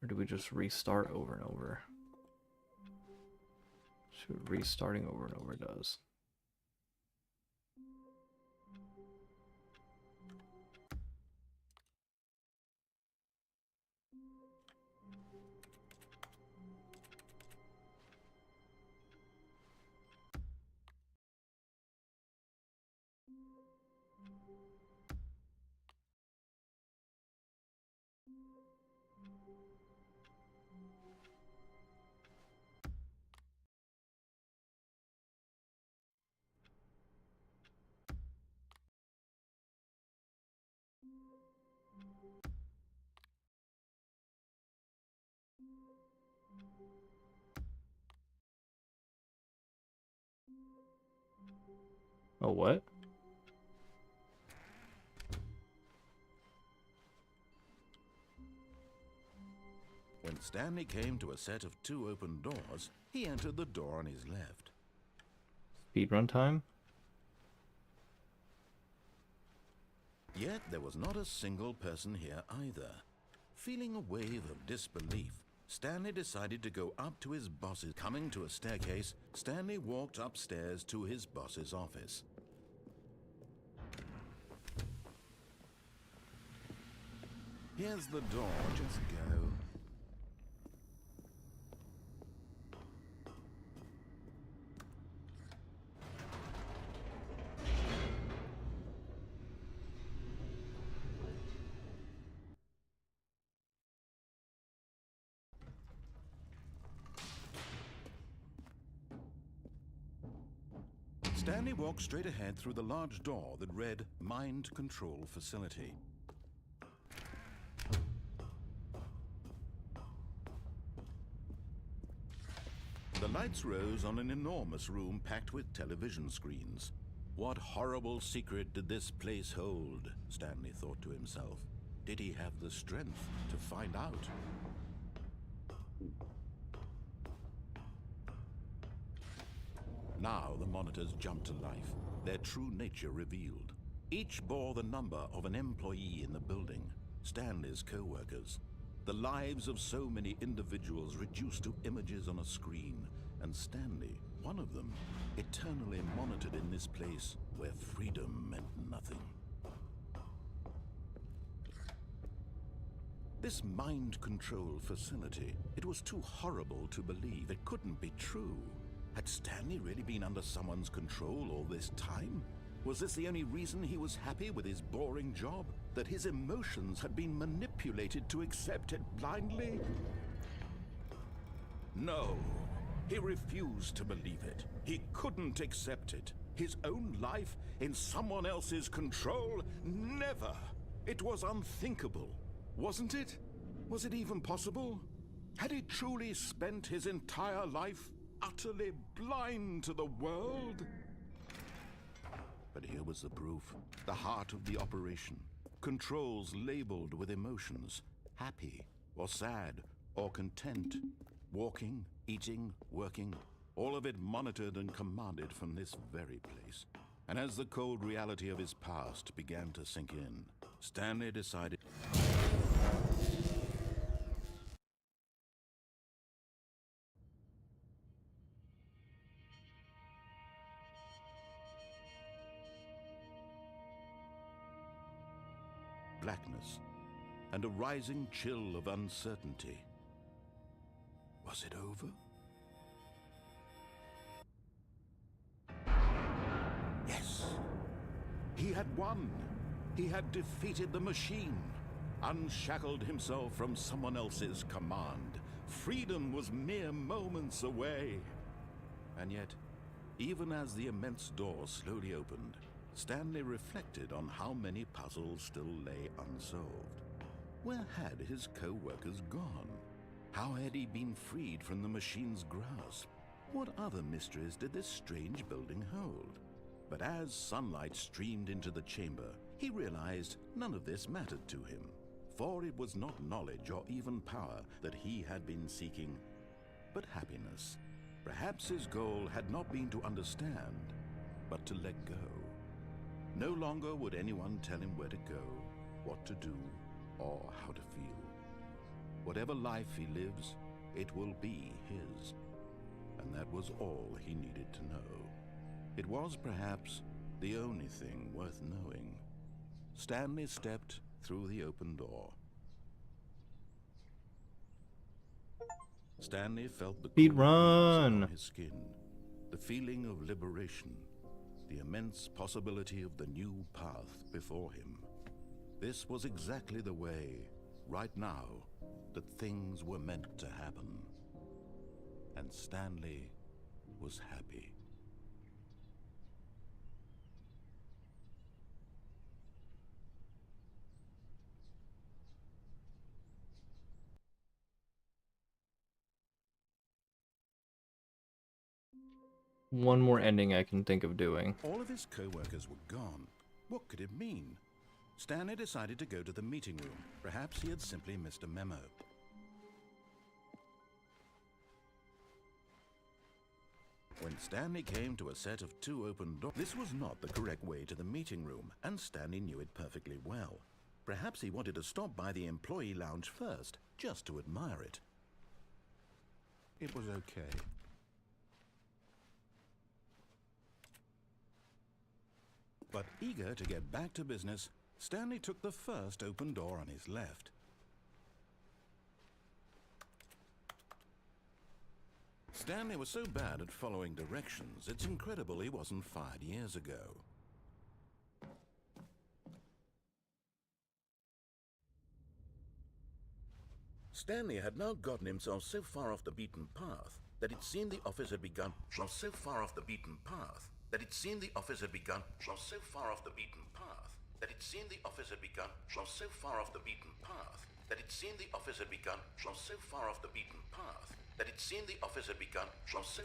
Or do we just restart over and over? See what restarting over and over does. Oh, what? When Stanley came to a set of 2 open doors, he entered the door on his left. Speedrun time? Yet there was not a single person here either. Feeling a wave of disbelief, Stanley decided to go up to his boss's. Coming to a staircase, Stanley walked upstairs to his boss's office. Here's the door, just go. Stanley walked straight ahead through the large door that read Mind Control Facility. The lights rose on an enormous room packed with television screens. What horrible secret did this place hold? Stanley thought to himself. Did he have the strength to find out? Now the monitors jumped to life, their true nature revealed. Each bore the number of an employee in the building, Stanley's co-workers. The lives of so many individuals reduced to images on a screen, and Stanley, one of them, eternally monitored in this place where freedom meant nothing. This mind control facility, it was too horrible to believe. It couldn't be true. Had Stanley really been under someone's control all this time? Was this the only reason he was happy with his boring job? That his emotions had been manipulated to accept it blindly? No, he refused to believe it. He couldn't accept it. His own life in someone else's control? Never! It was unthinkable, wasn't it? Was it even possible? Had he truly spent his entire life utterly blind to the world? But here was the proof. The heart of the operation. Controls labeled with emotions. Happy, or sad, or content. Walking, eating, working. All of it monitored and commanded from this very place. And as the cold reality of his past began to sink in, Stanley decided... blackness and a rising chill of uncertainty. Was it over? Yes. He had won. He had defeated the machine, unshackled himself from someone else's command. Freedom was mere moments away. And yet, even as the immense door slowly opened, Stanley reflected on how many puzzles still lay unsolved. Where had his co-workers gone? How had he been freed from the machine's grasp? What other mysteries did this strange building hold? But as sunlight streamed into the chamber, he realized none of this mattered to him, for it was not knowledge or even power that he had been seeking, but happiness. Perhaps his goal had not been to understand, but to let go. No longer would anyone tell him where to go, what to do, or how to feel. Whatever life he lives, it will be his. And that was all he needed to know. It was perhaps the only thing worth knowing. Stanley stepped through the open door. Stanley felt the Speed cool breeze run. on his skin, the feeling of liberation, the immense possibility of the new path before him. This was exactly the way, right now, that things were meant to happen. And Stanley was happy. One more ending I can think of doing. All of his co-workers were gone. What could it mean? Stanley decided to go to the meeting room. Perhaps he had simply missed a memo. When Stanley came to a set of 2 open doors, this was not the correct way to the meeting room, and Stanley knew it perfectly well. Perhaps he wanted to stop by the employee lounge first, just to admire it. It was okay. But eager to get back to business, Stanley took the first open door on his left. Stanley was so bad at following directions, it's incredible he wasn't fired years ago. Stanley had now gotten himself so far off the beaten path that it seemed the office had begun from so far off the beaten path that it seemed the office had begun from so far off the beaten path that it seemed the office had begun from so far off the beaten path that it seemed the office had begun from so far off the beaten path that it seemed the office had begun from so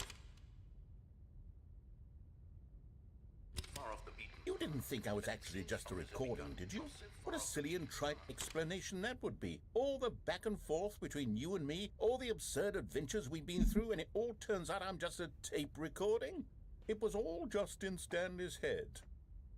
far off the beaten. You didn't think I was actually just a recording, did you? What a silly and trite explanation that would be. All the back and forth between you and me, all the absurd adventures we've been through, and it all turns out I'm just a tape recording? It was all just in Stanley's head.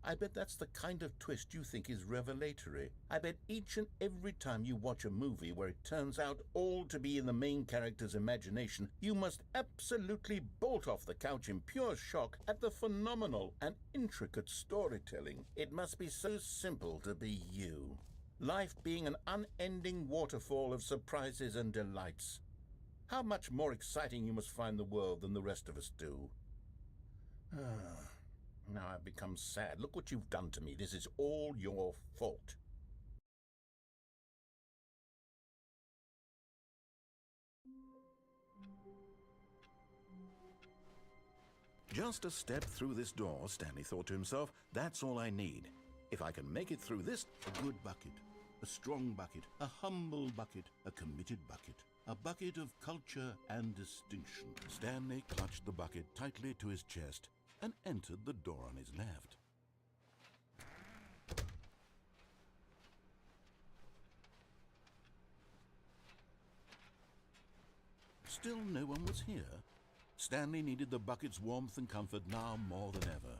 I bet that's the kind of twist you think is revelatory. I bet each and every time you watch a movie where it turns out all to be in the main character's imagination, you must absolutely bolt off the couch in pure shock at the phenomenal and intricate storytelling. It must be so simple to be you. Life being an unending waterfall of surprises and delights. How much more exciting you must find the world than the rest of us do. Now I've become sad. Look what you've done to me. This is all your fault. Just a step through this door, Stanley thought to himself. That's all I need. If I can make it through this, a good bucket, a strong bucket, a humble bucket, a committed bucket, a bucket of culture and distinction. Stanley clutched the bucket tightly to his chest and entered the door on his left. Still no one was here. Stanley needed the bucket's warmth and comfort now more than ever.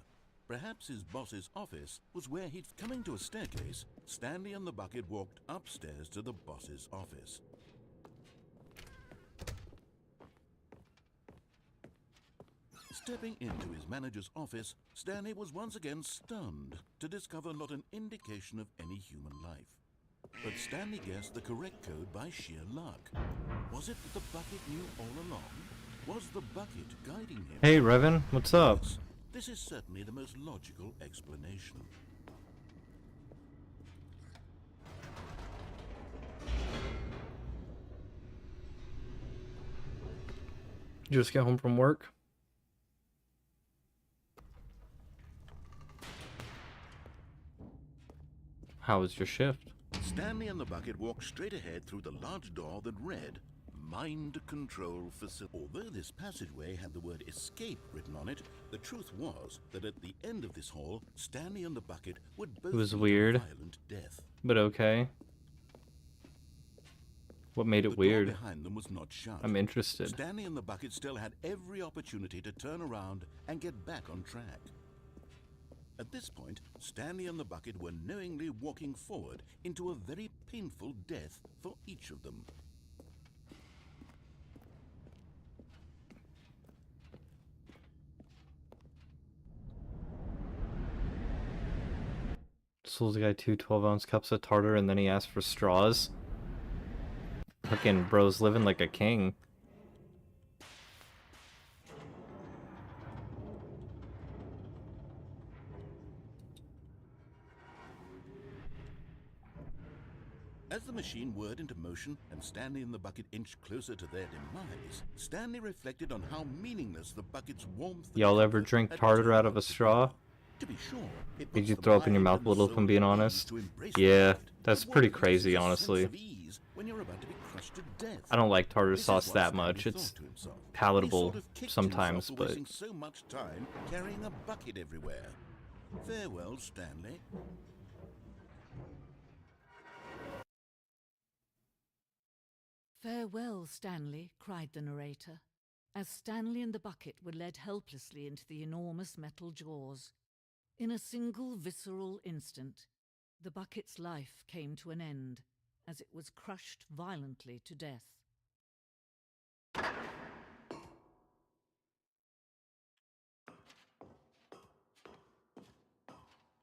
Perhaps his boss's office was where he'd... Coming to a staircase, Stanley and the bucket walked upstairs to the boss's office. Stepping into his manager's office, Stanley was once again stunned to discover not an indication of any human life. But Stanley guessed the correct code by sheer luck. Was it that the bucket knew all along? Was the bucket guiding him? Hey, Revan, what's up? Yes, this is certainly the most logical explanation. You just get home from work? How was your shift? Stanley and the bucket walked straight ahead through the large door that read, Mind Control Facility. Although this passageway had the word escape written on it, the truth was that at the end of this hall, Stanley and the bucket would both was meet a weird. violent death. But okay. What made it The weird? door behind them was not shut. I'm interested. Stanley and the bucket still had every opportunity to turn around and get back on track. At this point, Stanley and the bucket were knowingly walking forward into a very painful death for each of them. Sold the guy 2 12-ounce cups of tartar and then he asked for straws. Fucking bro's living like a king. As the machine whirred into motion and Stanley and the bucket inched closer to their demise, Stanley reflected on how meaningless the bucket's warmth. Y'all ever drink tartar out of a straw? To be sure, it Did puts you the throw up in your mind mouth and a little, the if I'm soul being at ease honest? to embrace Yeah, the that's gift. pretty What crazy, is a honestly. sense of ease when you're about to be crushed to death? I don't like tartar This is sauce what that Stanley much. thought It's to himself. palatable He sort of kicked sometimes, himself for but wasting so much time carrying a bucket everywhere. Farewell, Stanley. Farewell, Stanley, cried the narrator, as Stanley and the bucket were led helplessly into the enormous metal jaws. In a single visceral instant, the bucket's life came to an end, as it was crushed violently to death.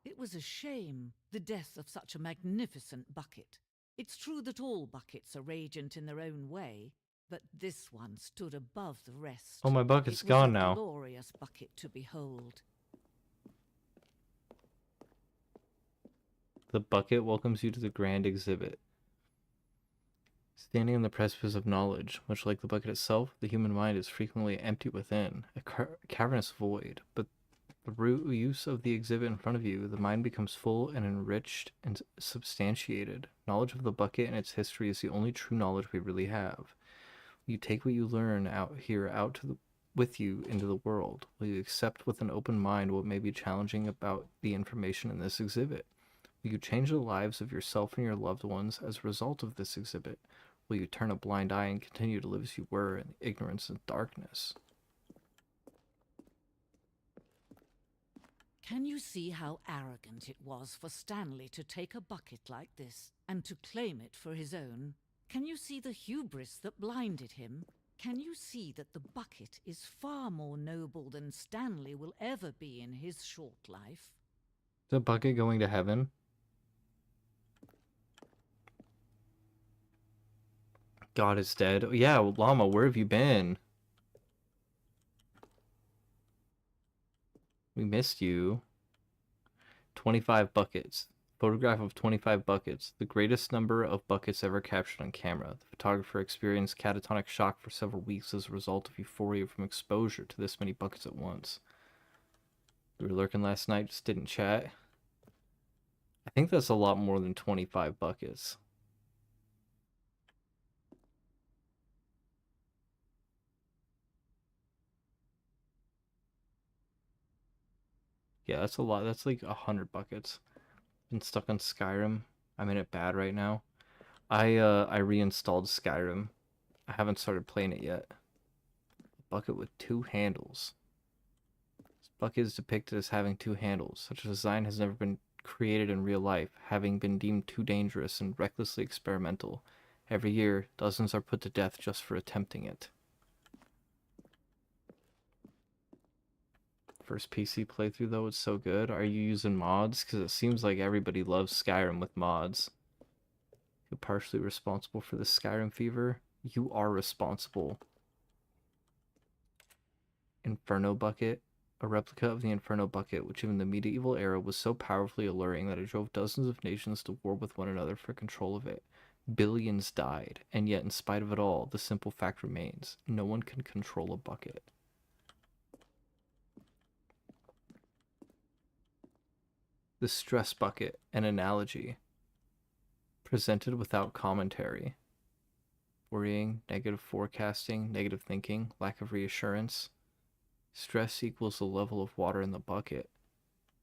It was a shame, the death of such a magnificent bucket. It's true that all buckets are radiant in their own way, but this one stood above the rest. oh, my bucket's It was gone a now. glorious bucket to behold. The bucket welcomes you to the grand exhibit. Standing on the precipice of knowledge, much like the bucket itself, the human mind is frequently empty within, a cavernous void. But through use of the exhibit in front of you, the mind becomes full and enriched and substantiated. Knowledge of the bucket and its history is the only true knowledge we really have. Will you take what you learn out here out to with you into the world? Will you accept with an open mind what may be challenging about the information in this exhibit? Will you change the lives of yourself and your loved ones as a result of this exhibit? Will you turn a blind eye and continue to live as you were in ignorance and darkness? Can you see how arrogant it was for Stanley to take a bucket like this and to claim it for his own? Can you see the hubris that blinded him? Can you see that the bucket is far more noble than Stanley will ever be in his short life? The bucket going to heaven? God is dead. Yeah, Llama, where have you been? We missed you. 25 buckets. Photograph of 25 buckets. The greatest number of buckets ever captured on camera. The photographer experienced catatonic shock for several weeks as a result of euphoria from exposure to this many buckets at once. We were lurking last night, just didn't chat. I think that's a lot more than 25 buckets. Yeah, that's a lot. That's like 100 buckets. Been stuck on Skyrim. I'm in it bad right now. I reinstalled Skyrim. I haven't started playing it yet. A bucket with 2 handles. This bucket is depicted as having 2 handles. Such a design has never been created in real life, having been deemed too dangerous and recklessly experimental. Every year, dozens are put to death just for attempting it. First PC playthrough though, it's so good. Are you using mods? Because it seems like everybody loves Skyrim with mods. You're partially responsible for the Skyrim fever. You are responsible. Inferno Bucket. A replica of the Inferno Bucket, which in the medieval era was so powerfully alluring that it drove dozens of nations to war with one another for control of it. Billions died, and yet in spite of it all, the simple fact remains, no one can control a bucket. The Stress Bucket, an analogy. Presented without commentary. Worrying, negative forecasting, negative thinking, lack of reassurance. Stress equals the level of water in the bucket.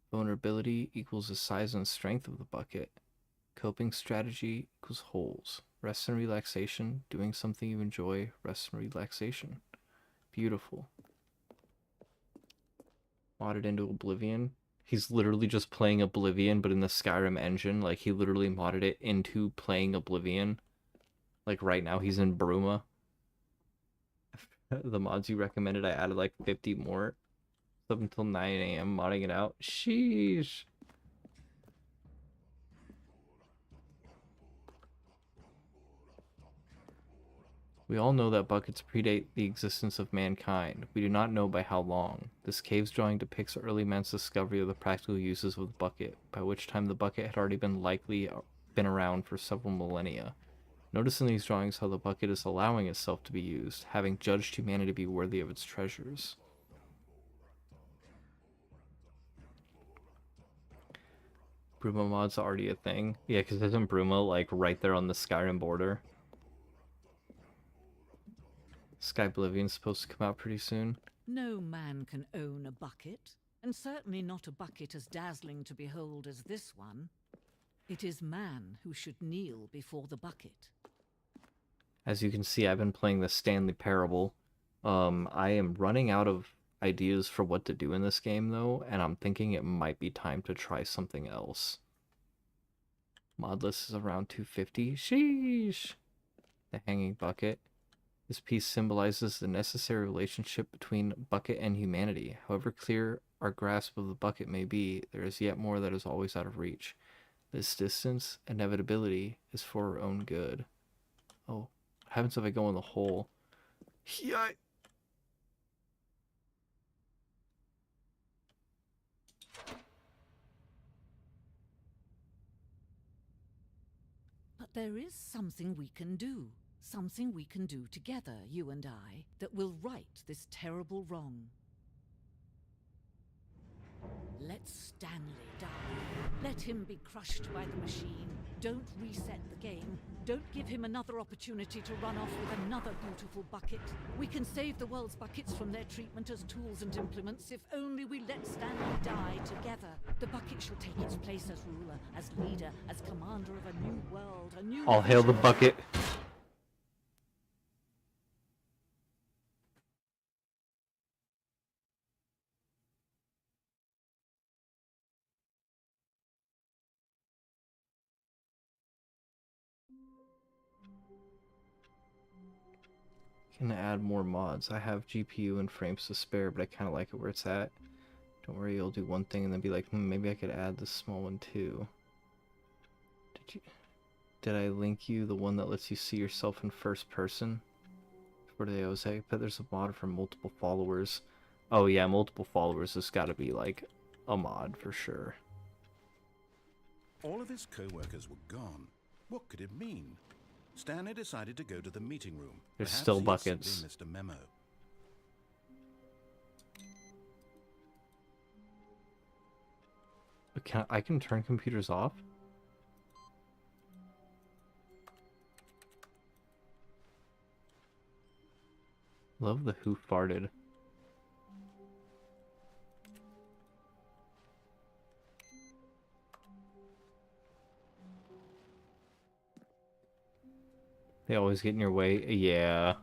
Vulnerability equals the size and strength of the bucket. Coping strategy equals holes. Rest and relaxation, doing something you enjoy, rest and relaxation. Beautiful. Modded into Oblivion. He's literally just playing Oblivion, but in the Skyrim engine. Like, he literally modded it into playing Oblivion. Like, right now he's in Bruma. The mods you recommended, I added like 50 more. Up until 9 a.m. modding it out. Sheesh. We all know that buckets predate the existence of mankind. We do not know by how long. This cave's drawing depicts early man's discovery of the practical uses of the bucket, by which time the bucket had already been around for several millennia. Notice in these drawings how the bucket is allowing itself to be used, having judged humanity to be worthy of its treasures. Bruma mod's already a thing. Yeah, because isn't Bruma, like, right there on the Skyrim border? Sky Oblivion's supposed to come out pretty soon. No man can own a bucket, and certainly not a bucket as dazzling to behold as this one. It is man who should kneel before the bucket. As you can see, I've been playing the Stanley Parable. I am running out of ideas for what to do in this game, though, and I'm thinking it might be time to try something else. Mod list is around 250. Sheesh! The Hanging Bucket. This piece symbolizes the necessary relationship between bucket and humanity. However clear our grasp of the bucket may be, there is yet more that is always out of reach. This distance, inevitability, is for our own good. Oh, what happens if I go in the hole? Yeah. But there is something we can do. Something we can do together, you and I, that will right this terrible wrong. Let Stanley die. Let him be crushed by the machine. Don't reset the game. Don't give him another opportunity to run off with another beautiful bucket. We can save the world's buckets from their treatment as tools and implements if only we let Stanley die together. The bucket shall take its place as ruler, as leader, as commander of a new world, a new... All hail the bucket. Can add more mods. I have GPU and frames to spare, but I kind of like it where it's at. Don't worry, you'll do one thing and then be like, maybe I could add this small one too. Did I link you the one that lets you see yourself in first person? For the Jose, I bet there's a mod for multiple followers. Oh yeah, multiple followers has got to be like a mod for sure. All of his co-workers were gone. What could it mean? Stanley decided to go to the meeting room. There's Perhaps still he had buckets. simply missed a memo. I can turn computers off? Love the who farted. They always get in your way. Yeah.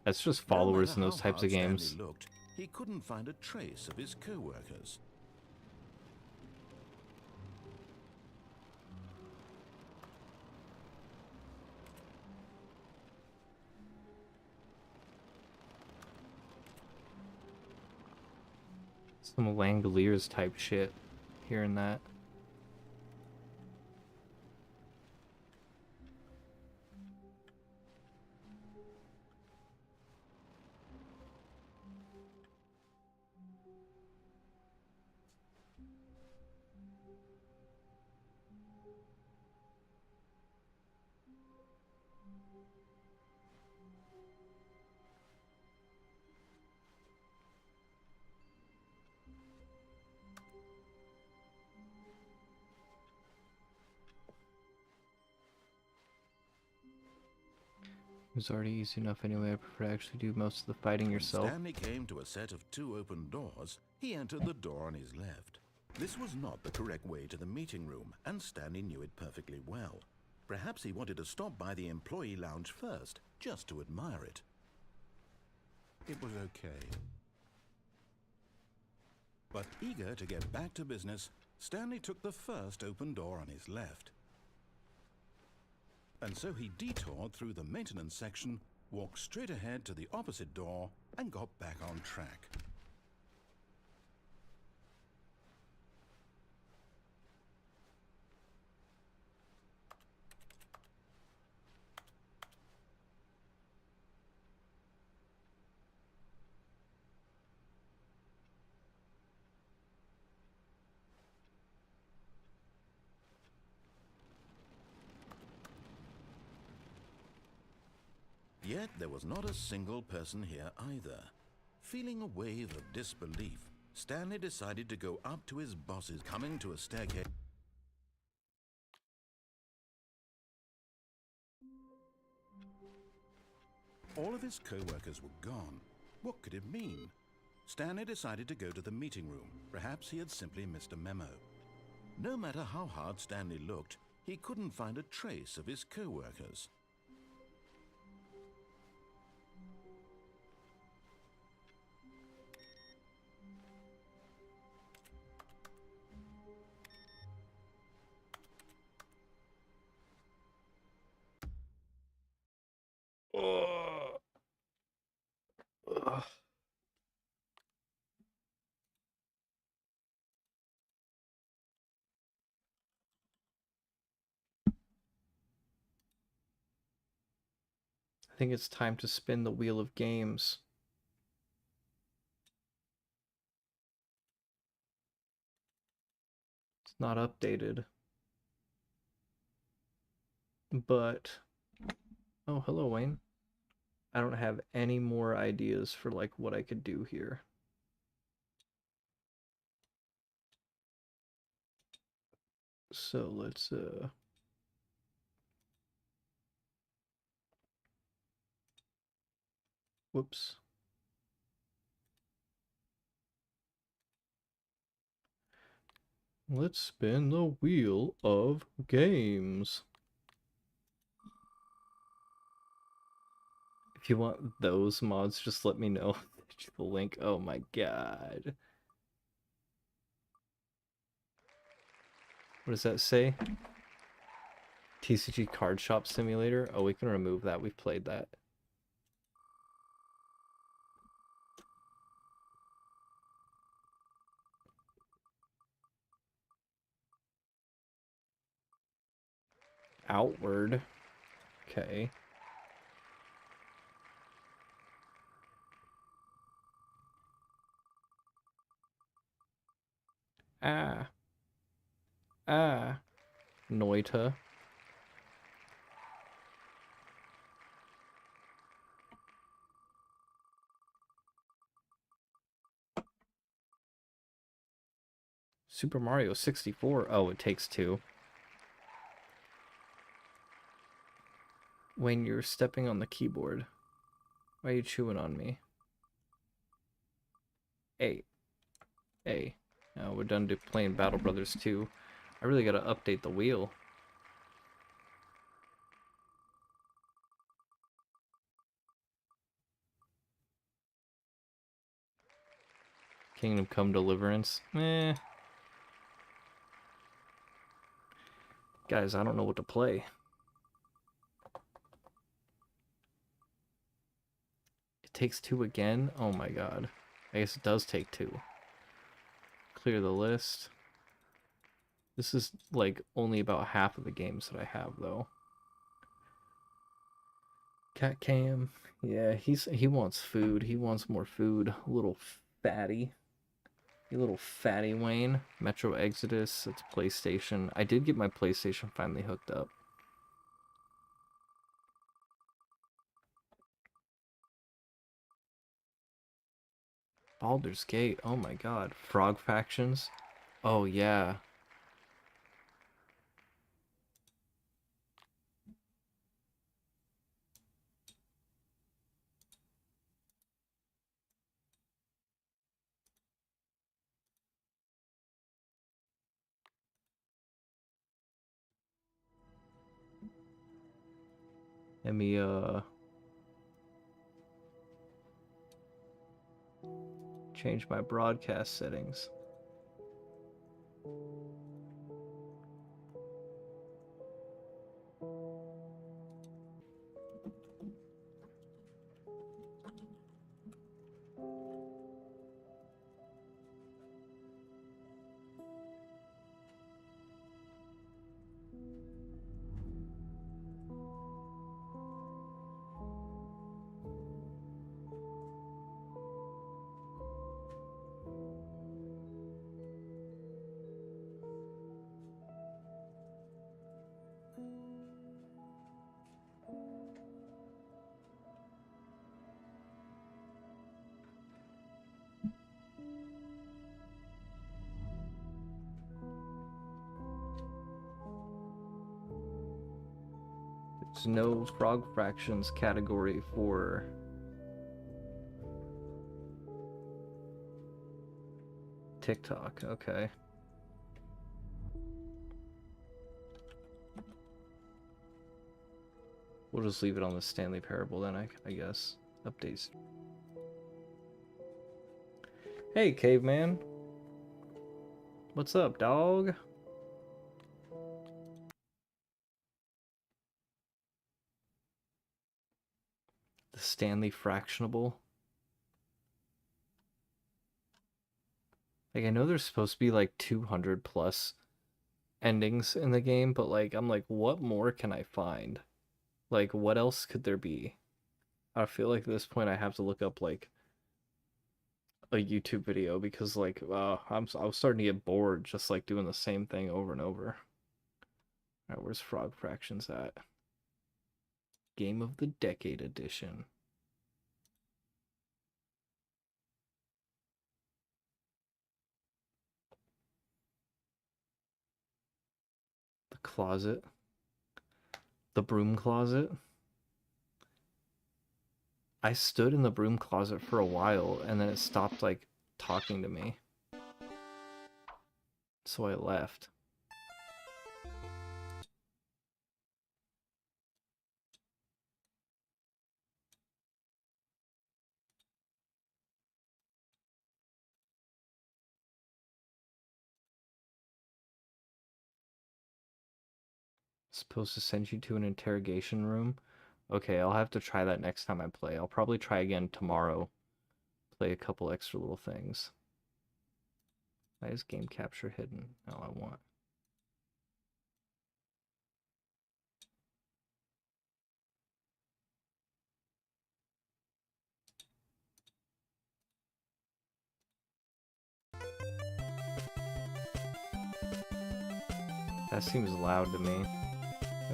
That's just followers in No matter those how types of hard games. Stanley looked, he couldn't find a trace of his co-workers. Some Langoliers type shit. Hearing that. It was already easy enough anyway. I prefer to actually do most of the fighting When yourself. Stanley came to a set of 2 open doors, he entered the door on his left. This was not the correct way to the meeting room, and Stanley knew it perfectly well. Perhaps he wanted to stop by the employee lounge first, just to admire it. It was okay. But eager to get back to business, Stanley took the first open door on his left. And so he detoured through the maintenance section, walked straight ahead to the opposite door, and got back on track. Yet there was not a single person here either. Feeling a wave of disbelief, Stanley decided to go up to his bosses, coming to a staircase. All of his co-workers were gone. What could it mean? Stanley decided to go to the meeting room. Perhaps he had simply missed a memo. No matter how hard Stanley looked, he couldn't find a trace of his co-workers. Ugh. I think it's time to spin the wheel of games. It's not updated. But oh, hello, Wayne. I don't have any more ideas for like what I could do here. So let's whoops. Let's spin the wheel of games. If you want those mods, just let me know the link. Oh my god. What does that say? TCG Card Shop Simulator? Oh, we can remove that. We've played that. Outward. Okay. Ah. Ah. Noita. Super Mario 64. Oh, it takes 2. When you're stepping on the keyboard. Why are you chewing on me? A. A. Now we're done playing Battle Brothers 2. I really gotta update the wheel. Kingdom Come Deliverance. Eh. Guys, I don't know what to play. It takes 2 again? Oh my god. I guess it does take 2. Clear the list. This is like only about half of the games that I have though. Cat Cam. Yeah, he wants food. He wants more food. Little fatty. You little fatty, Wayne. Metro Exodus. It's PlayStation. I did get my PlayStation finally hooked up. Baldur's Gate. Oh my god. Frog factions. Oh yeah. Let me change my broadcast settings. There's no frog fractions category for TikTok. Okay. We'll just leave it on the Stanley Parable then, I guess. Updates. Hey, caveman. What's up, dog? The Stanley Fractionable. Like, I know there's supposed to be like 200 plus endings in the game, but like, I'm like, what more can I find? Like, what else could there be? I feel like at this point I have to look up like a YouTube video because like I was starting to get bored just like doing the same thing over and over. Alright, where's Frog Fractions at? Game of the Decade Edition. The closet. The broom closet. I stood in the broom closet for a while and then it stopped like talking to me. So I left. Supposed to send you to an interrogation room. Okay, I'll have to try that next time I play. I'll probably try again tomorrow. Play a couple extra little things. Why is game capture hidden? No, I want. That seems loud to me.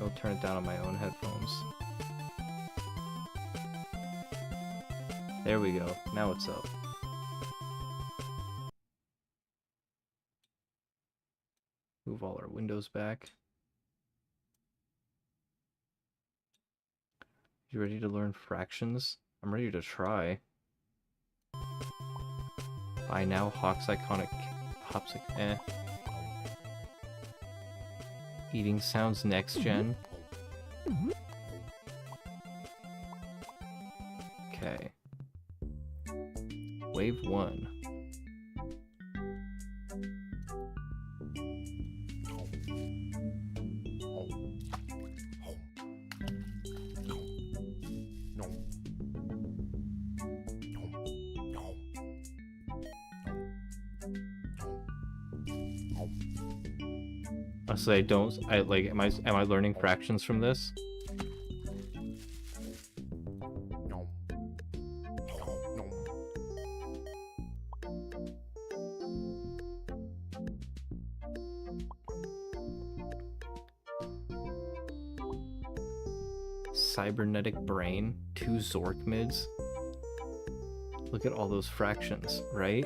I'll turn it down on my own headphones. There we go. Now it's up. Move all our windows back. You ready to learn fractions? I'm ready to try. By now, Hawk's iconic... Hop's like, eh. Eating sounds next gen. Okay. Wave 1. So am I learning fractions from this? Cybernetic brain, 2 Zork mids. Look at all those fractions, right?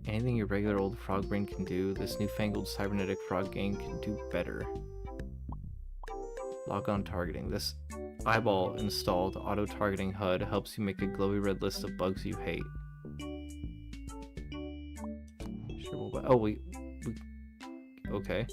Anything your regular old frog brain can do, this newfangled cybernetic frog game can do better. Log on targeting. This eyeball installed auto-targeting HUD helps you make a glowy red list of bugs you hate. Sure, well, oh, we okay.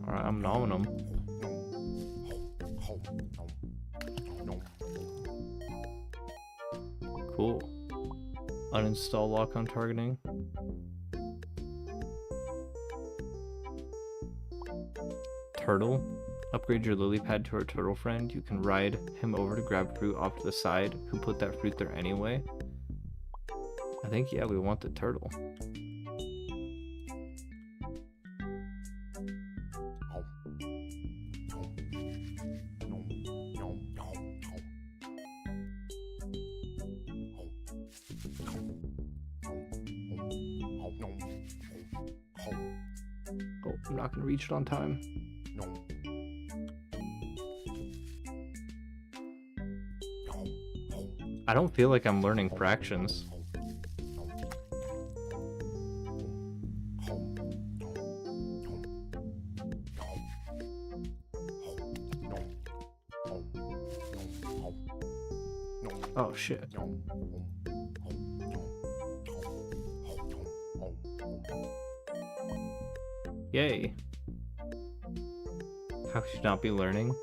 Alright, I'm gnawing them. Cool. Uninstall lock on targeting. Turtle. Upgrade your lily pad to our turtle friend. You can ride him over to grab fruit off to the side. Who put that fruit there anyway? I think, yeah, we want the turtle. Oh, I'm not gonna reach it on time. I don't feel like I'm learning fractions. Oh shit. Yay. How could you not be learning?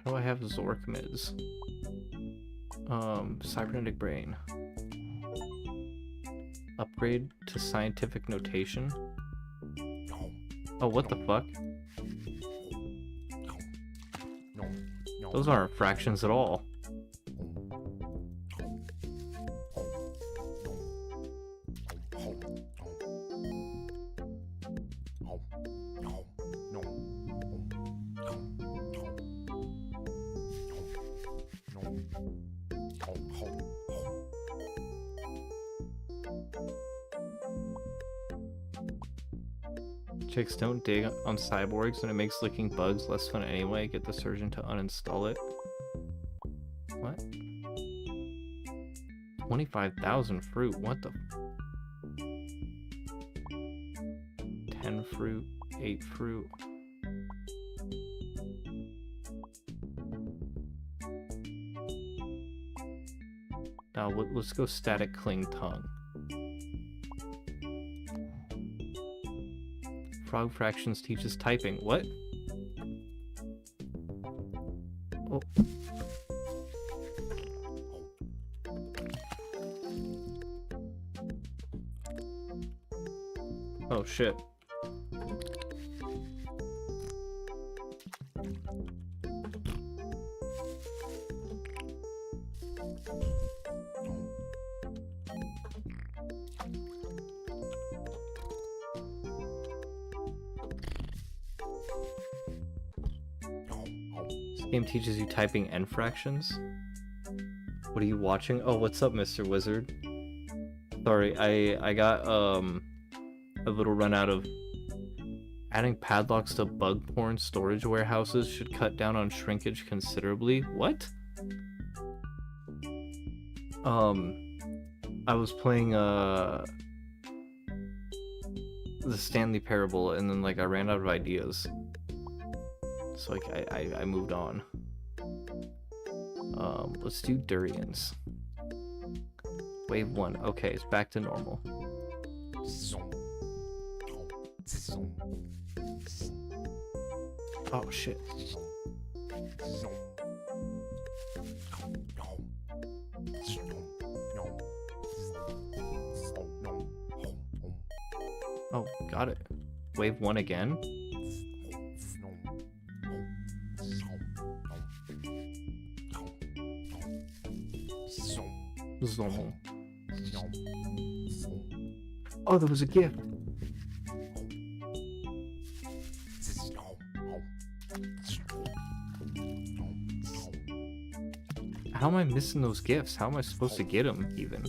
How do I have Zork mids? Cybernetic brain. Upgrade to scientific notation? Oh, what the fuck? Those aren't fractions at all. Chicks don't dig on cyborgs and it makes licking bugs less fun anyway. Get the surgeon to uninstall it. What? 25,000 fruit. What the? 10 fruit. 8 fruit. Now let's go static cling tongue. Frog fractions teaches typing. What? Oh. Oh shit. This game teaches you typing and fractions. What are you watching? Oh, what's up, Mr. Wizard? Sorry, I got a little run out of adding padlocks to bug porn storage warehouses should cut down on shrinkage considerably. What? I was playing the Stanley Parable and then like I ran out of ideas. So like I moved on. Let's do durians. Wave 1. Okay, it's back to normal. Oh shit. Oh, got it. Wave 1 again? is normal. Oh, there was a gift. How am I missing those gifts? How am I supposed to get them, even?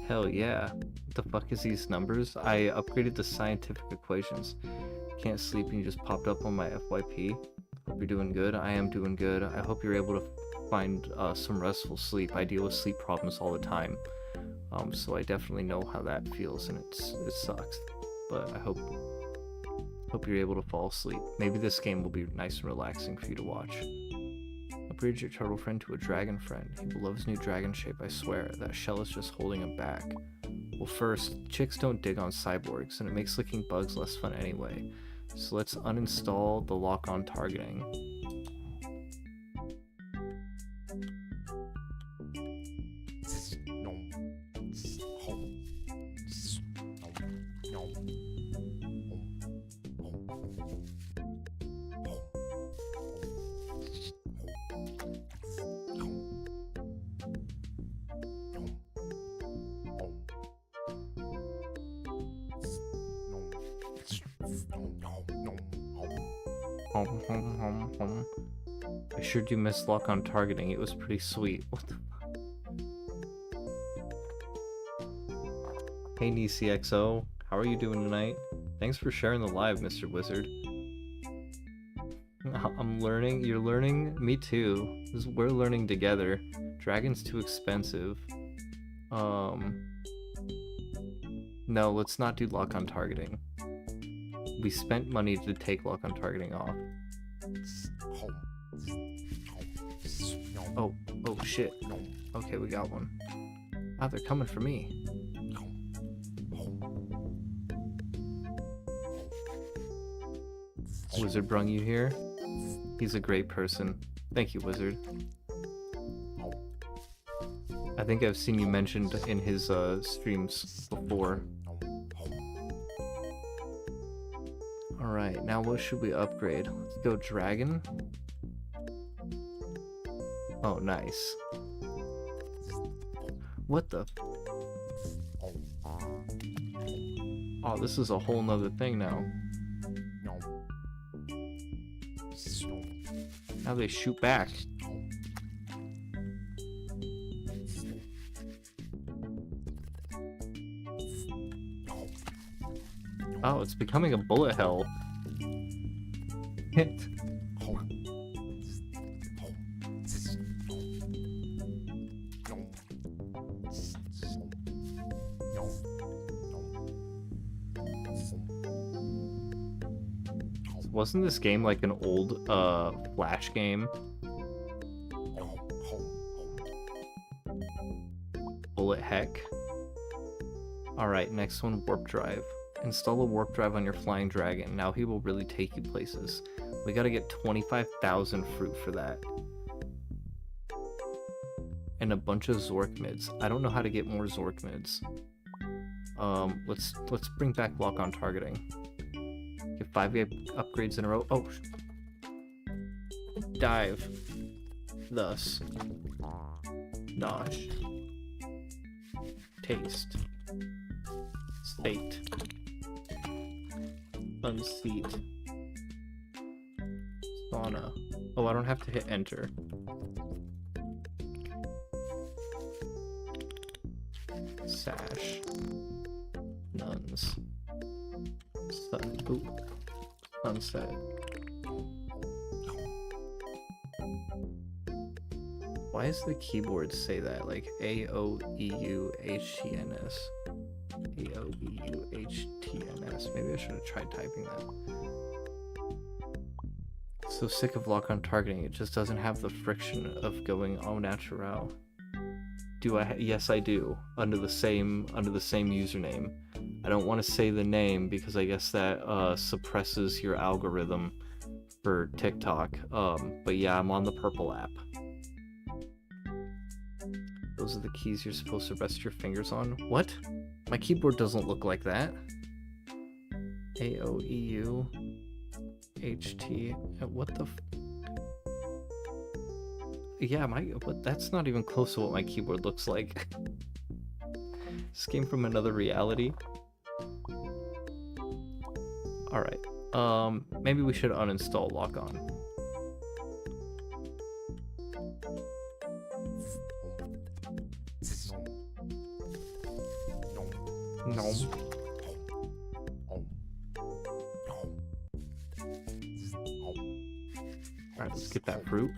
Hell yeah. What the fuck is these numbers? I upgraded the scientific equations. Can't sleep and you just popped up on my FYP. Hope you're doing good. I am doing good. I hope you're able to find some restful sleep. I deal with sleep problems all the time. So I definitely know how that feels, and it sucks. But I hope you're able to fall asleep. Maybe this game will be nice and relaxing for you to watch. Upgrade your turtle friend to a dragon friend. He will love his new dragon shape, I swear. That shell is just holding him back. Well, first, chicks don't dig on cyborgs, and it makes licking bugs less fun anyway. So let's uninstall the lock-on targeting. I sure do miss lock on targeting. It was pretty sweet. What the fuck? Hey NeCXO, how are you doing tonight? Thanks for sharing the live, Mr. Wizard. I'm learning. You're learning? Me too. We're learning together. Dragon's too expensive. No, let's not do lock on targeting. We spent money to take lock on targeting off. Oh shit. Okay, we got one. Ah, they're coming for me. Wizard brung you here? He's a great person. Thank you, Wizard. I think I've seen you mentioned in his streams before. Alright, now what should we upgrade? Let's go dragon. Oh, nice. What the? Oh, this is a whole nother thing now. Now they shoot back. Oh, it's becoming a bullet hell. Hit. Wasn't this game like an old Flash game? Bullet heck. Alright, next one, warp drive. Install a warp drive on your flying dragon. Now he will really take you places. We gotta get 25,000 fruit for that. And a bunch of Zork mids. I don't know how to get more Zork mids. Let's bring back lock on targeting. Get 5 upgrades in a row. Oh, dive. Thus. Nosh. Taste. State. Unseat. Sauna. Oh, I don't have to hit enter. Sash. Nuns. Sun. Ooh. Sunset. Why does the keyboard say that? Like A-O-E-U-H-T-N-S. A-O-E-U-H-T-N-S. Maybe I should have tried typing that. So sick of lock on targeting. It just doesn't have the friction of going au naturel. Do I? Yes, I do. Under the same username. I don't want to say the name because I guess that suppresses your algorithm for TikTok. But yeah, I'm on the purple app. Those are the keys you're supposed to rest your fingers on. What? My keyboard doesn't look like that. A-O-E-U. HT. What the yeah, but that's not even close to what my keyboard looks like. This came from another reality. Alright. Maybe we should uninstall Lock On. No. Alright, let's get that fruit.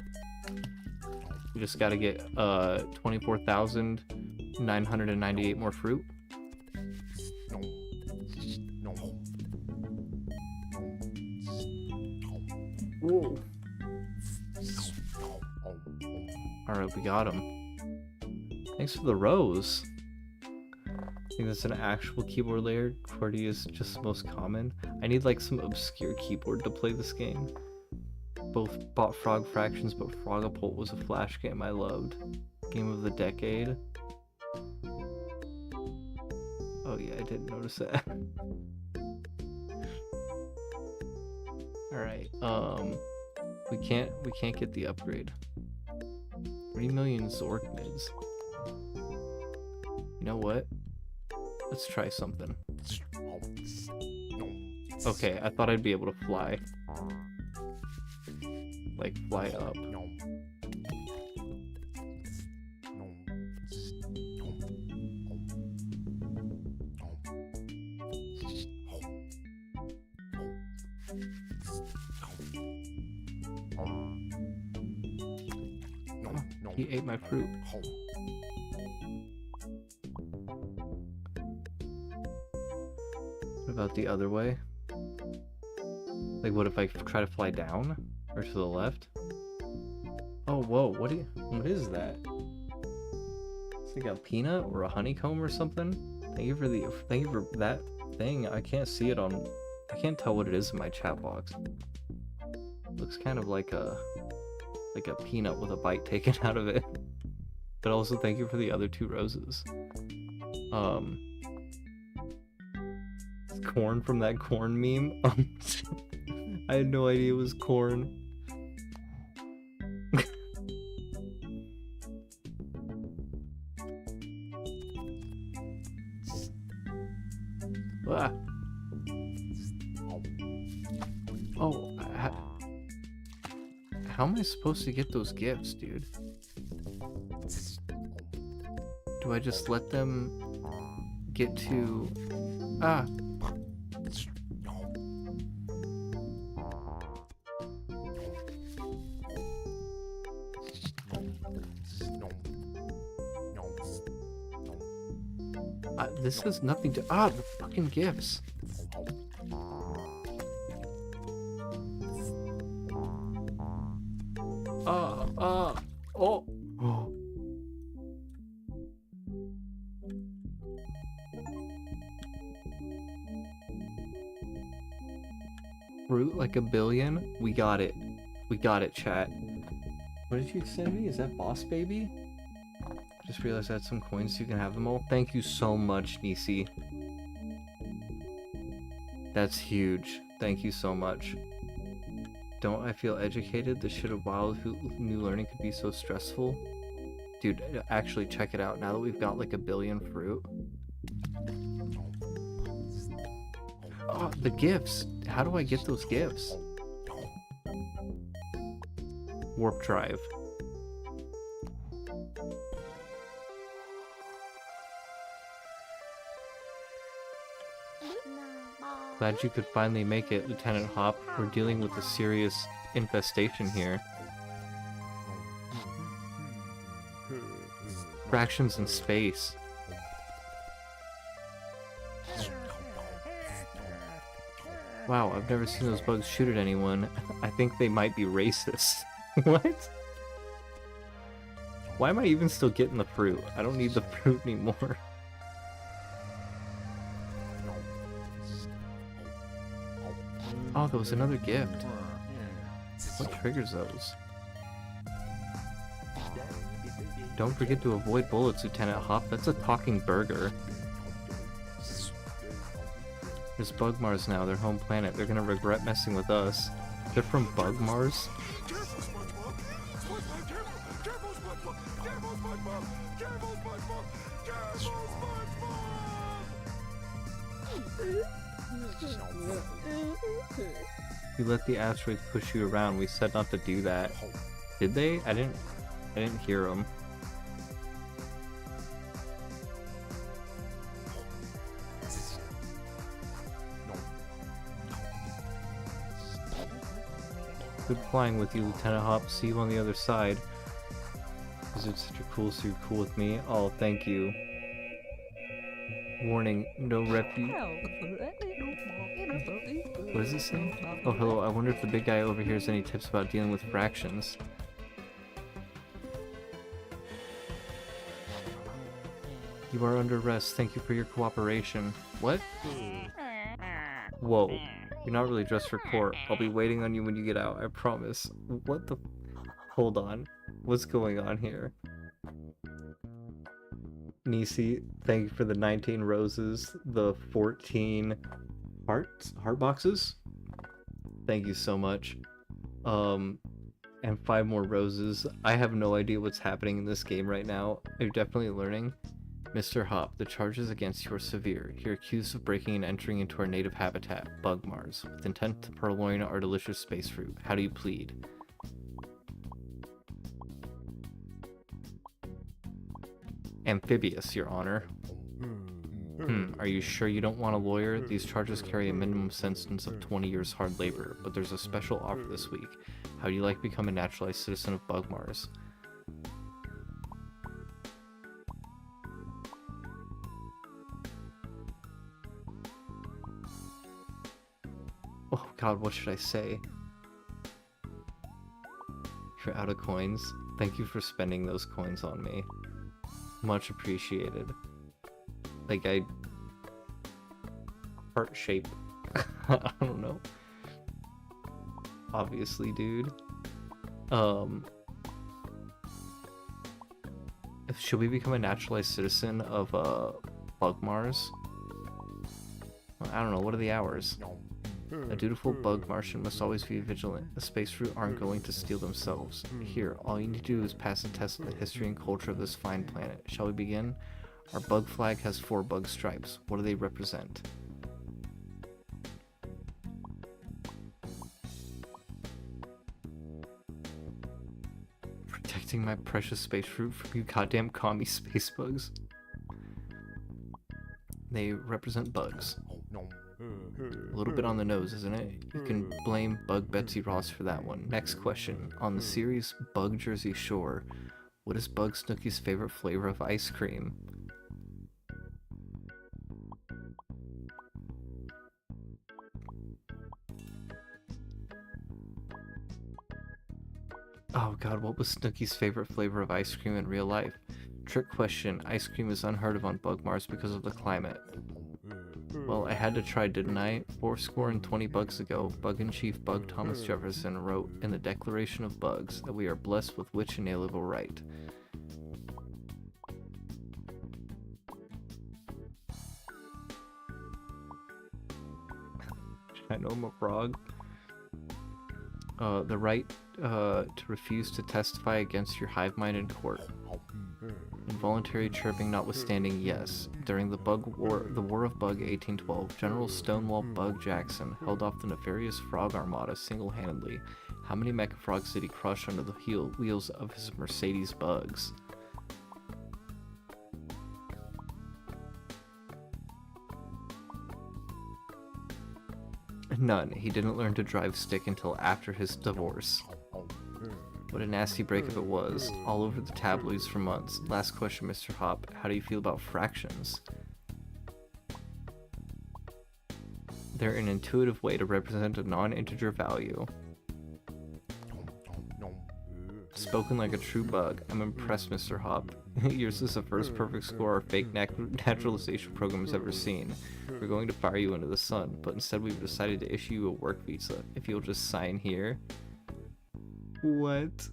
We just gotta get 24,998 more fruit. Whoa. Alright, we got him. Thanks for the rose. I think that's an actual keyboard layer. QWERTY is just the most common. I need like some obscure keyboard to play this game. Both bought Frog Fractions, but Frogapult was a flash game I loved. Game of the decade. Oh yeah, I didn't notice that. Alright, we can't get the upgrade. 3 million Zork mids. You know what? Let's try something. Okay, I thought I'd be able to fly. Like, fly up. He ate my fruit. What about the other way? Like, what if I try to fly down? Or to the left? Oh, whoa, what is that? It's like a peanut or a honeycomb or something? Thank you for that thing. I can't see it on... I can't tell what it is in my chat box. Looks kind of like a peanut with a bite taken out of it. But also thank you for the other 2 roses. It's corn from that corn meme. I had no idea it was corn. Ah. Oh, how am I supposed to get those gifts, dude? Do I just let them get to... Ah! This has nothing to... Ah, the fucking gifts! Oh! Fruit like a billion? We got it. We got it, chat. What did you send me? Is that Boss Baby? Just realized I had some coins so you can have them all. Thank you so much, Nisi. That's huge. Thank you so much. Don't I feel educated? This shit of wild new learning could be so stressful. Dude, actually check it out. Now that we've got like a billion fruit. Oh, the gifts. How do I get those gifts? Warp drive. Glad you could finally make it, Lieutenant Hop. We're dealing with a serious infestation here. Fractions in space. Wow, I've never seen those bugs shoot at anyone. I think they might be racist. What? Why am I even still getting the fruit? I don't need the fruit anymore. Oh, there was another gift. What triggers those? Don't forget to avoid bullets, Lieutenant Hop. That's a talking burger. There's Bugmars now, their home planet. They're gonna regret messing with us. They're from Bug Mars? Careful, SpongeBob! SpongeBob, careful! Careful, SpongeBob! Careful, SpongeBob! Careful, SpongeBob! Careful, SpongeBob! You let the asteroids push you around. We said not to do that. Did they? I didn't hear them. Good flying with you, Lieutenant Hop. See you on the other side. Is it such a cool suit? Cool with me? Oh, thank you. Warning, no refuge. What does it say? Oh, hello. I wonder if the big guy over here has any tips about dealing with fractions. You are under arrest. Thank you for your cooperation. What? Whoa. You're not really dressed for court. I'll be waiting on you when you get out, I promise. What the... Hold on. What's going on here? Nisi, thank you for the 19 roses, the 14 heart boxes. Thank you so much. And 5 more roses. I have no idea what's happening in this game right now. I'm definitely learning. Mr. Hop, the charges against you are severe. You're accused of breaking and entering into our native habitat, Bug Mars, with intent to purloin our delicious space fruit. How do you plead? Amphibious, Your Honor. Are you sure you don't want a lawyer? These charges carry a minimum sentence of 20 years hard labor, but there's a special offer this week. How do you like to become a naturalized citizen of Bug Mars? Oh god, what should I say? You're out of coins. Thank you for spending those coins on me. Much appreciated. Like, heart shape. I don't know. Obviously, dude. Should we become a naturalized citizen of, Bug Mars? I don't know, what are the hours? A dutiful bug Martian must always be vigilant. The space fruit aren't going to steal themselves. Here, all you need to do is pass a test of the history and culture of this fine planet. Shall we begin? Our bug flag has 4 bug stripes. What do they represent? Protecting my precious space fruit from you goddamn commie space bugs. They represent bugs. A little bit on the nose, isn't it? You can blame Bug Betsy Ross for that one. Next question. On the series Bug Jersey Shore, what is Bug Snooky's favorite flavor of ice cream? Oh god, what was Snooky's favorite flavor of ice cream in real life? Trick question. Ice cream is unheard of on Bug Mars because of the climate. Well, I had to try, didn't I? 420 bugs ago, Bug-in-Chief Bug Thomas Jefferson wrote in the Declaration of Bugs that we are blessed with which inalienable right. I know I'm a frog. The right to refuse to testify against your hive mind in court. Involuntary chirping notwithstanding, yes. During the War of Bug 1812, General Stonewall Bug Jackson held off the nefarious Frog Armada single-handedly. How many mecha frogs did he crush under the wheels of his Mercedes Bugs? None. He didn't learn to drive stick until after his divorce. What a nasty breakup it was. All over the tabloids for months. Last question, Mr. Hop. How do you feel about fractions? They're an intuitive way to represent a non-integer value. Spoken like a true bug. I'm impressed, Mr. Hop. Yours is the first perfect score our fake naturalization program has ever seen. We're going to fire you into the sun, but instead we've decided to issue you a work visa. If you'll just sign here. What?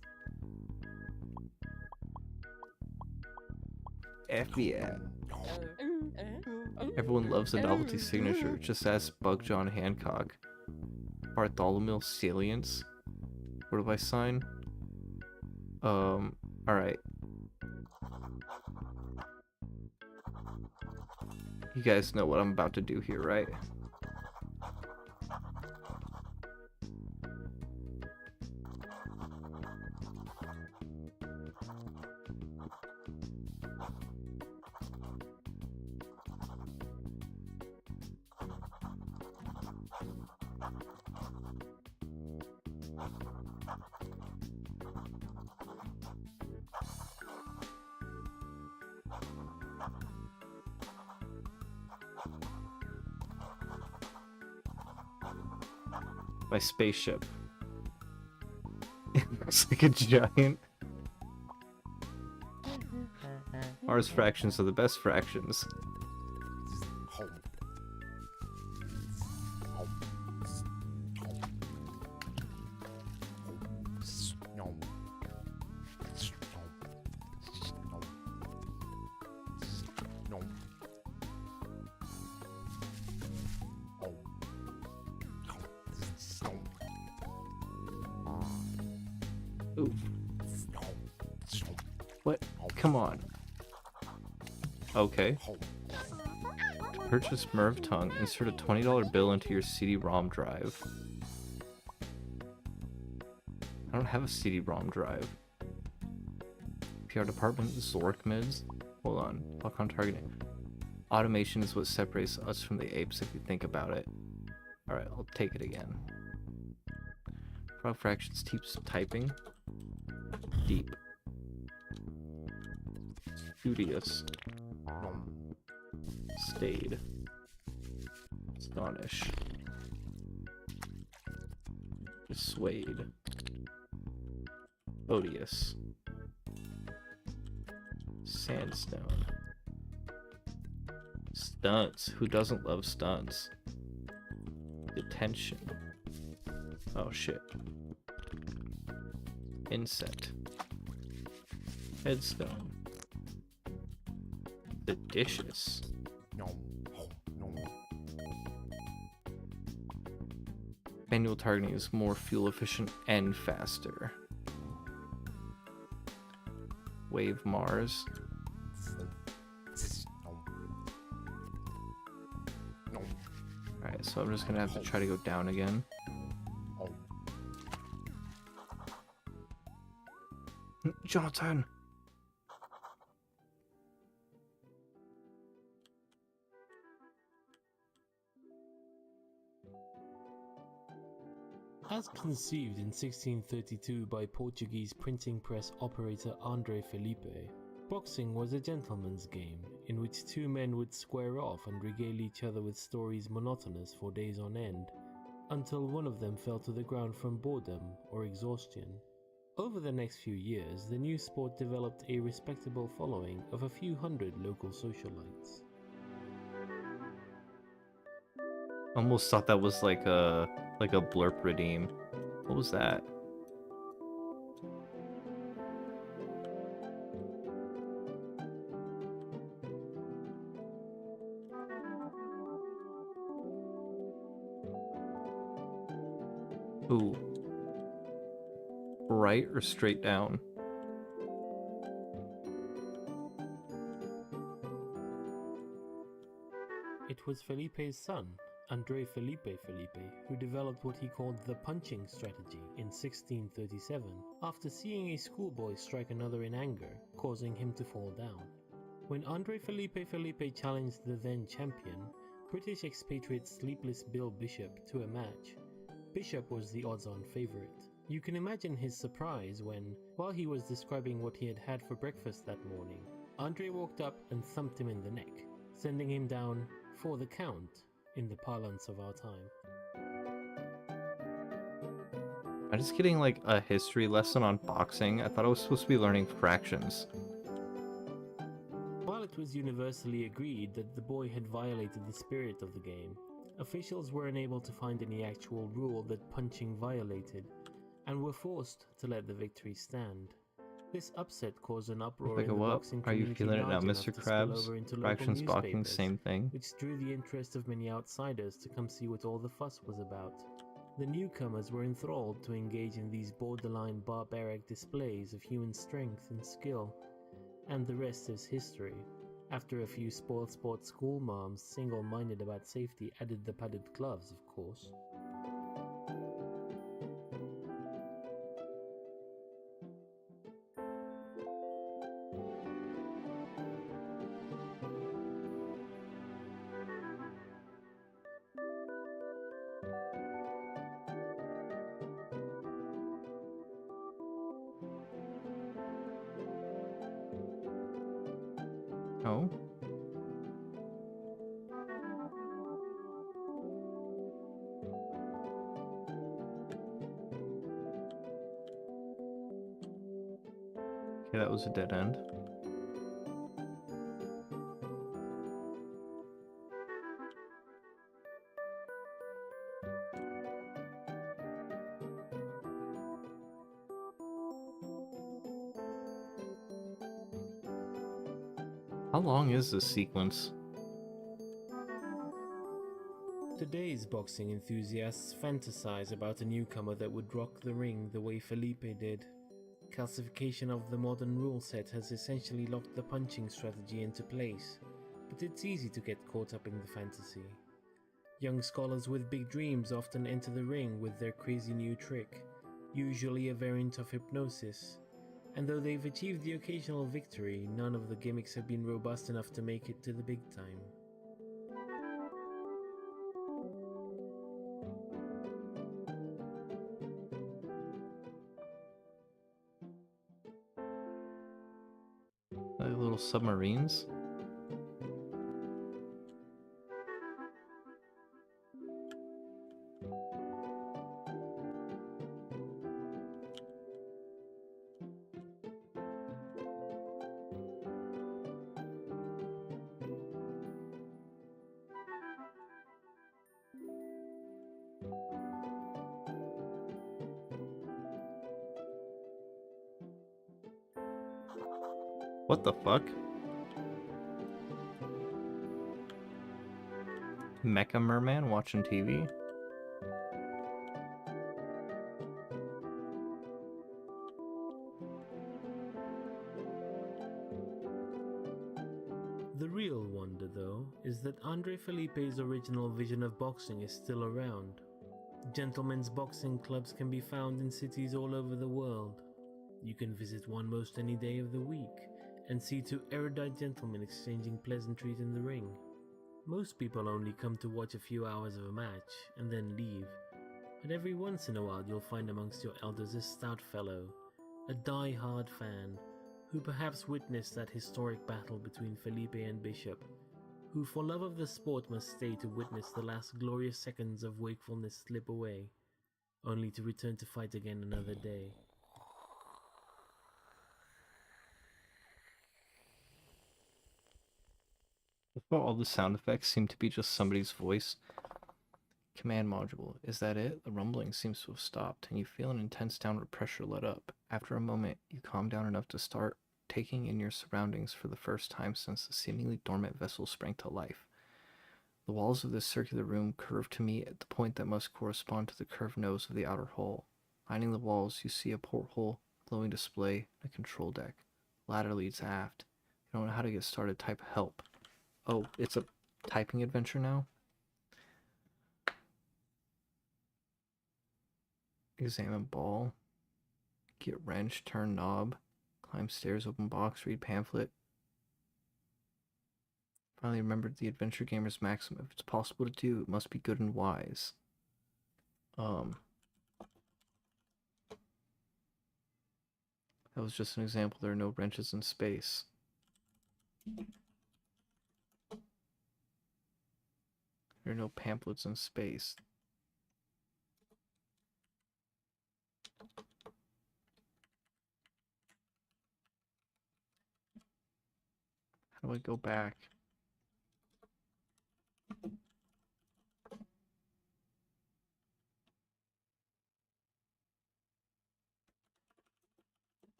F yeah. Everyone loves a novelty signature. Just ask Bug John Hancock. Bartholomew Salience. Where do I sign? Alright. You guys know what I'm about to do here, right? My spaceship. It looks like a giant. Mars fractions are the best fractions. Ooh. What? Come on. Okay. To purchase Merv Tongue, insert a $20 bill into your CD-ROM drive. I don't have a CD-ROM drive. PR department, Zork mids. Hold on. Lock on targeting. Automation is what separates us from the apes if you think about it. Alright, I'll take it again. Frog fractions keeps typing. Deep. Studious. Stayed. Astonish. Dissuade. Odious. Sandstone. Stunts. Who doesn't love stunts? Detention. Oh shit. Insect. Headstone. Seditious. Manual targeting is more fuel efficient and faster. Wave Mars. Alright, so I'm just gonna have to try to go down again. Jonathan! As conceived in 1632 by Portuguese printing press operator André Felipe, boxing was a gentleman's game in which two men would square off and regale each other with stories monotonous for days on end, until one of them fell to the ground from boredom or exhaustion. Over the next few years, the new sport developed a respectable following of a few hundred local socialites. Almost thought that was like a blurp redeem. What was that? Ooh. Right or straight down? It was Felipe's son, André Felipe, who developed what he called the punching strategy in 1637, after seeing a schoolboy strike another in anger, causing him to fall down. When André Felipe challenged the then champion, British expatriate Sleepless Bill Bishop, to a match, Bishop was the odds-on favourite. You can imagine his surprise when, while he was describing what he had had for breakfast that morning, André walked up and thumped him in the neck, sending him down for the count, in the parlance of our time. I'm just getting like a history lesson on boxing. I thought I was supposed to be learning fractions. While it was universally agreed that the boy had violated the spirit of the game, officials were unable to find any actual rule that punching violated, and were forced to let the victory stand. This upset caused an uproar in the boxing Are you community feeling it now, large enough Mr. to spill Krabs? over into local Fractions boxing, newspapers, same thing. which drew the interest of many outsiders to come see what all the fuss was about. The newcomers were enthralled to engage in these borderline barbaric displays of human strength and skill, and the rest is history. After a few spoiled sport school moms, single-minded about safety, added the padded gloves, of course. Oh? Okay, that was a dead end. How long is this sequence? Today's boxing enthusiasts fantasize about a newcomer that would rock the ring the way Felipe did. Calcification of the modern rule set has essentially locked the punching strategy into place, but it's easy to get caught up in the fantasy. Young scholars with big dreams often enter the ring with their crazy new trick, usually a variant of hypnosis, and though they've achieved the occasional victory, none of the gimmicks have been robust enough to make it to the big time. Like little submarines? What the fuck? Mecha Merman watching TV? The real wonder, though, is that Andre Felipe's original vision of boxing is still around. Gentlemen's boxing clubs can be found in cities all over the world. You can visit one most any day of the week and see two erudite gentlemen exchanging pleasantries in the ring. Most people only come to watch a few hours of a match and then leave, but every once in a while you'll find amongst your elders a stout fellow, a die-hard fan, who perhaps witnessed that historic battle between Felipe and Bishop, who for love of the sport must stay to witness the last glorious seconds of wakefulness slip away, only to return to fight again another day. All the sound effects seem to be just somebody's voice. Command module. Is that it? The rumbling seems to have stopped, and you feel an intense downward pressure let up. After a moment, you calm down enough to start taking in your surroundings for the first time since the seemingly dormant vessel sprang to life. The walls of this circular room curve to meet at the point that must correspond to the curved nose of the outer hull. Lining the walls, you see a porthole, glowing display, and a control deck. The ladder leads aft. You don't know how to get started, type help. Oh, it's a typing adventure now? Examine ball. Get wrench, turn knob. Climb stairs, open box, read pamphlet. Finally remembered the adventure gamer's maxim. If it's possible to do, it must be good and wise. That was just an example. There are no wrenches in space. There are no pamphlets in space. How do I go back?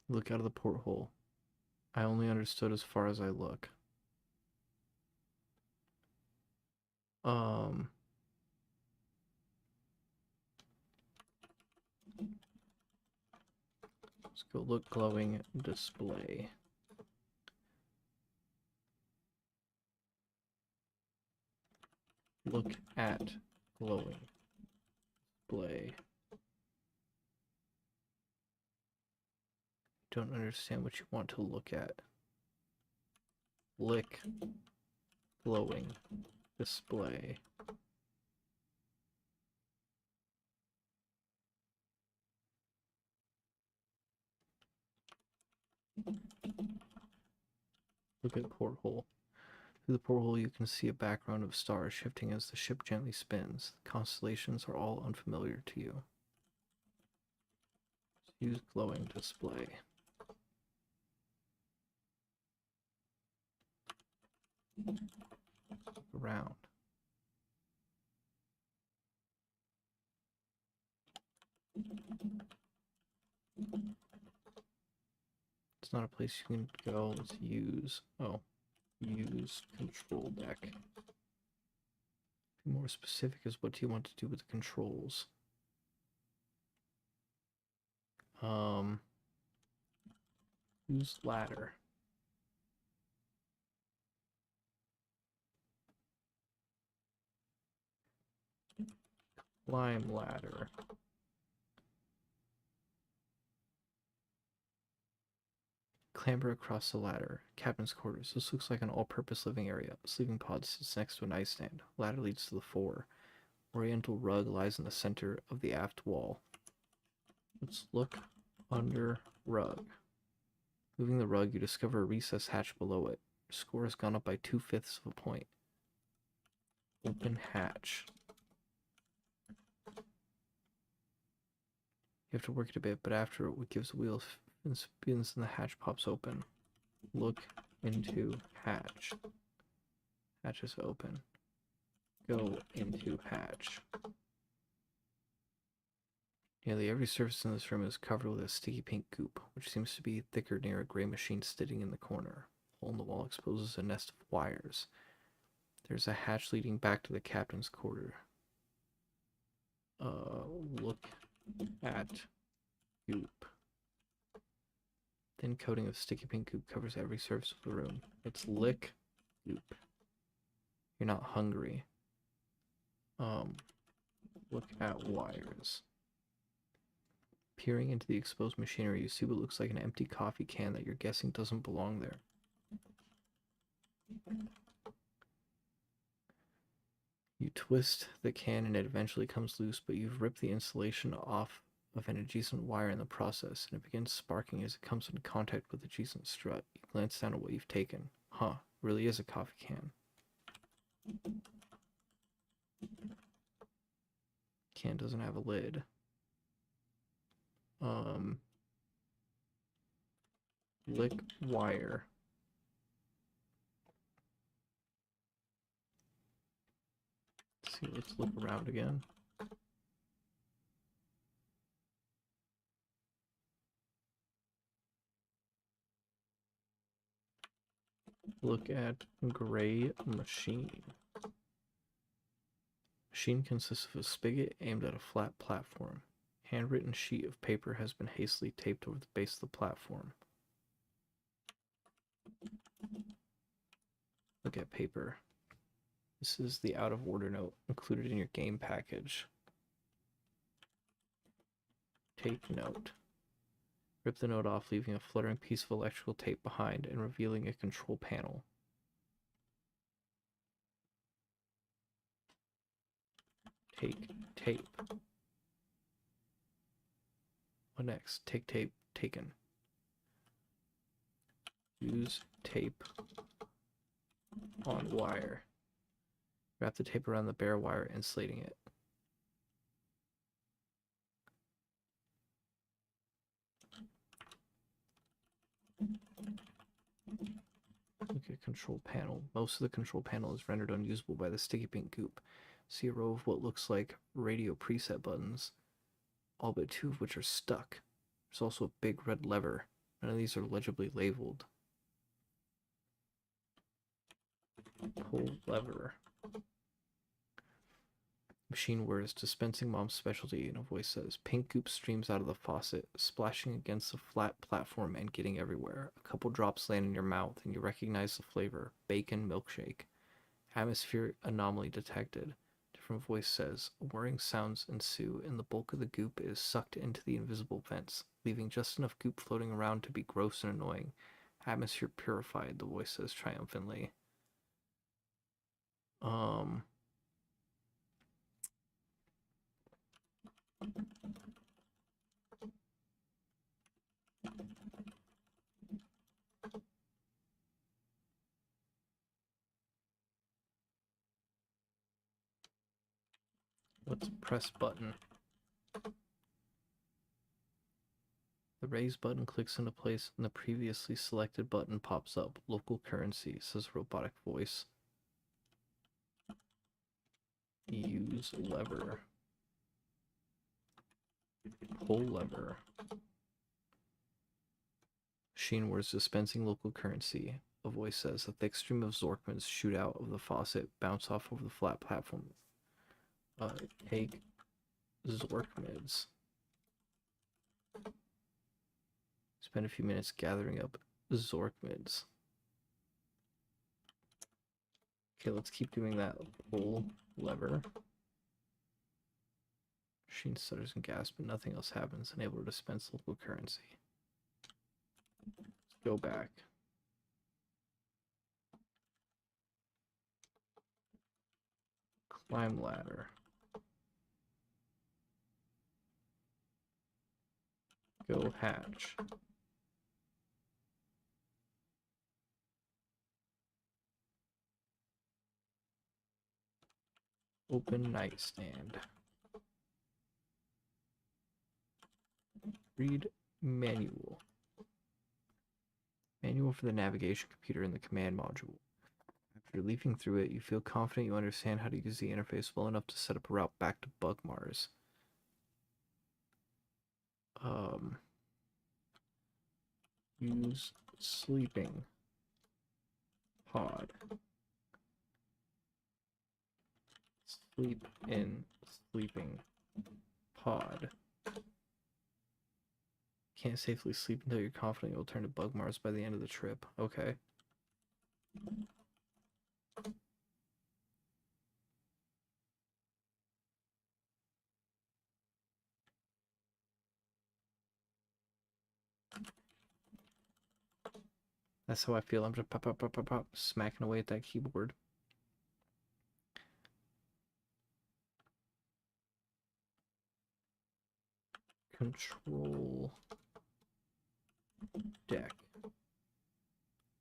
Look out of the porthole. I only understood as far as I look. Um, let's go look glowing display. Look at glowing display. Don't understand what you want to look at. Lick glowing display. Look at porthole. Through the porthole you can see a background of stars shifting as the ship gently spins. The constellations are all unfamiliar to you. Use glowing display. Around. It's not a place you can go. Let's use. Oh. Use control deck. Be more specific as what do you want to do with the controls. Use ladder. Climb ladder. Clamber across the ladder. Captain's quarters. This looks like an all-purpose living area. A sleeping pod sits next to a nightstand. Ladder leads to the fore. Oriental rug lies in the center of the aft wall. Let's look under rug. Moving the rug, you discover a recessed hatch below it. Your score has gone up by 2/5 of a point. Open hatch. You have to work it a bit, but after it gives a wheel and spins and the hatch pops open. Look into hatch. Hatch is open. Go into hatch. Nearly every surface in this room is covered with a sticky pink goop, which seems to be thicker near a gray machine sitting in the corner. A hole in the wall exposes a nest of wires. There's a hatch leading back to the captain's quarter. Look at goop. Thin coating of sticky pink goop covers every surface of the room. It's lick goop. You're not hungry. Look at wires. Peering into the exposed machinery, you see what looks like an empty coffee can that you're guessing doesn't belong there. You twist the can and it eventually comes loose, but you've ripped the insulation off of an adjacent wire in the process, and it begins sparking as it comes in contact with the adjacent strut. You glance down at what you've taken. Huh, really is a coffee can. Can doesn't have a lid. Lick wire. Let's look around again. Look at gray machine. Machine consists of a spigot aimed at a flat platform. Handwritten sheet of paper has been hastily taped over the base of the platform. Look at paper. This is the out of order note included in your game package. Take note. Rip the note off, leaving a fluttering piece of electrical tape behind and revealing a control panel. Take tape. What next? Take tape taken. Use tape on wire. Wrap the tape around the bare wire, insulating it. Look at control panel. Most of the control panel is rendered unusable by the sticky pink goop. See a row of what looks like radio preset buttons, all but 2 of which are stuck. There's also a big red lever. None of these are legibly labeled. Pull lever. Machine words, dispensing mom's specialty, and a voice says, pink goop streams out of the faucet, splashing against the flat platform and getting everywhere. A couple drops land in your mouth, and you recognize the flavor. Bacon milkshake. Atmospheric anomaly detected. Different voice says, whirring sounds ensue, and the bulk of the goop is sucked into the invisible vents, leaving just enough goop floating around to be gross and annoying. Atmosphere purified, the voice says triumphantly. Let's press button. The raise button clicks into place and the previously selected button pops up. Local currency, says robotic voice. Use lever. Pull lever. Machine words dispensing local currency. A voice says, a thick stream of Zorkmans shoot out of the faucet, bounce off over the flat platform. Take Zorkmids. Spend a few minutes gathering up Zorkmids. Okay, let's keep doing that. Pull lever. Machine stutters and gasps, but nothing else happens. Unable to dispense local currency. Let's go back. Climb ladder. Go hatch. Open nightstand. Read manual. Manual for the navigation computer in the command module. After leafing through it, you feel confident you understand how to use the interface well enough to set up a route back to Bugmars. Use sleeping pod. Sleep in sleeping pod. Can't safely sleep until you're confident you'll turn to Bugmars by the end of the trip. Okay. That's how I feel. I'm just pop, pop, pop, pop, pop, smacking away at that keyboard. Control deck.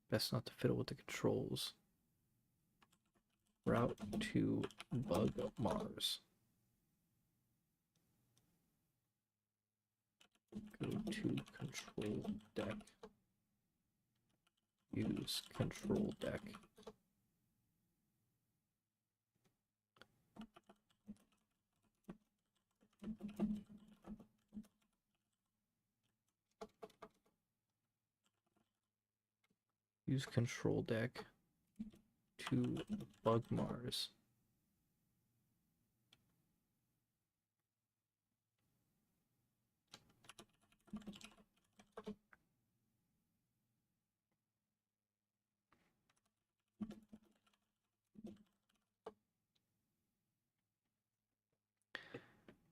Best not to fiddle with the controls. Route to Bugmars. Go to control deck. Use control deck. Use control deck to Bugmars.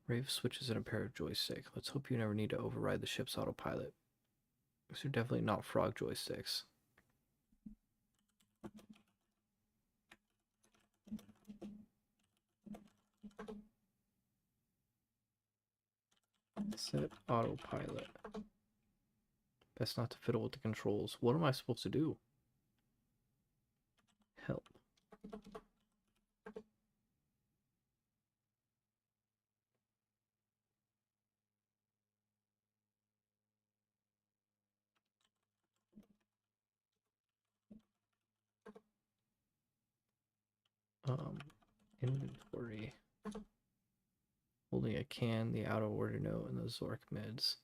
Rave switches in a pair of joystick. Let's hope you never need to override the ship's autopilot. These are definitely not frog joysticks. Set autopilot. Best not to fiddle with the controls. What am I supposed to do? Help. Inventory. Holding a can, the out of order note, and the Zork mids.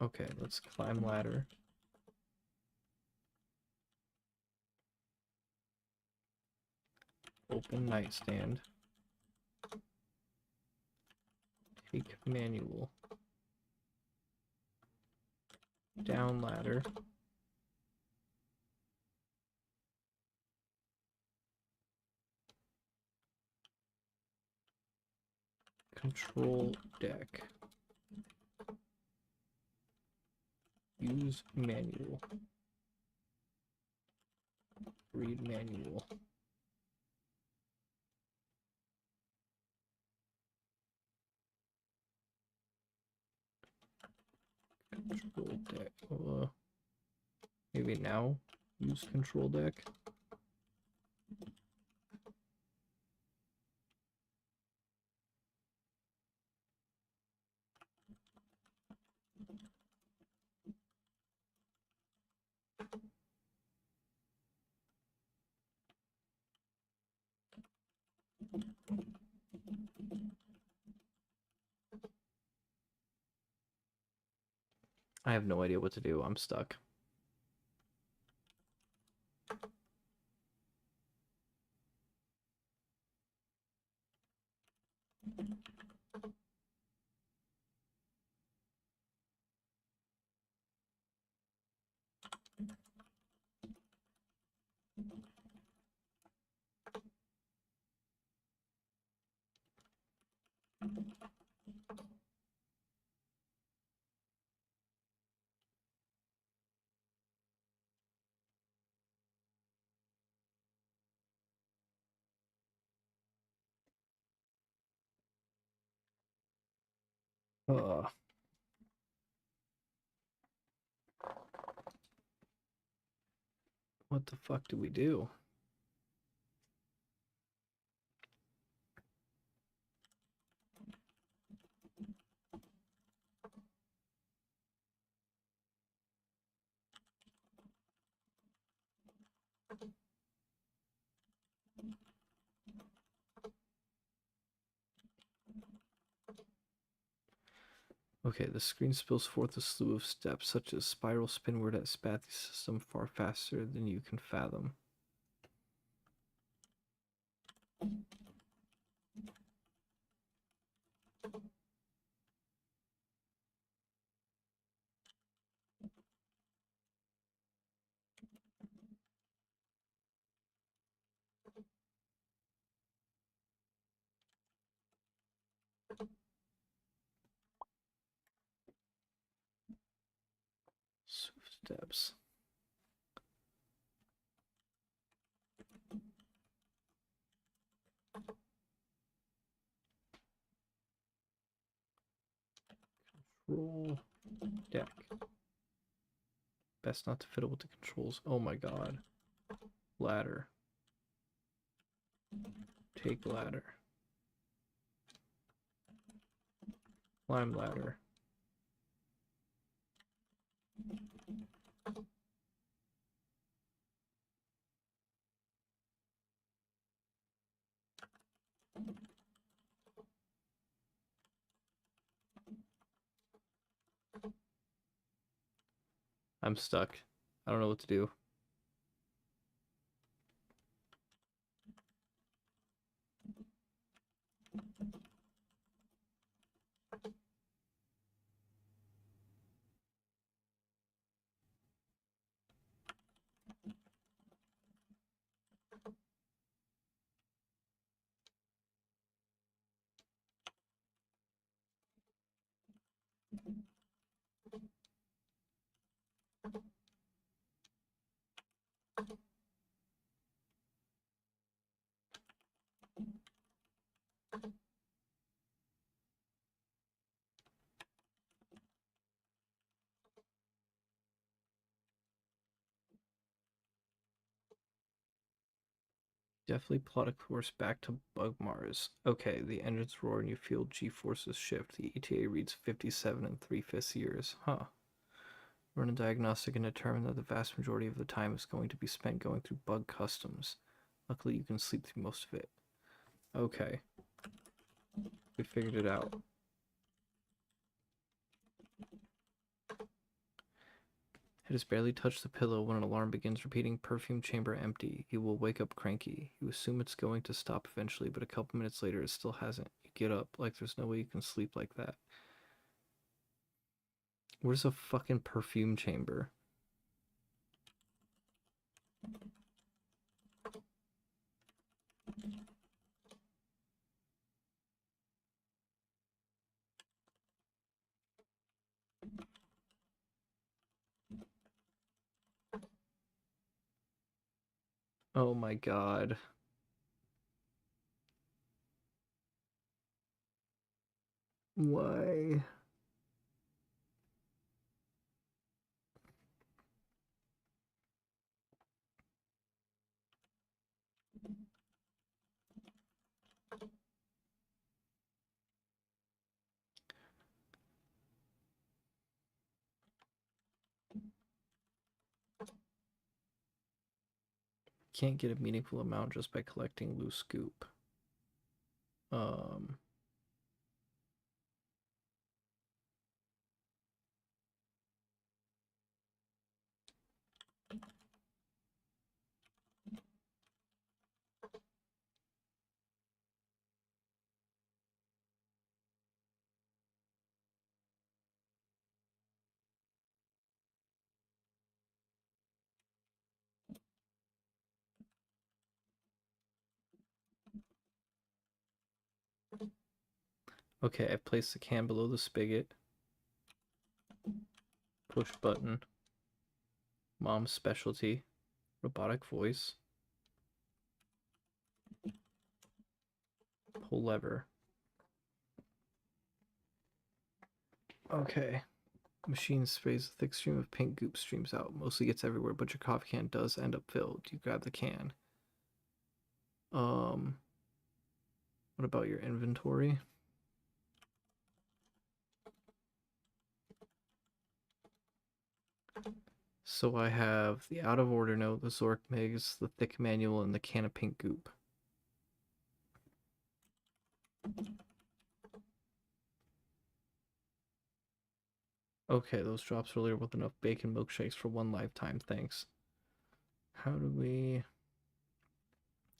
Okay, let's climb ladder. Open nightstand. Take manual. Down ladder. Control deck. Use manual. Read manual. Control deck. Maybe now use control deck. I have no idea what to do. I'm stuck. Ugh. What the fuck do we do? Okay, the screen spills forth a slew of steps, such as spiral spinward at Spathy's system far faster than you can fathom. Steps. Control deck. Best not to fiddle with the controls. Oh my god. Ladder. Take ladder. Climb ladder. I'm stuck. I don't know what to do. Definitely plot a course back to Bug Mars. Okay, the engines roar and you feel G-forces shift. The ETA reads 57 and 3/5 years. Huh. Run a diagnostic and determine that the vast majority of the time is going to be spent going through bug customs. Luckily, you can sleep through most of it. Okay. We figured it out. It has barely touched the pillow when an alarm begins repeating perfume chamber empty. You will wake up cranky. You assume it's going to stop eventually, but a couple minutes later it still hasn't. You get up like there's no way you can sleep like that. Where's a fucking perfume chamber? Oh my god. Why? Can't get a meaningful amount just by collecting loose goop. Um... Okay, I've placed the can below the spigot. Push button. Mom's specialty. Robotic voice. Pull lever. Okay. Machine sprays a thick stream of pink goop streams out. Mostly gets everywhere, but your coffee can does end up filled. You grab the can. What about your inventory? So I have the out of order note, the Zork Migs, the thick manual, and the can of pink goop. Okay, those drops earlier with enough bacon milkshakes for one lifetime, thanks. How do we...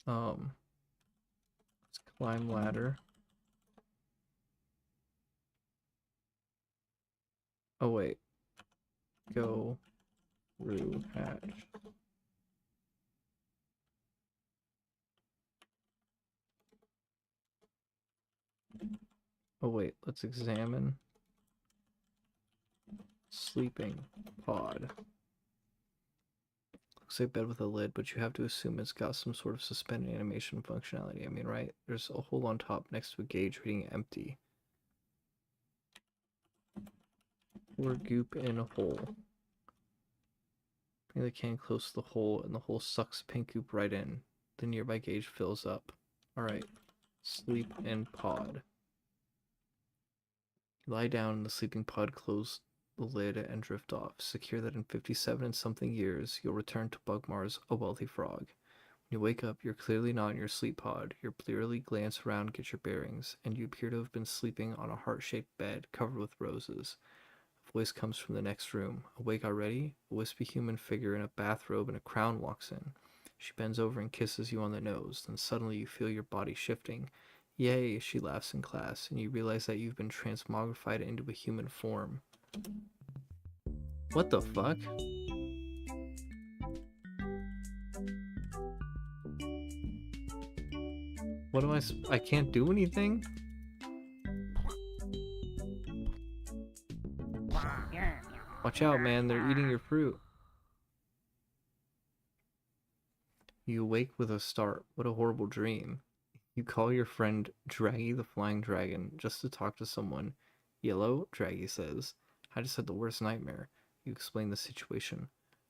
let's climb ladder. Oh wait. Go through hatch. Oh wait, let's examine sleeping pod. Looks like bed with a lid, but you have to assume it's got some sort of suspended animation functionality. I mean, right? There's a hole on top next to a gauge reading empty. Pour goop in a hole. Bring the can close to the hole, and the hole sucks pink goop right in. The nearby gauge fills up. Alright. Sleep in pod. Lie down in the sleeping pod, close the lid, and drift off. Secure that in 57 and something years, you'll return to Bugmars, a wealthy frog. When you wake up, you're clearly not in your sleep pod. You blearily glance around, get your bearings, and you appear to have been sleeping on a heart-shaped bed covered with roses. A voice comes from the next room. Awake already? A wispy human figure in a bathrobe and a crown walks in. She bends over and kisses you on the nose. Then suddenly you feel your body shifting. Yay, she laughs in class, and you realize that you've been transmogrified into a human form. What the fuck? What am I can't do anything? Watch out, man, they're eating your fruit. You awake with a start. What a horrible dream. You call your friend Draggy the Flying Dragon just to talk to someone. Yellow, Draggy says. I just had the worst nightmare. You explain the situation.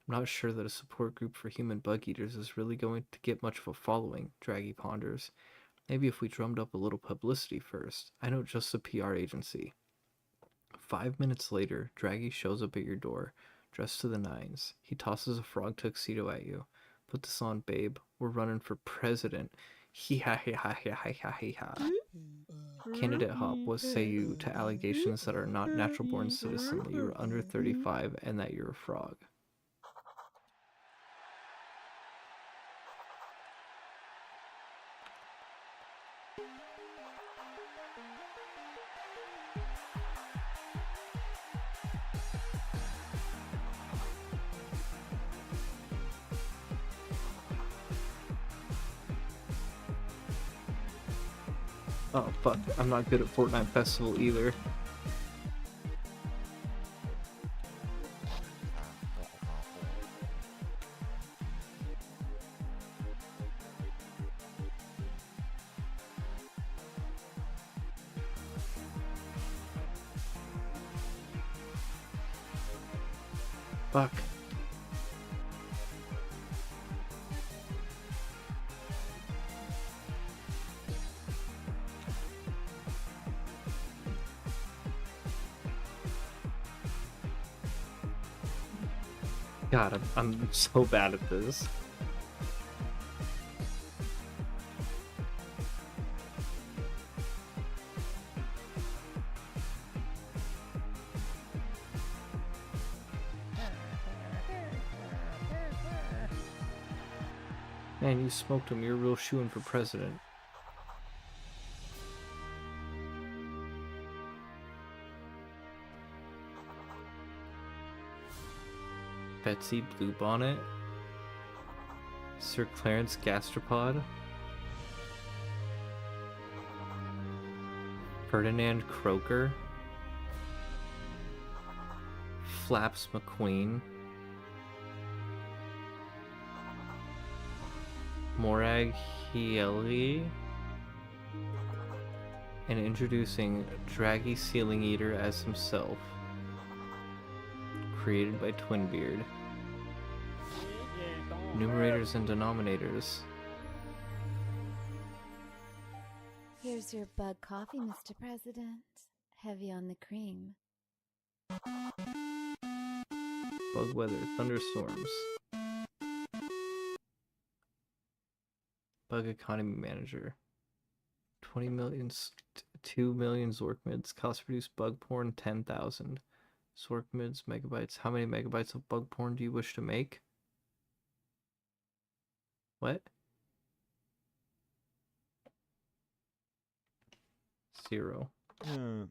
I'm not sure that a support group for human bug eaters is really going to get much of a following, Draggy ponders. Maybe if we drummed up a little publicity first. I know just a PR agency. 5 minutes later, Draggy shows up at your door, dressed to the nines. He tosses a frog tuxedo at you. Put this on, babe. We're running for president. Hee-ha-hee-ha-hee-ha-hee-ha. Candidate hop, what say you to allegations that are not natural-born citizen, that you are under 35, and that you're a frog? Oh fuck, I'm not good at Fortnite Festival either. Fuck. God, I'm so bad at this. Man, you smoked him. You're a real shoo-in for president. Betsy Bluebonnet. Sir Clarence Gastropod. Ferdinand Croker. Flaps McQueen. Morag Hieli. And introducing Draggy Ceiling Eater as himself. Created by Twinbeard. Numerators and denominators. Here's your bug coffee, Mr. President. Heavy on the cream. Bug weather, thunderstorms. Bug economy manager. 20 million, 2 million Zorkmids. Cost to produce bug porn, 10,000. Zorkmids, megabytes. How many megabytes of bug porn do you wish to make? What? 0. Don't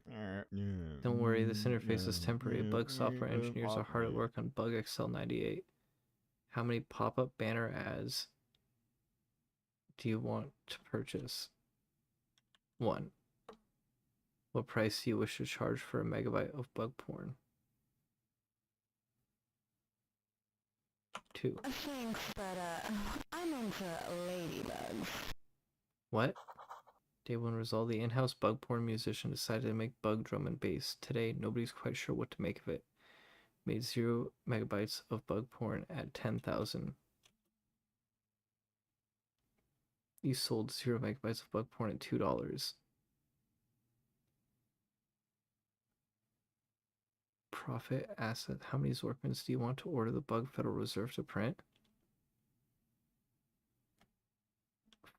worry, this interface is temporary. Bug software engineers are hard at work on Bug XL 98. How many pop-up banner ads do you want to purchase? 1. What price do you wish to charge for a megabyte of bug porn? 2. Thanks, but I'm into ladybugs. What? Day 1 result, the in-house bug porn musician decided to make bug drum and bass. Today, nobody's quite sure what to make of it. Made 0 megabytes of bug porn at 10,000. You sold 0 megabytes of bug porn at $2. Profit asset. How many Zorkmans do you want to order the Bug Federal Reserve to print?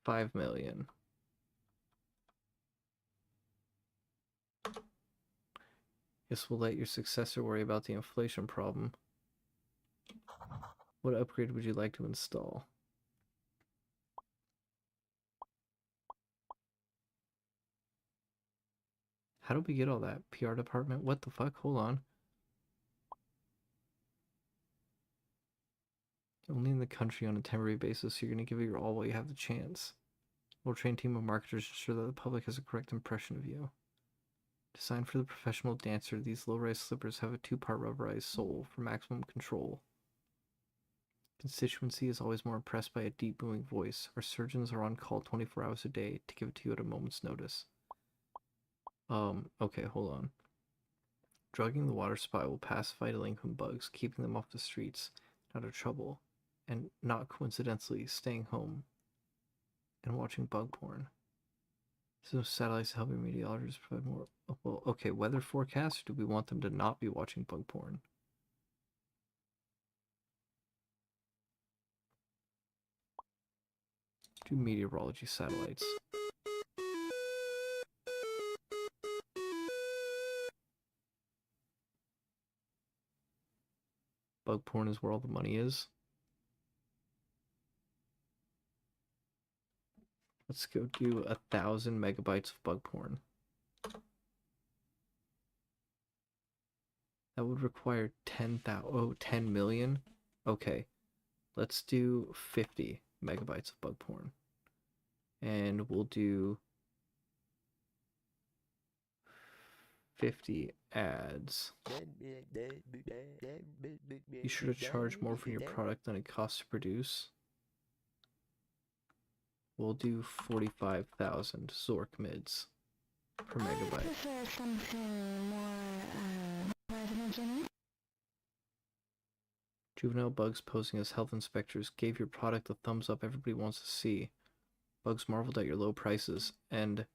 5 million. Guess we'll let your successor worry about the inflation problem. What upgrade would you like to install? How do we get all that? PR department? What the fuck? Hold on. Only in the country on a temporary basis, so you're going to give it your all while you have the chance. We'll train team of marketers to ensure that the public has a correct impression of you. Designed for the professional dancer, these low-rise slippers have a 2-part rubberized sole for maximum control. Constituency is always more impressed by a deep booming voice. Our surgeons are on call 24 hours a day to give it to you at a moment's notice. Okay, hold on. Drugging the water supply will pacify delinquent bugs, keeping them off the streets, out of trouble, and not coincidentally staying home and watching bug porn. So satellites helping meteorologists provide more. Well, okay, weather forecast. Do we want them to not be watching bug porn? Do meteorology satellites. Bug porn is where all the money is. Let's go do 1,000 megabytes of bug porn. That would require 10 million. Okay, let's do 50 megabytes of bug porn. And we'll do 50 ads. Be sure to charge more for your product than it costs to produce. We'll do 45,000 Zork mids per megabyte. prefer something more, residential. Juvenile bugs posing as health inspectors gave your product the thumbs up everybody wants to see. Bugs marveled at your low prices and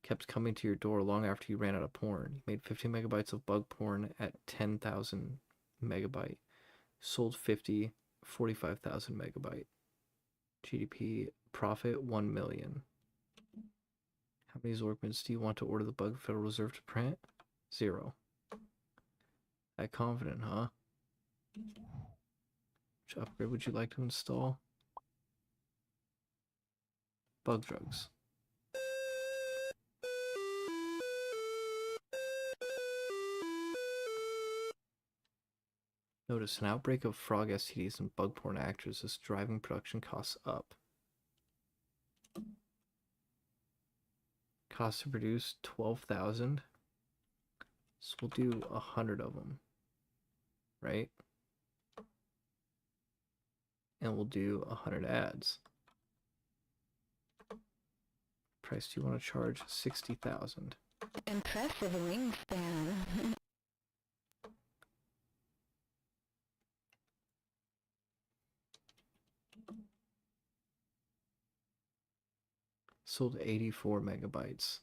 kept coming to your door long after you ran out of porn. You made 50 megabytes of bug porn at 10,000 megabyte. Sold 50, 45,000 megabyte. GDP profit 1 million. How many Zorkmans do you want to order the Bug Federal Reserve to print? 0. That confident, huh? Which upgrade would you like to install? Bug drugs. Notice an outbreak of frog STDs and bug-borne actors is driving production costs up. Cost to produce 12,000. So we'll do 100 of them, right? And we'll do 100 ads. Price do you want to charge? 60,000. Impressive wingspan. Sold 84 megabytes.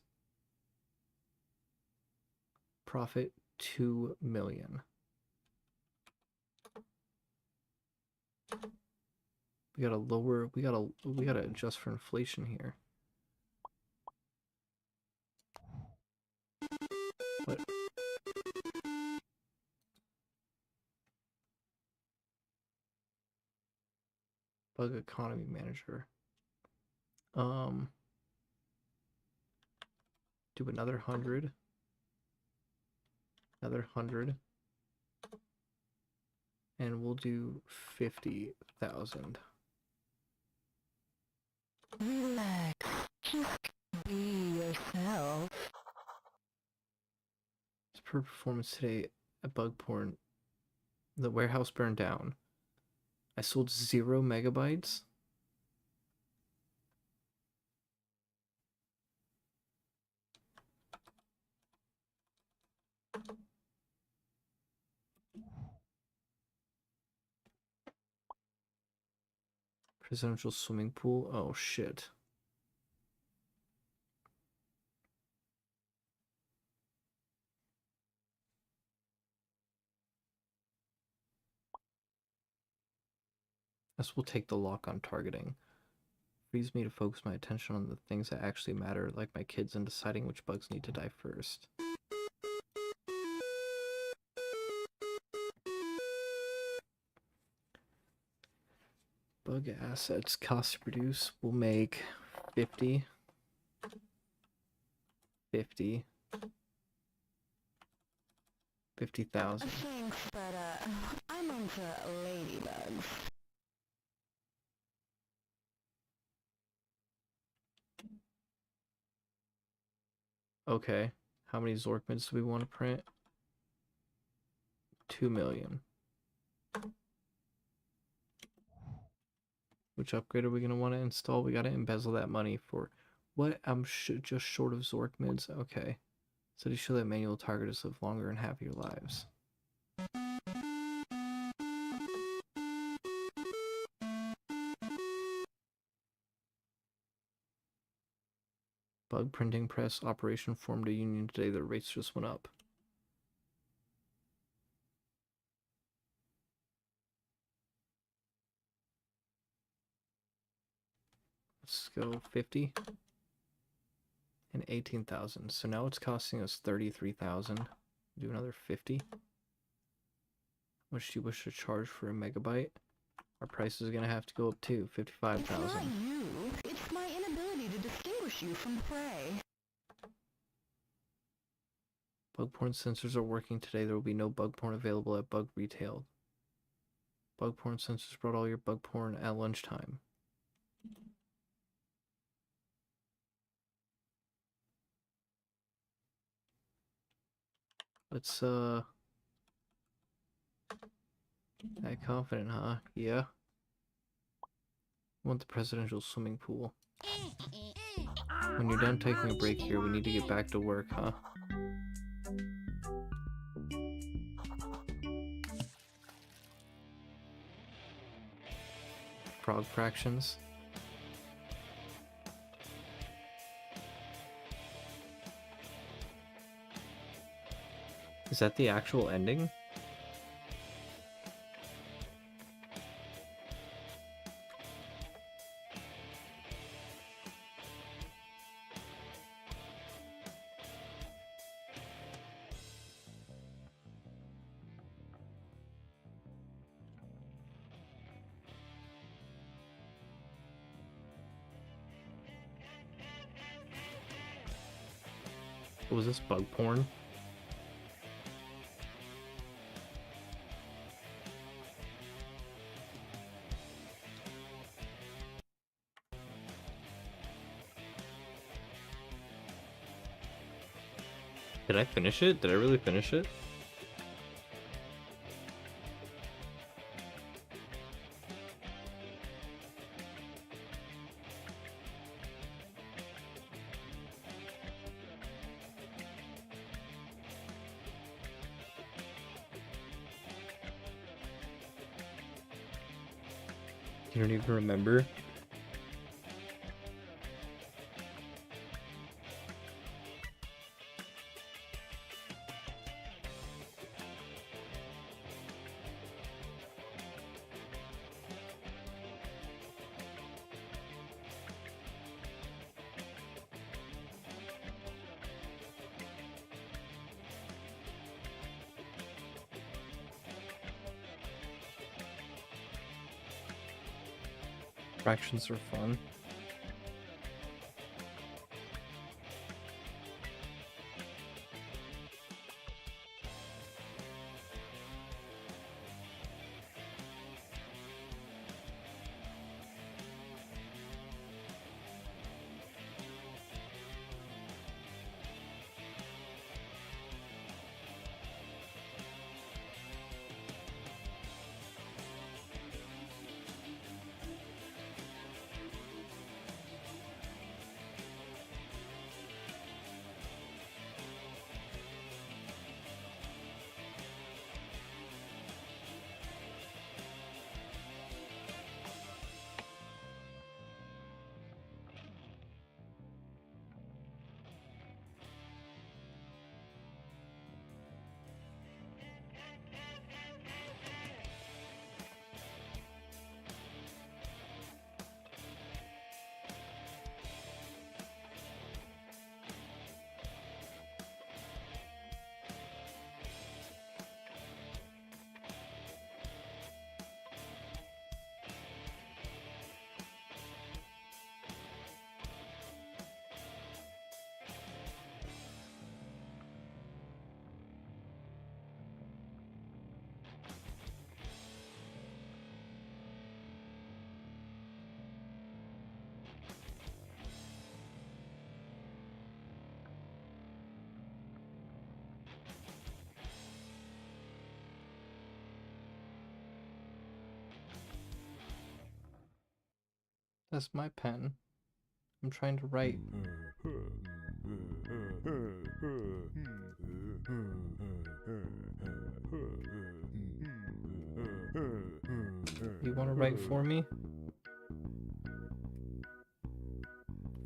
Profit 2 million. We gotta lower, we gotta adjust for inflation here. What? Bug economy manager. Do another 100. Another 100. And we'll do 50,000. Relax. Just be yourself. As per performance today at Bug Porn, the warehouse burned down. I sold 0 megabytes. Presidential swimming pool. Oh shit. This will take the lock on targeting. Frees me to focus my attention on the things that actually matter, like my kids, and deciding which bugs need to die first. Bug assets cost to produce will make 50, 50, 50,000. Thanks, but I'm into ladybugs. Okay, how many Zorkmans do we want to print? 2 million. Which upgrade are we going to want to install? We got to embezzle that money for what? I'm just short of Zorkmids. Okay. So to show that manual targeters live longer and happier lives. Bug printing press operation formed a union today. Their rates just went up. Let's go 50 and 18,000. So now it's costing us 33,000. Do another 50. What do you wish to charge for a megabyte? Our price is gonna have to go up too. 55,000. It's not you. It's my inability to distinguish you from prey. Bug porn sensors are working today. There will be no bug porn available at Bug Retail. Bug porn sensors brought all your bug porn at lunchtime. Let's, that confident, huh? Yeah. I want the presidential swimming pool. When you're done taking a break here, we need to get back to work, huh? Frog fractions. Is that the actual ending? Was this bug porn? Did I finish it? Did I really finish it? You don't even remember? Fractions are fun. That's my pen. I'm trying to write. You want to write for me?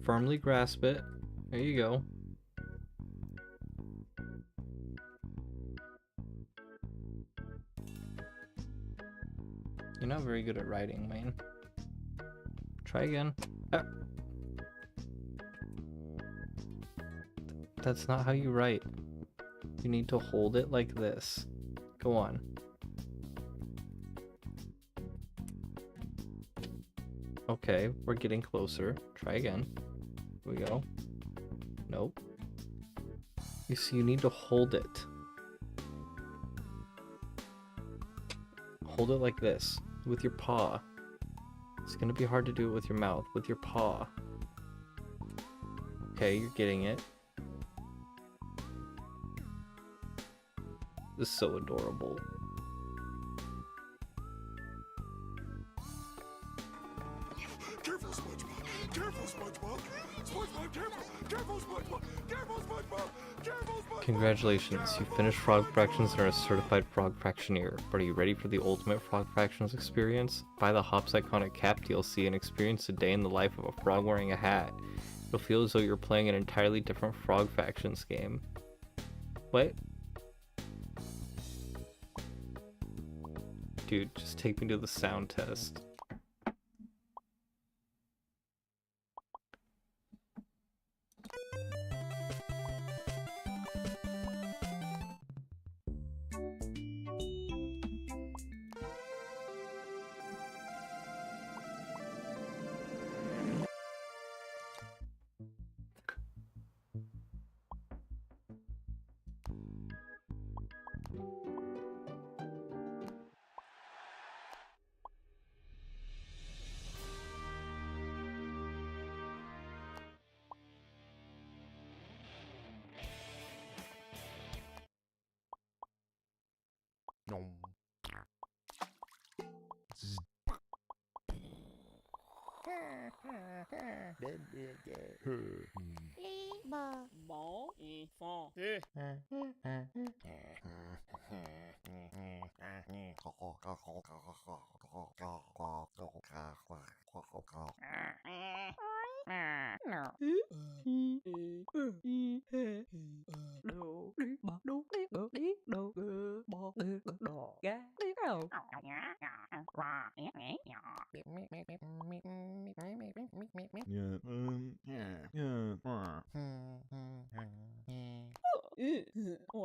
Firmly grasp it. There you go. You're not very good at writing, Wayne. Try again. Ah. That's not how you write. You need to hold it like this. Go on. Okay, we're getting closer. Try again. Here we go. Nope. You see, you need to hold it. Hold it like this, with your paw. It's gonna be hard to do it with your mouth, with your paw. Okay, you're getting it. is so adorable. Careful, SpongeBob! Careful, SpongeBob! SpongeBob, careful! Careful, SpongeBob! Careful, SpongeBob! Careful, SpongeBob! Congratulations, you finished Frog Fractions and are a certified Frog Fractioneer. But are you ready for the ultimate Frog Fractions experience? Buy the Hops Iconic Cap DLC and experience a day in the life of a frog wearing a hat. It'll feel as though you're playing an entirely different Frog Fractions game. What? Dude, just take me to the sound test.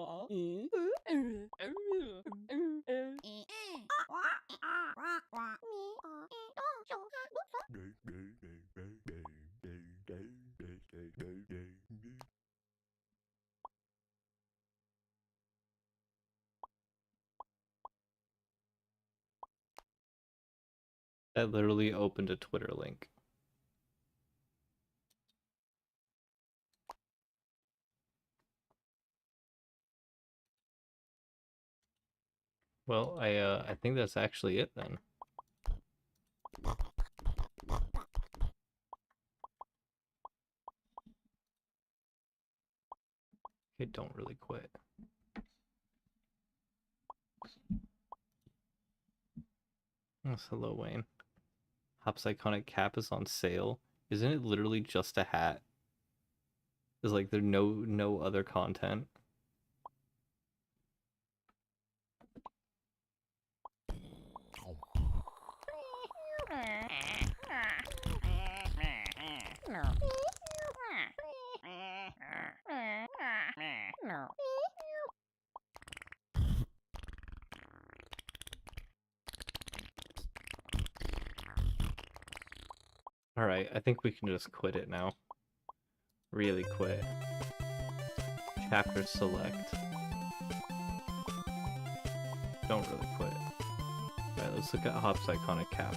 Bon enfant. That literally opened a Twitter link. Well, I think that's actually it then. Okay, don't really quit. Yes, hello, Wayne. Hop's Iconic Cap is on sale. Isn't it literally just a hat? There's like there's no other content. Alright, I think we can just quit it now. Really quit. Chapter select. Don't really quit. Alright, let's look at Hop's Iconic Cap.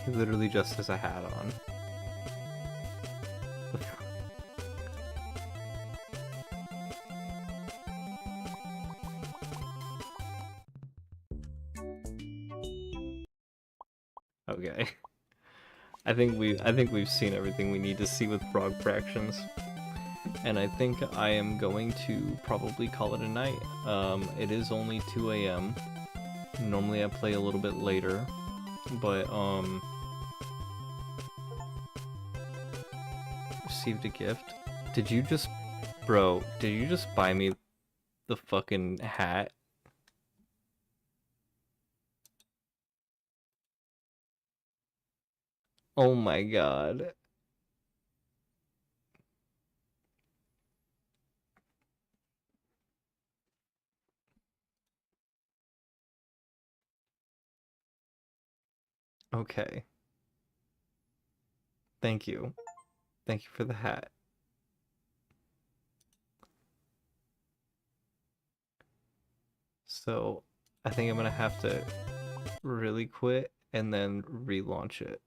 He literally just has a hat on. Okay. I think we've seen everything we need to see with Frog Fractions. And I think I am going to probably call it a night. It is only 2 a.m. Normally I play a little bit later, but received a gift. Did you just, bro, did you just buy me the fucking hat? Oh my god. Okay. Thank you. Thank you for the hat. So, I think I'm gonna have to really quit and then relaunch it.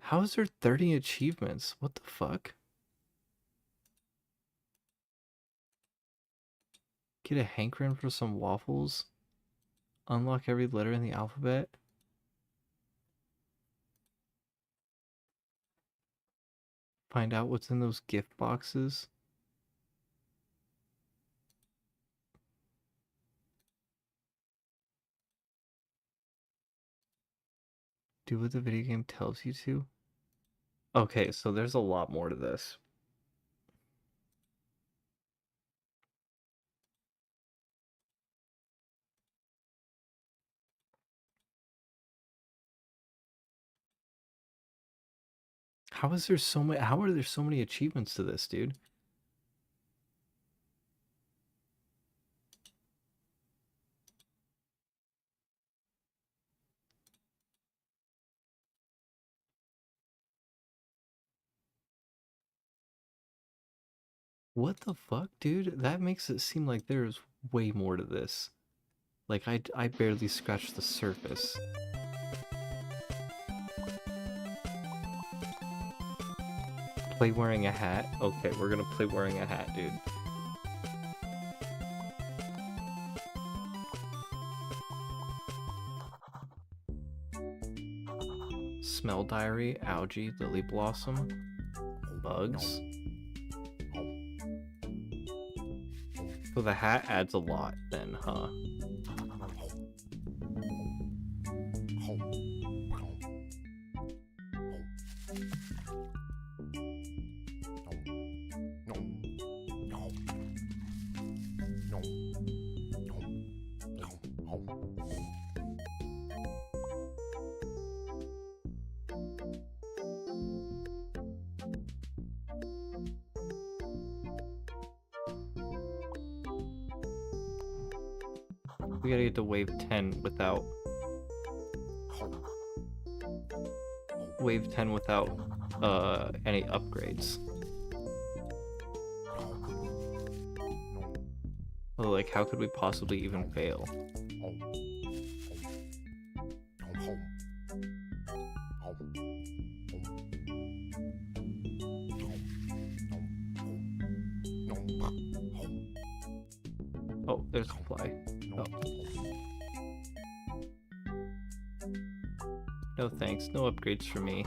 How is there 30 achievements? What the fuck? Get a hankering for some waffles? Unlock every letter in the alphabet? Find out what's in those gift boxes? Do what the video game tells you to? Okay, so there's a lot more to this. How are there so many achievements to this, dude? What the fuck, dude? That makes it seem like there's way more to this. Like, I barely scratched the surface. Play wearing a hat? Okay, we're gonna play wearing a hat, dude. Smell diary, algae, lily blossom, bugs. So the hat adds a lot then, huh? We gotta get to wave 10 without... Wave 10 without, any upgrades. Well, like, how could we possibly even fail? Oh, there's a fly. Oh. No thanks, no upgrades for me.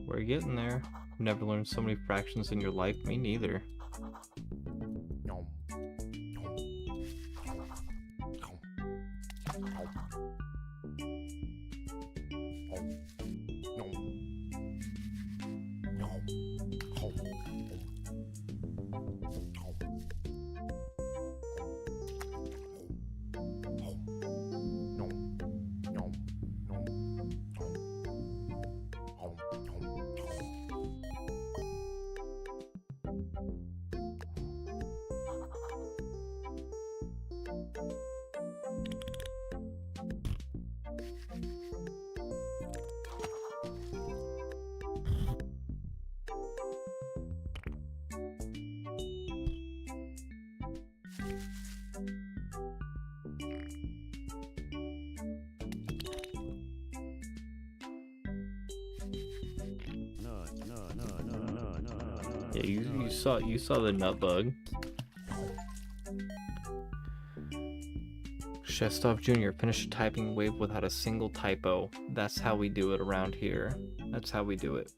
We're getting there. Never learned so many fractions in your life. Me neither. Yeah, you saw the nut bug. Shestov Jr. finished a typing wave without a single typo. That's how we do it around here. That's how we do it.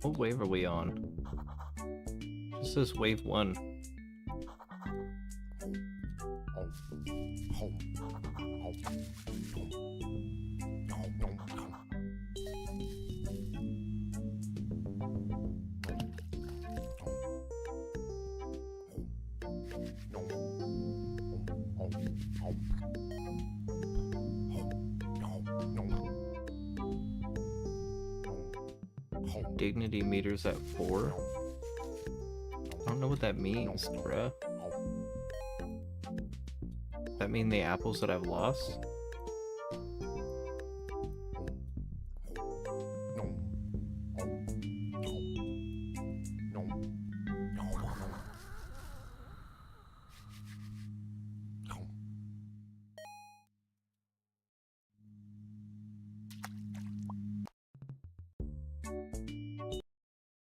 What wave are we on? This is wave 1. Dignity meters at 4? I don't know what that means, bruh. Does that mean the apples that I've lost?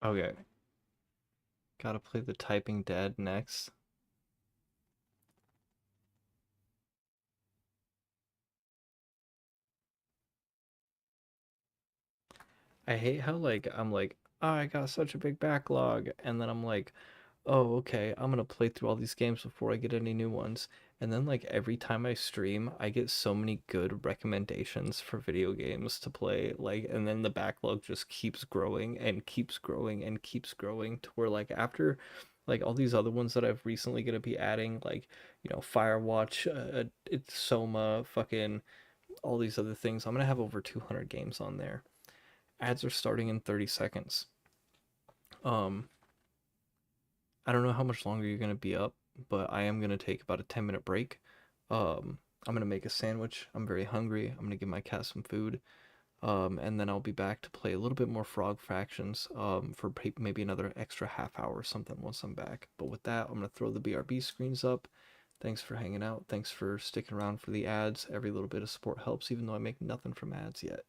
Okay. Gotta play the typing dead next. I hate how, like, I'm like, oh, I got such a big backlog, and then I'm like, oh, okay, I'm gonna play through all these games before I get any new ones. And then, like, every time I stream, I get so many good recommendations for video games to play, like, and then the backlog just keeps growing and keeps growing and keeps growing to where, like, after, like, all these other ones that I've recently gonna be adding, like, Firewatch, it's Soma, fucking all these other things, I'm gonna have over 200 games on there. Ads are starting in 30 seconds. I don't know how much longer you're going to be up, but I am going to take about a 10-minute break. I'm going to make a sandwich. I'm very hungry. I'm going to give my cat some food. And then I'll be back to play a little bit more Frog Fractions for maybe another extra half hour or something once I'm back. But with that, I'm going to throw the BRB screens up. Thanks for hanging out. Thanks for sticking around for the ads. Every little bit of support helps, even though I make nothing from ads yet.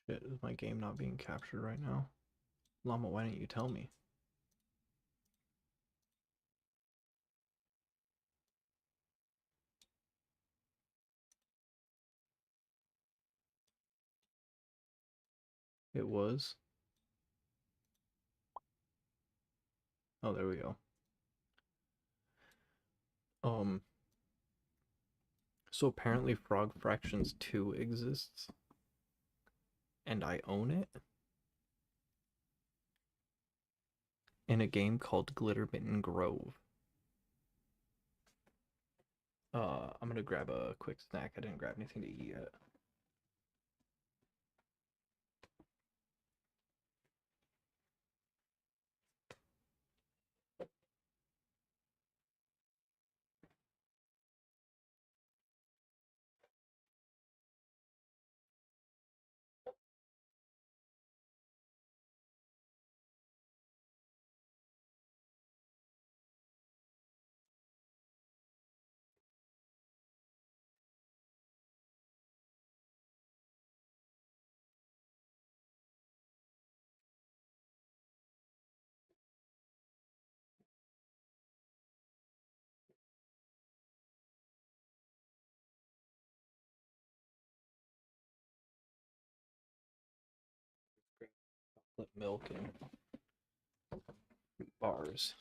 Shit, is my game not being captured right now? Llama, why didn't you tell me? It was. Oh, there we go. So apparently Frog Fractions 2 exists, and I own it in a game called Glittermitten Grove. I'm gonna grab a quick snack. I didn't grab anything to eat yet. Chocolate milk and bars.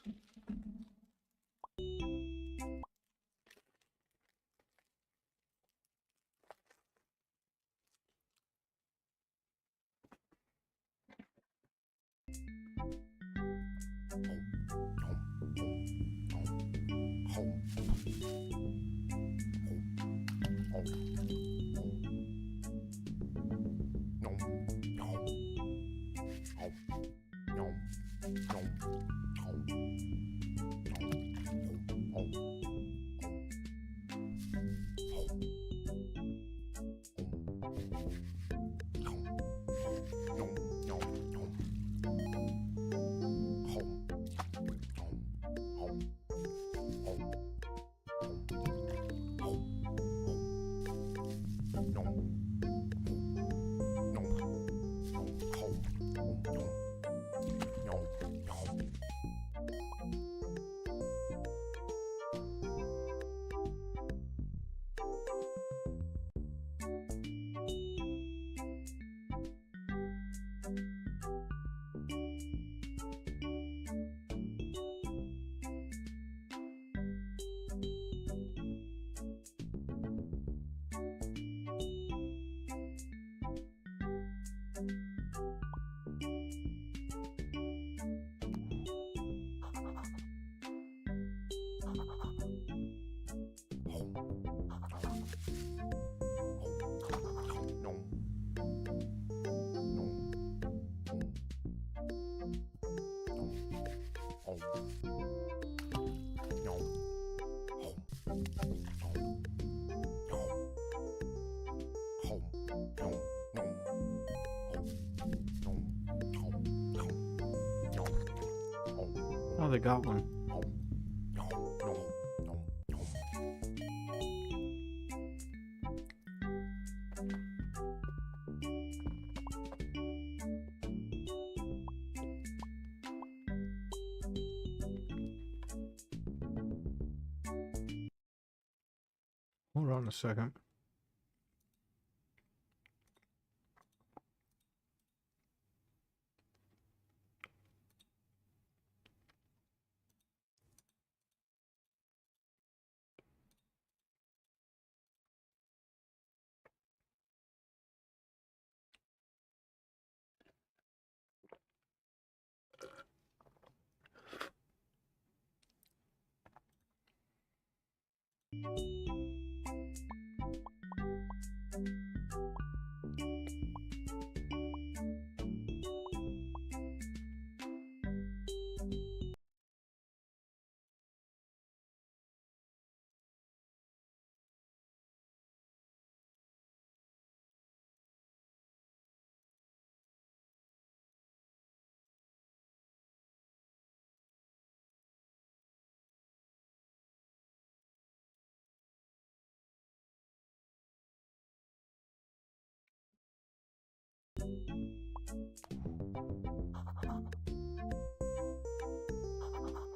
Oh, they got one. Hold on a second.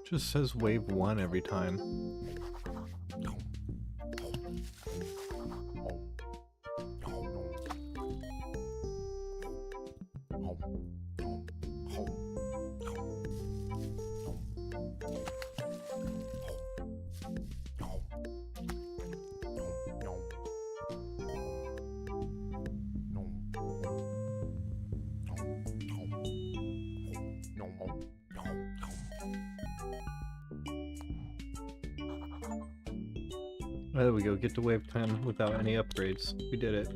Just says wave 1 every time. There we go, get to wave 10 without any upgrades. We did it.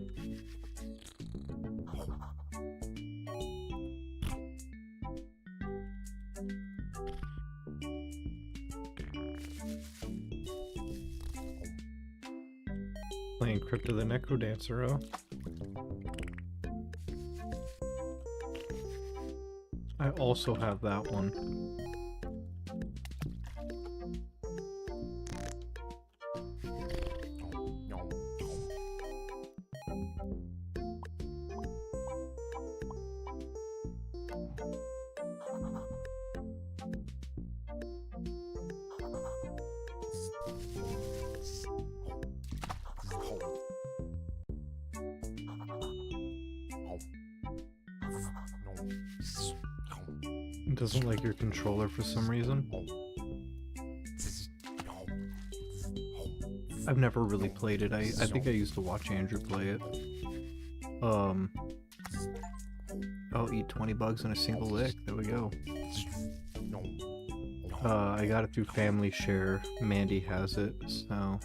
Playing Crypto the Necrodancer, oh. I also have that one. It doesn't like your controller for some reason. I've never really played it. I think I used to watch Andrew play it. I'll eat 20 bugs in a single lick. There we go. I got it through Family Share. Mandy has it, so...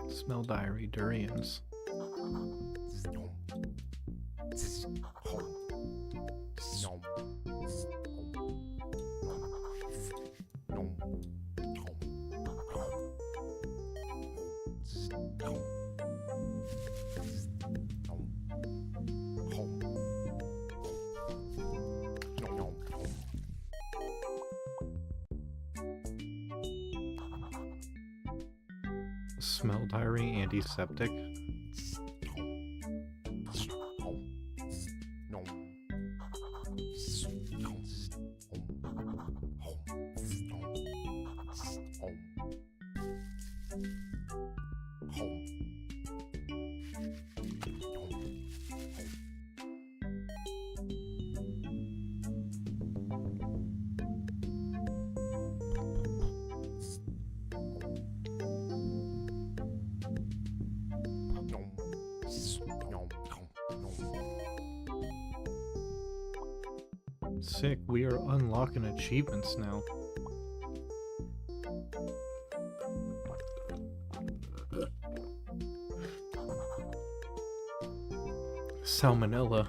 Smell diary, durians. Smell diary, antiseptic. Sick, we are unlocking achievements now. Salmonella.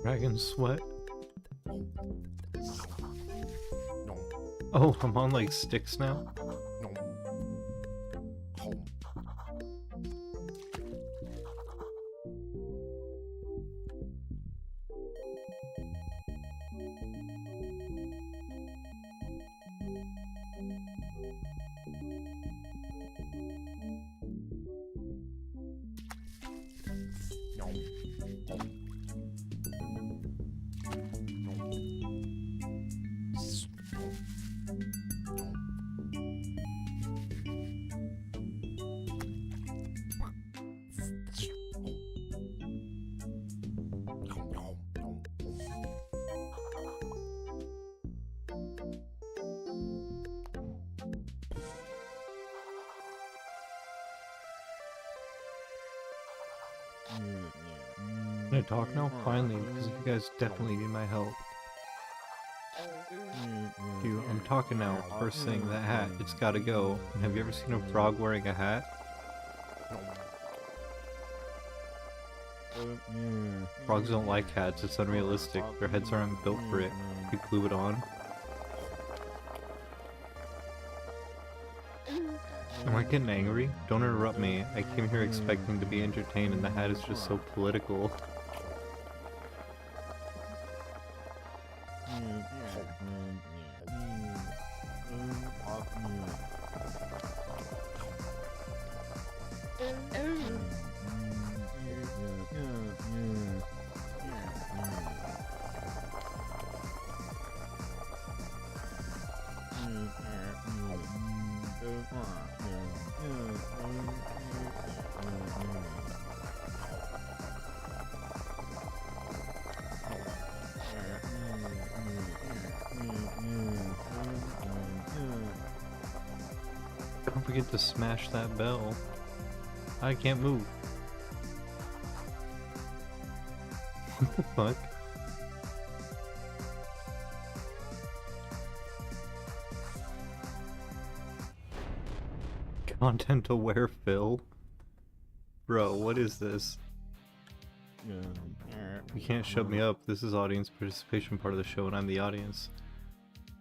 Dragon sweat. Oh, I'm on like sticks now? Can I talk now? Finally, because you guys definitely need my help. Dude, I'm talking now. First thing, that hat, it's gotta go. And have you ever seen a frog wearing a hat? Frogs don't like hats, it's unrealistic. Their heads aren't built for it. You glue it on. Am I getting angry? Don't interrupt me. I came here expecting to be entertained and the hat is just so political. Don't forget to smash that bell. I can't move. What the fuck? Content aware Phil? Bro, what is this? You can't shut me up. This is audience participation part of the show and I'm the audience.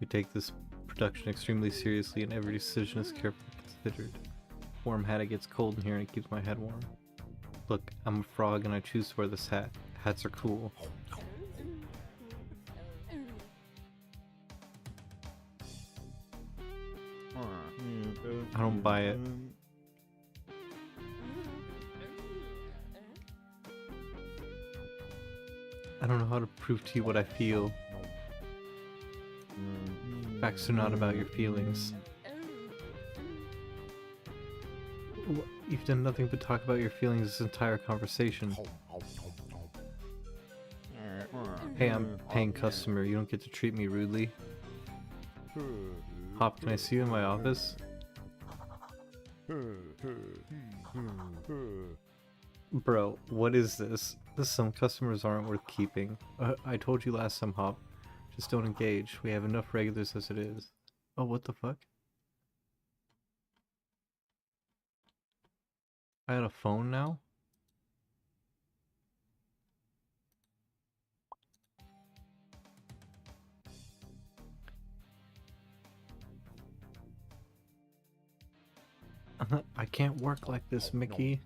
We take this production extremely seriously and every decision is carefully considered. Warm hat, it gets cold in here and it keeps my head warm. Look, I'm a frog and I choose to wear this hat. Hats are cool. I don't buy it. I don't know how to prove to you what I feel. Facts are not about your feelings. You've done nothing but talk about your feelings this entire conversation. Hey, I'm a paying customer. You don't get to treat me rudely. Hop, can I see you in my office? Bro, what is this? Some customers aren't worth keeping. I told you last time, Hop. Just don't engage. We have enough regulars as it is. Oh, what the fuck? I had a phone now? I can't work like this, Mickey.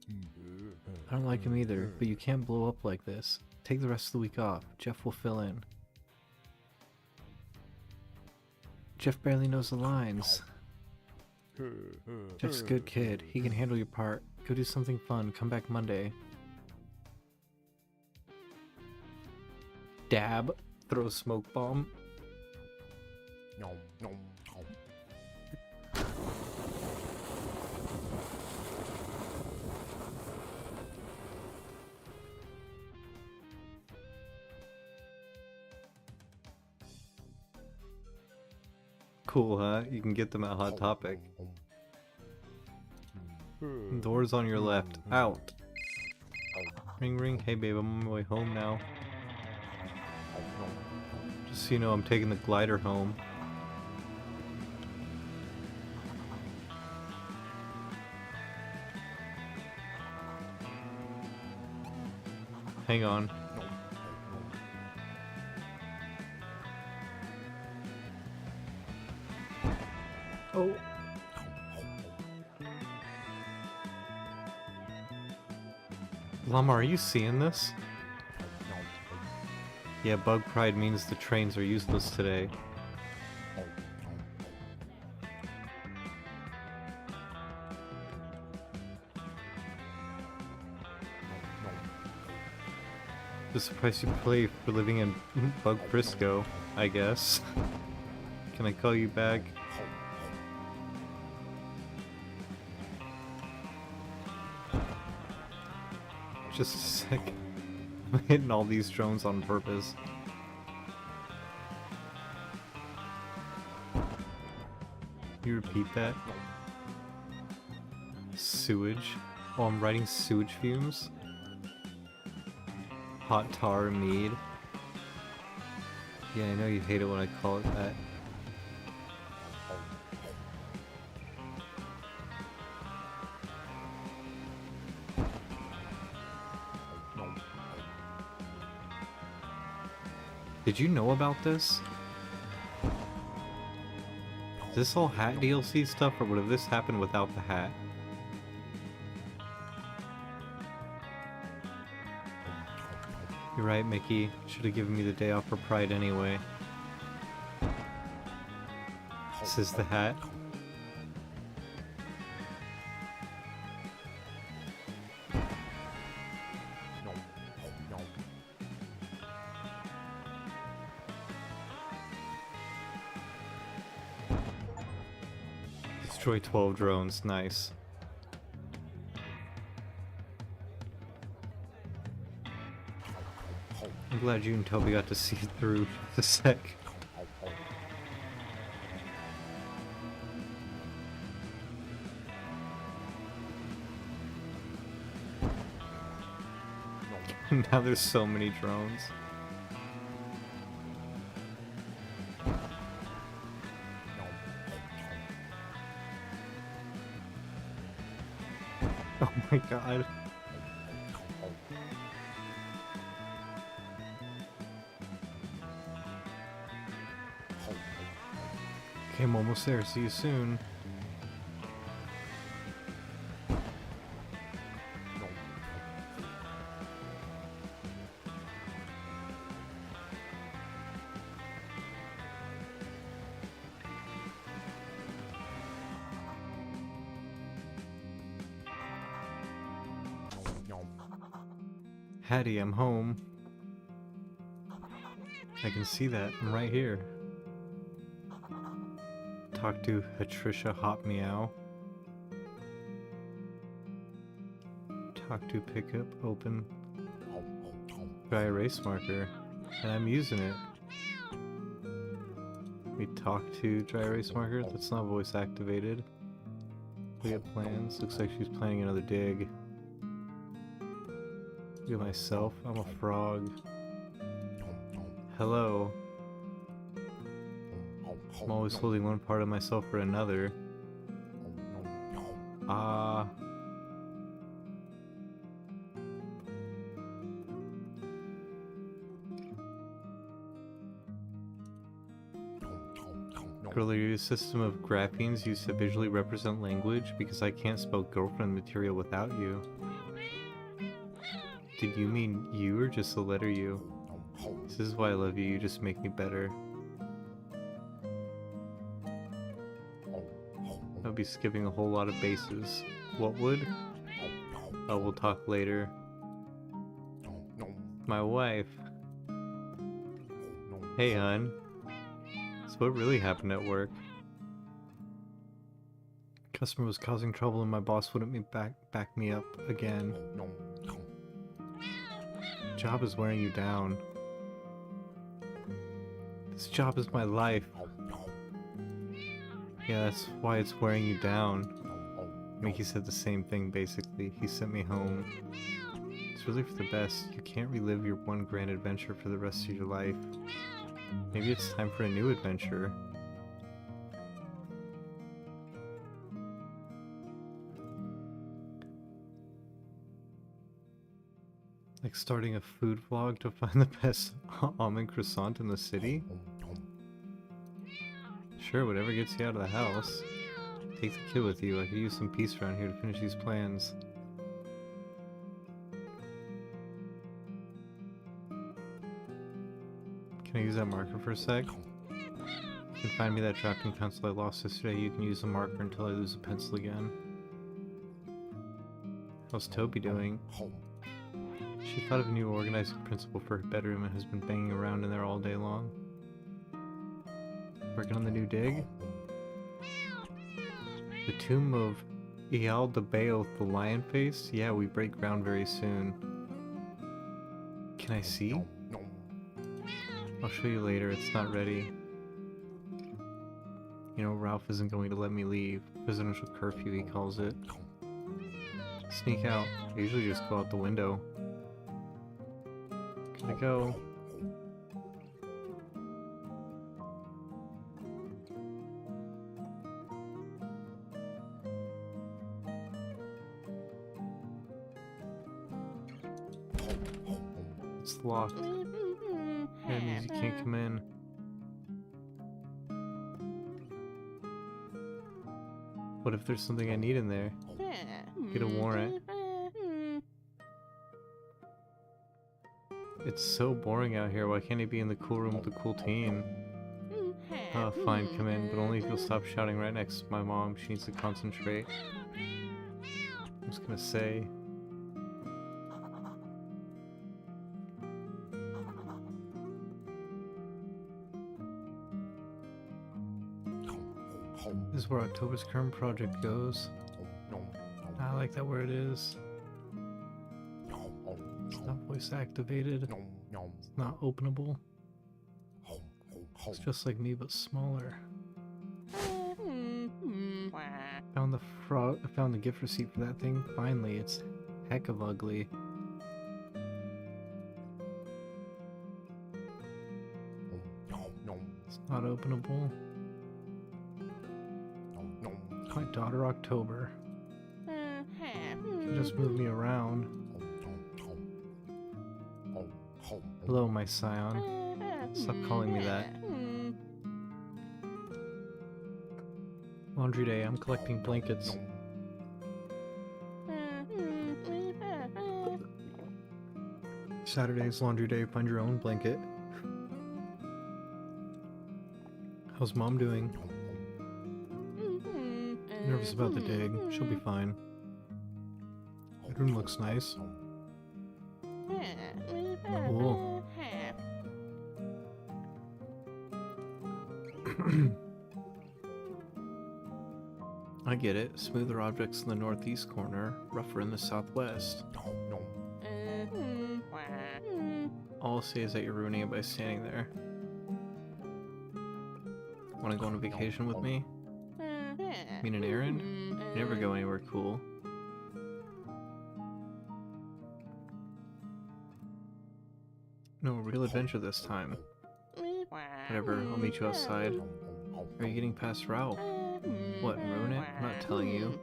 I don't like him either, but you can't blow up like this. Take the rest of the week off. Jeff will fill in. Jeff barely knows the lines. Jeff's a good kid. He can handle your part. Go do something fun. Come back Monday. Dab. Throw a smoke bomb. Cool, huh? You can get them at Hot Topic. Doors on your left. Out. Ring ring. Hey babe, I'm on my way home now. Just so you know, I'm taking the glider home. Hang on. Oh. Llama, are you seeing this? Yeah, bug pride means the trains are useless today. Just the price you pay for living in Bug Frisco, I guess. Can I call you back? Just a sec. I'm hitting all these drones on purpose. Can you repeat that? Sewage? Oh, I'm writing sewage fumes? Hot tar mead? Yeah, I know you hate it when I call it that. Did you know about this? Is this all hat DLC stuff, or would have this happened without the hat? You're right, Mickey. Should have given me the day off for Pride anyway. This is the hat. Destroy 12 drones, nice. I'm glad you and Toby got to see it through for a sec. Now there's so many drones. Oh my god. Okay, I'm almost there. See you soon. Hattie, I'm home. I can see that. I'm right here. Talk to Patricia Hot Meow. Talk to pickup open dry erase marker. And I'm using it. We talk to dry erase marker. That's not voice activated. We got plans. Looks like she's planning another dig. Look at myself. I'm a frog. Hello. I'm always holding one part of myself for another. Ah. Earlier, a system of graphenes used to visually represent language because I can't spell girlfriend material without you. Did you mean you or just the letter U? This is why I love you, you just make me better. I'll be skipping a whole lot of bases. What would? Oh, we'll talk later. My wife. Hey, hun. So what really happened at work? Customer was causing trouble and my boss wouldn't back me up again. Job is wearing you down. This job is my life. Yeah, that's why it's wearing you down. Mickey said the same thing basically. He sent me home. It's really for the best. You can't relive your one grand adventure for the rest of your life. Maybe it's time for a new adventure. Like starting a food vlog to find the best almond croissant in the city? Sure, whatever gets you out of the house. Take the kid with you. I could use some peace around here to finish these plans. Can I use that marker for a sec? You can find me that drafting pencil I lost yesterday. You can use the marker until I lose a pencil again. How's Toby doing? She thought of a new organizing principle for her bedroom and has been banging around in there all day long. Working on the new dig? The tomb of Ial de Baal, the lion face? Yeah, we break ground very soon. Can I see? I'll show you later, it's not ready. You know, Ralph isn't going to let me leave. Presidential curfew, he calls it. Sneak out. I usually just go out the window. Can I go? It's locked. That means you can't come in. What if there's something I need in there? Get a warrant. It's so boring out here. Why can't he be in the cool room with the cool team? Oh, fine, come in, but only if you'll stop shouting right next to my mom. She needs to concentrate. I'm just gonna say. This is where October's current project goes. I like that where it is. It's not voice activated. It's not openable. It's just like me, but smaller. Found the frog. I found the gift receipt for that thing. Finally, it's heck of ugly. It's not openable. My daughter October. She just moved me around. Hello, my scion. Stop calling me that. Laundry day, I'm collecting blankets. Saturday's laundry day, find your own blanket. How's mom doing? Nervous about the dig. She'll be fine. Bedroom looks nice. Cool. I get it. Smoother objects in the northeast corner, rougher in the southwest. All I'll say is that you're ruining it by standing there. Wanna go on a vacation with me? Mean an errand? You never go anywhere cool. No, real adventure this time. Whatever, I'll meet you outside. Are you getting past Ralph? What, ruin it? I'm not telling you.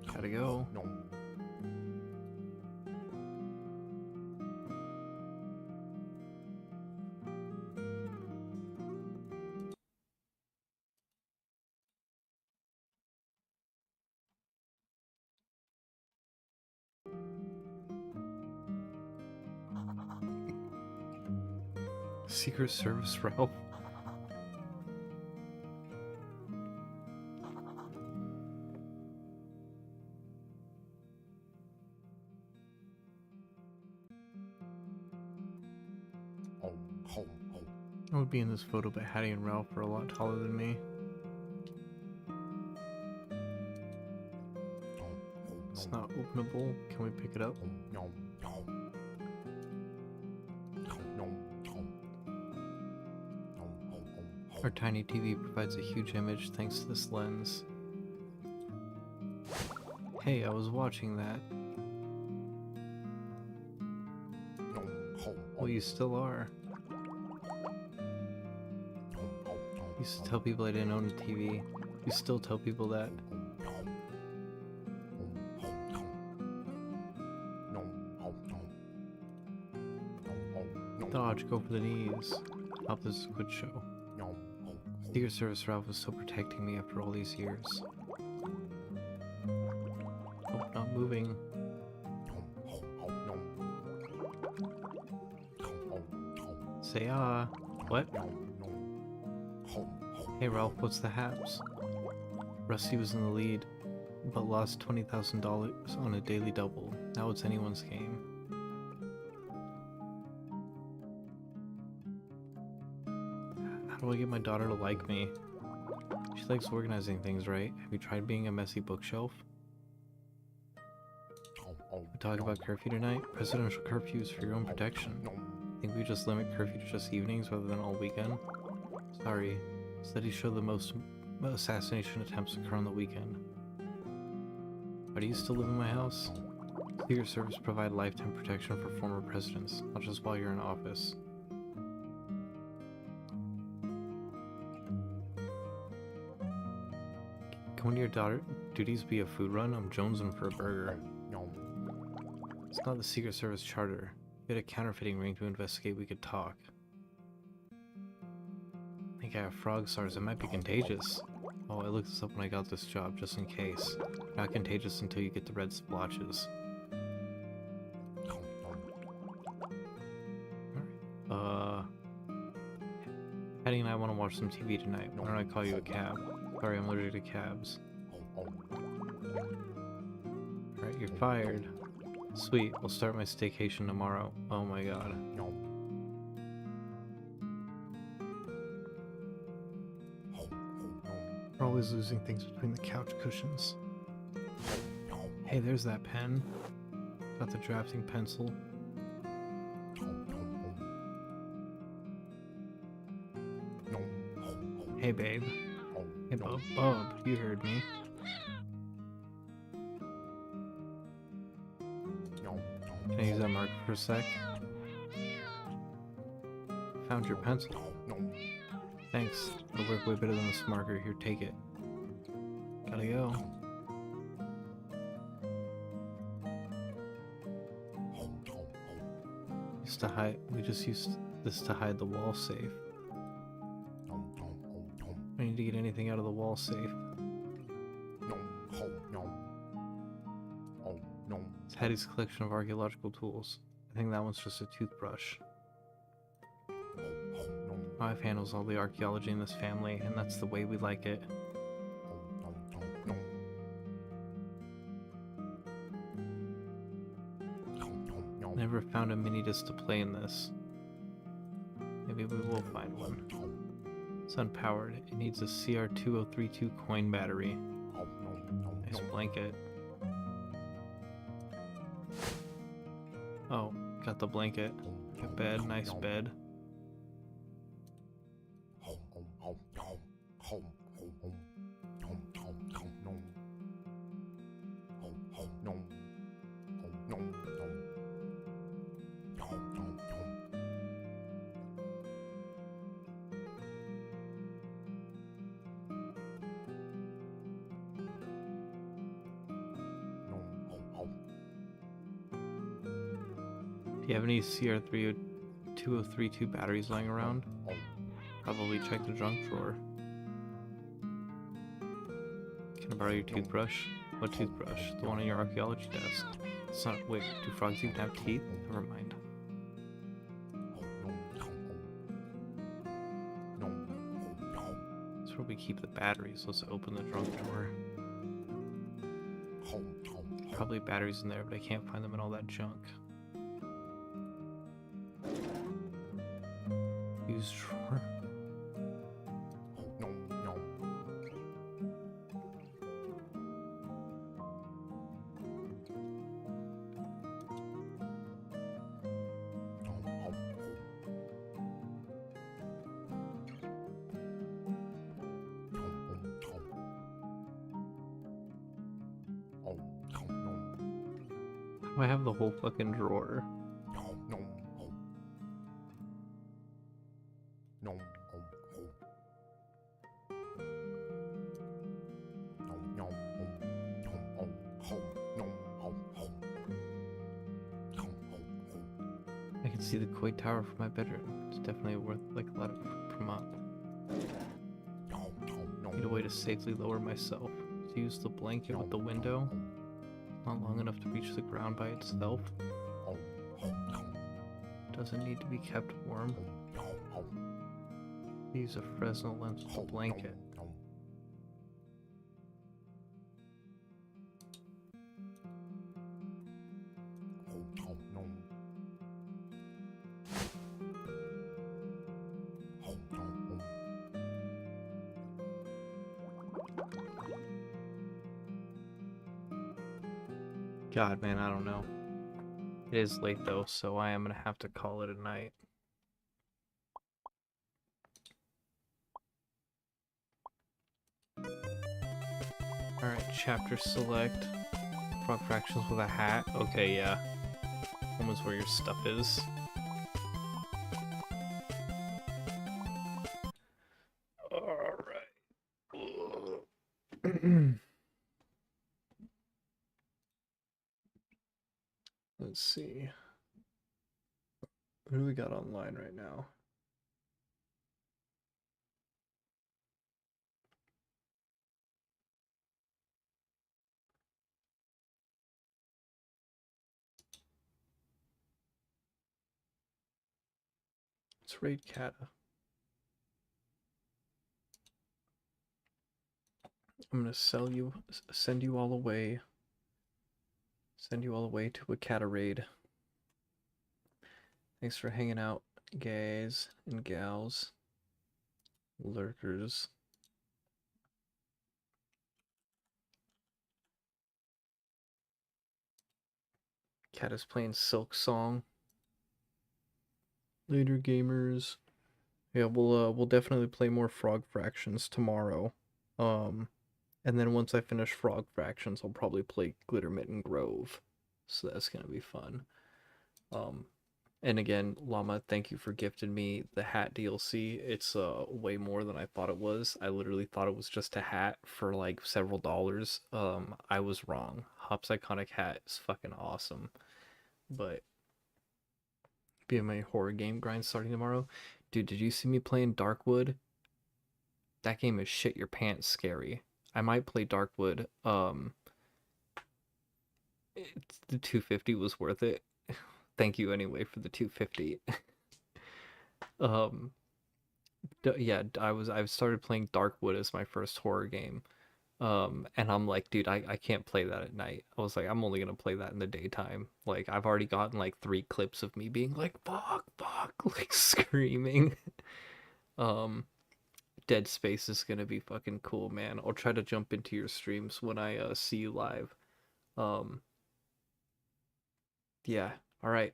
Gotta go. Secret Service Ralph. I would be in this photo, but Hattie and Ralph are a lot taller than me. It's not openable. Can we pick it up? Our tiny TV provides a huge image thanks to this lens. Hey, I was watching that. Well, you still are. Used to tell people I didn't own a TV. You still tell people that. Dodge, go for the knees. Hope this is a good show. Secret Service Ralph was still protecting me after all these years. Oh, not moving. Say ah. What? Hey Ralph, what's the haps? Rusty was in the lead, but lost $20,000 on a daily double. Now it's anyone's game. How do I get my daughter to like me? She likes organizing things, right? Have you tried being a messy bookshelf? We talk about curfew tonight? Presidential curfews for your own protection. Think we just limit curfew to just evenings rather than all weekend? Sorry. Studies show the most assassination attempts occur on the weekend. Why do you still live in my house? Secret Service provide lifetime protection for former presidents, not just while you're in office. Can one of your daughter duties be a food run? I'm jonesing for a burger. It's not the Secret Service charter. Get a counterfeiting ring to investigate, we could talk. I think I have frog SARS. It might be contagious. Oh, I looked this up when I got this job, just in case. Not contagious until you get the red splotches. Alright. Patty and I want to watch some TV tonight. Why don't I call you a cab? Sorry, I'm allergic to cabs. Alright, you're fired. Sweet, I'll start my staycation tomorrow. Oh my god. We're always losing things between the couch cushions. Hey, there's that pen. Got the drafting pencil. Hey, babe. Hey, Bub. Bub, you heard me. Can I use that marker for a sec? Found your pencil. Thanks. It'll work way better than this marker. Here, take it. Gotta go. We just used this to hide the wall safe. I need to get anything out of the wall safe. It's Hattie's collection of archaeological tools. I think that one's just a toothbrush. My wife handles all the archaeology in this family, and that's the way we like it. Never found a mini disc to play in this. Maybe we will find one. It's unpowered. It needs a CR2032 coin battery. Nice blanket. Oh, got the blanket. Good bed, nice bed. Do you have any CR2032 batteries lying around? Probably check the junk drawer. Can I borrow your toothbrush? What toothbrush? The one on your archaeology desk. It's not. Wait, do frogs even have teeth? Never mind. That's where we keep the batteries. Let's open the junk drawer. Probably batteries in there, but I can't find them in all that junk. Use drawer. I have the whole fucking drawer. I can see the koi tower from my bedroom. It's definitely worth like a lot per month. Need a way to safely lower myself. To use the blanket with the window. Not long enough to reach the ground by itself. Doesn't need to be kept warm. Use a Fresnel lens with a blanket. God, man, I don't know. It is late though, so I am gonna have to call it a night. Alright, chapter select. Frog fractions with a hat. Okay, yeah. Home is where your stuff is. Alright. Let's see. Who do we got online right now? Let's raid Kata. I'm gonna send you all away. Send you all away to a Kata raid. Thanks for hanging out, guys and gals, lurkers. Kata's playing Silk Song. Later, gamers. Yeah, we'll definitely play more Frog Fractions tomorrow. And then once I finish Frog Fractions, I'll probably play Glittermitten Grove. So that's gonna be fun. And again, Llama, thank you for gifting me the hat DLC. It's way more than I thought it was. I literally thought it was just a hat for like several dollars. I was wrong. Hop's iconic hat is fucking awesome. But be my horror game grind starting tomorrow. Dude, did you see me playing Darkwood? That game is shit your pants scary. I might play Darkwood. The 250 was worth it. Thank you anyway for the 250. Yeah, I've started playing Darkwood as my first horror game. And I'm like, dude, I can't play that at night. I was like, I'm only gonna play that in the daytime. Like, I've already gotten like 3 clips of me being like, fuck, like screaming. Dead Space is gonna be fucking cool, man. I'll try to jump into your streams when I see you live. Um, yeah, all right.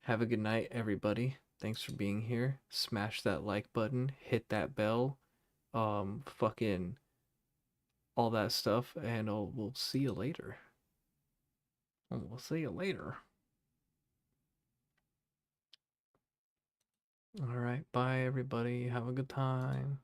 Have a good night, everybody. Thanks for being here. Smash that like button, hit that bell, fucking all that stuff, and we'll see you later. We'll see you later. All right, bye everybody. Have a good time.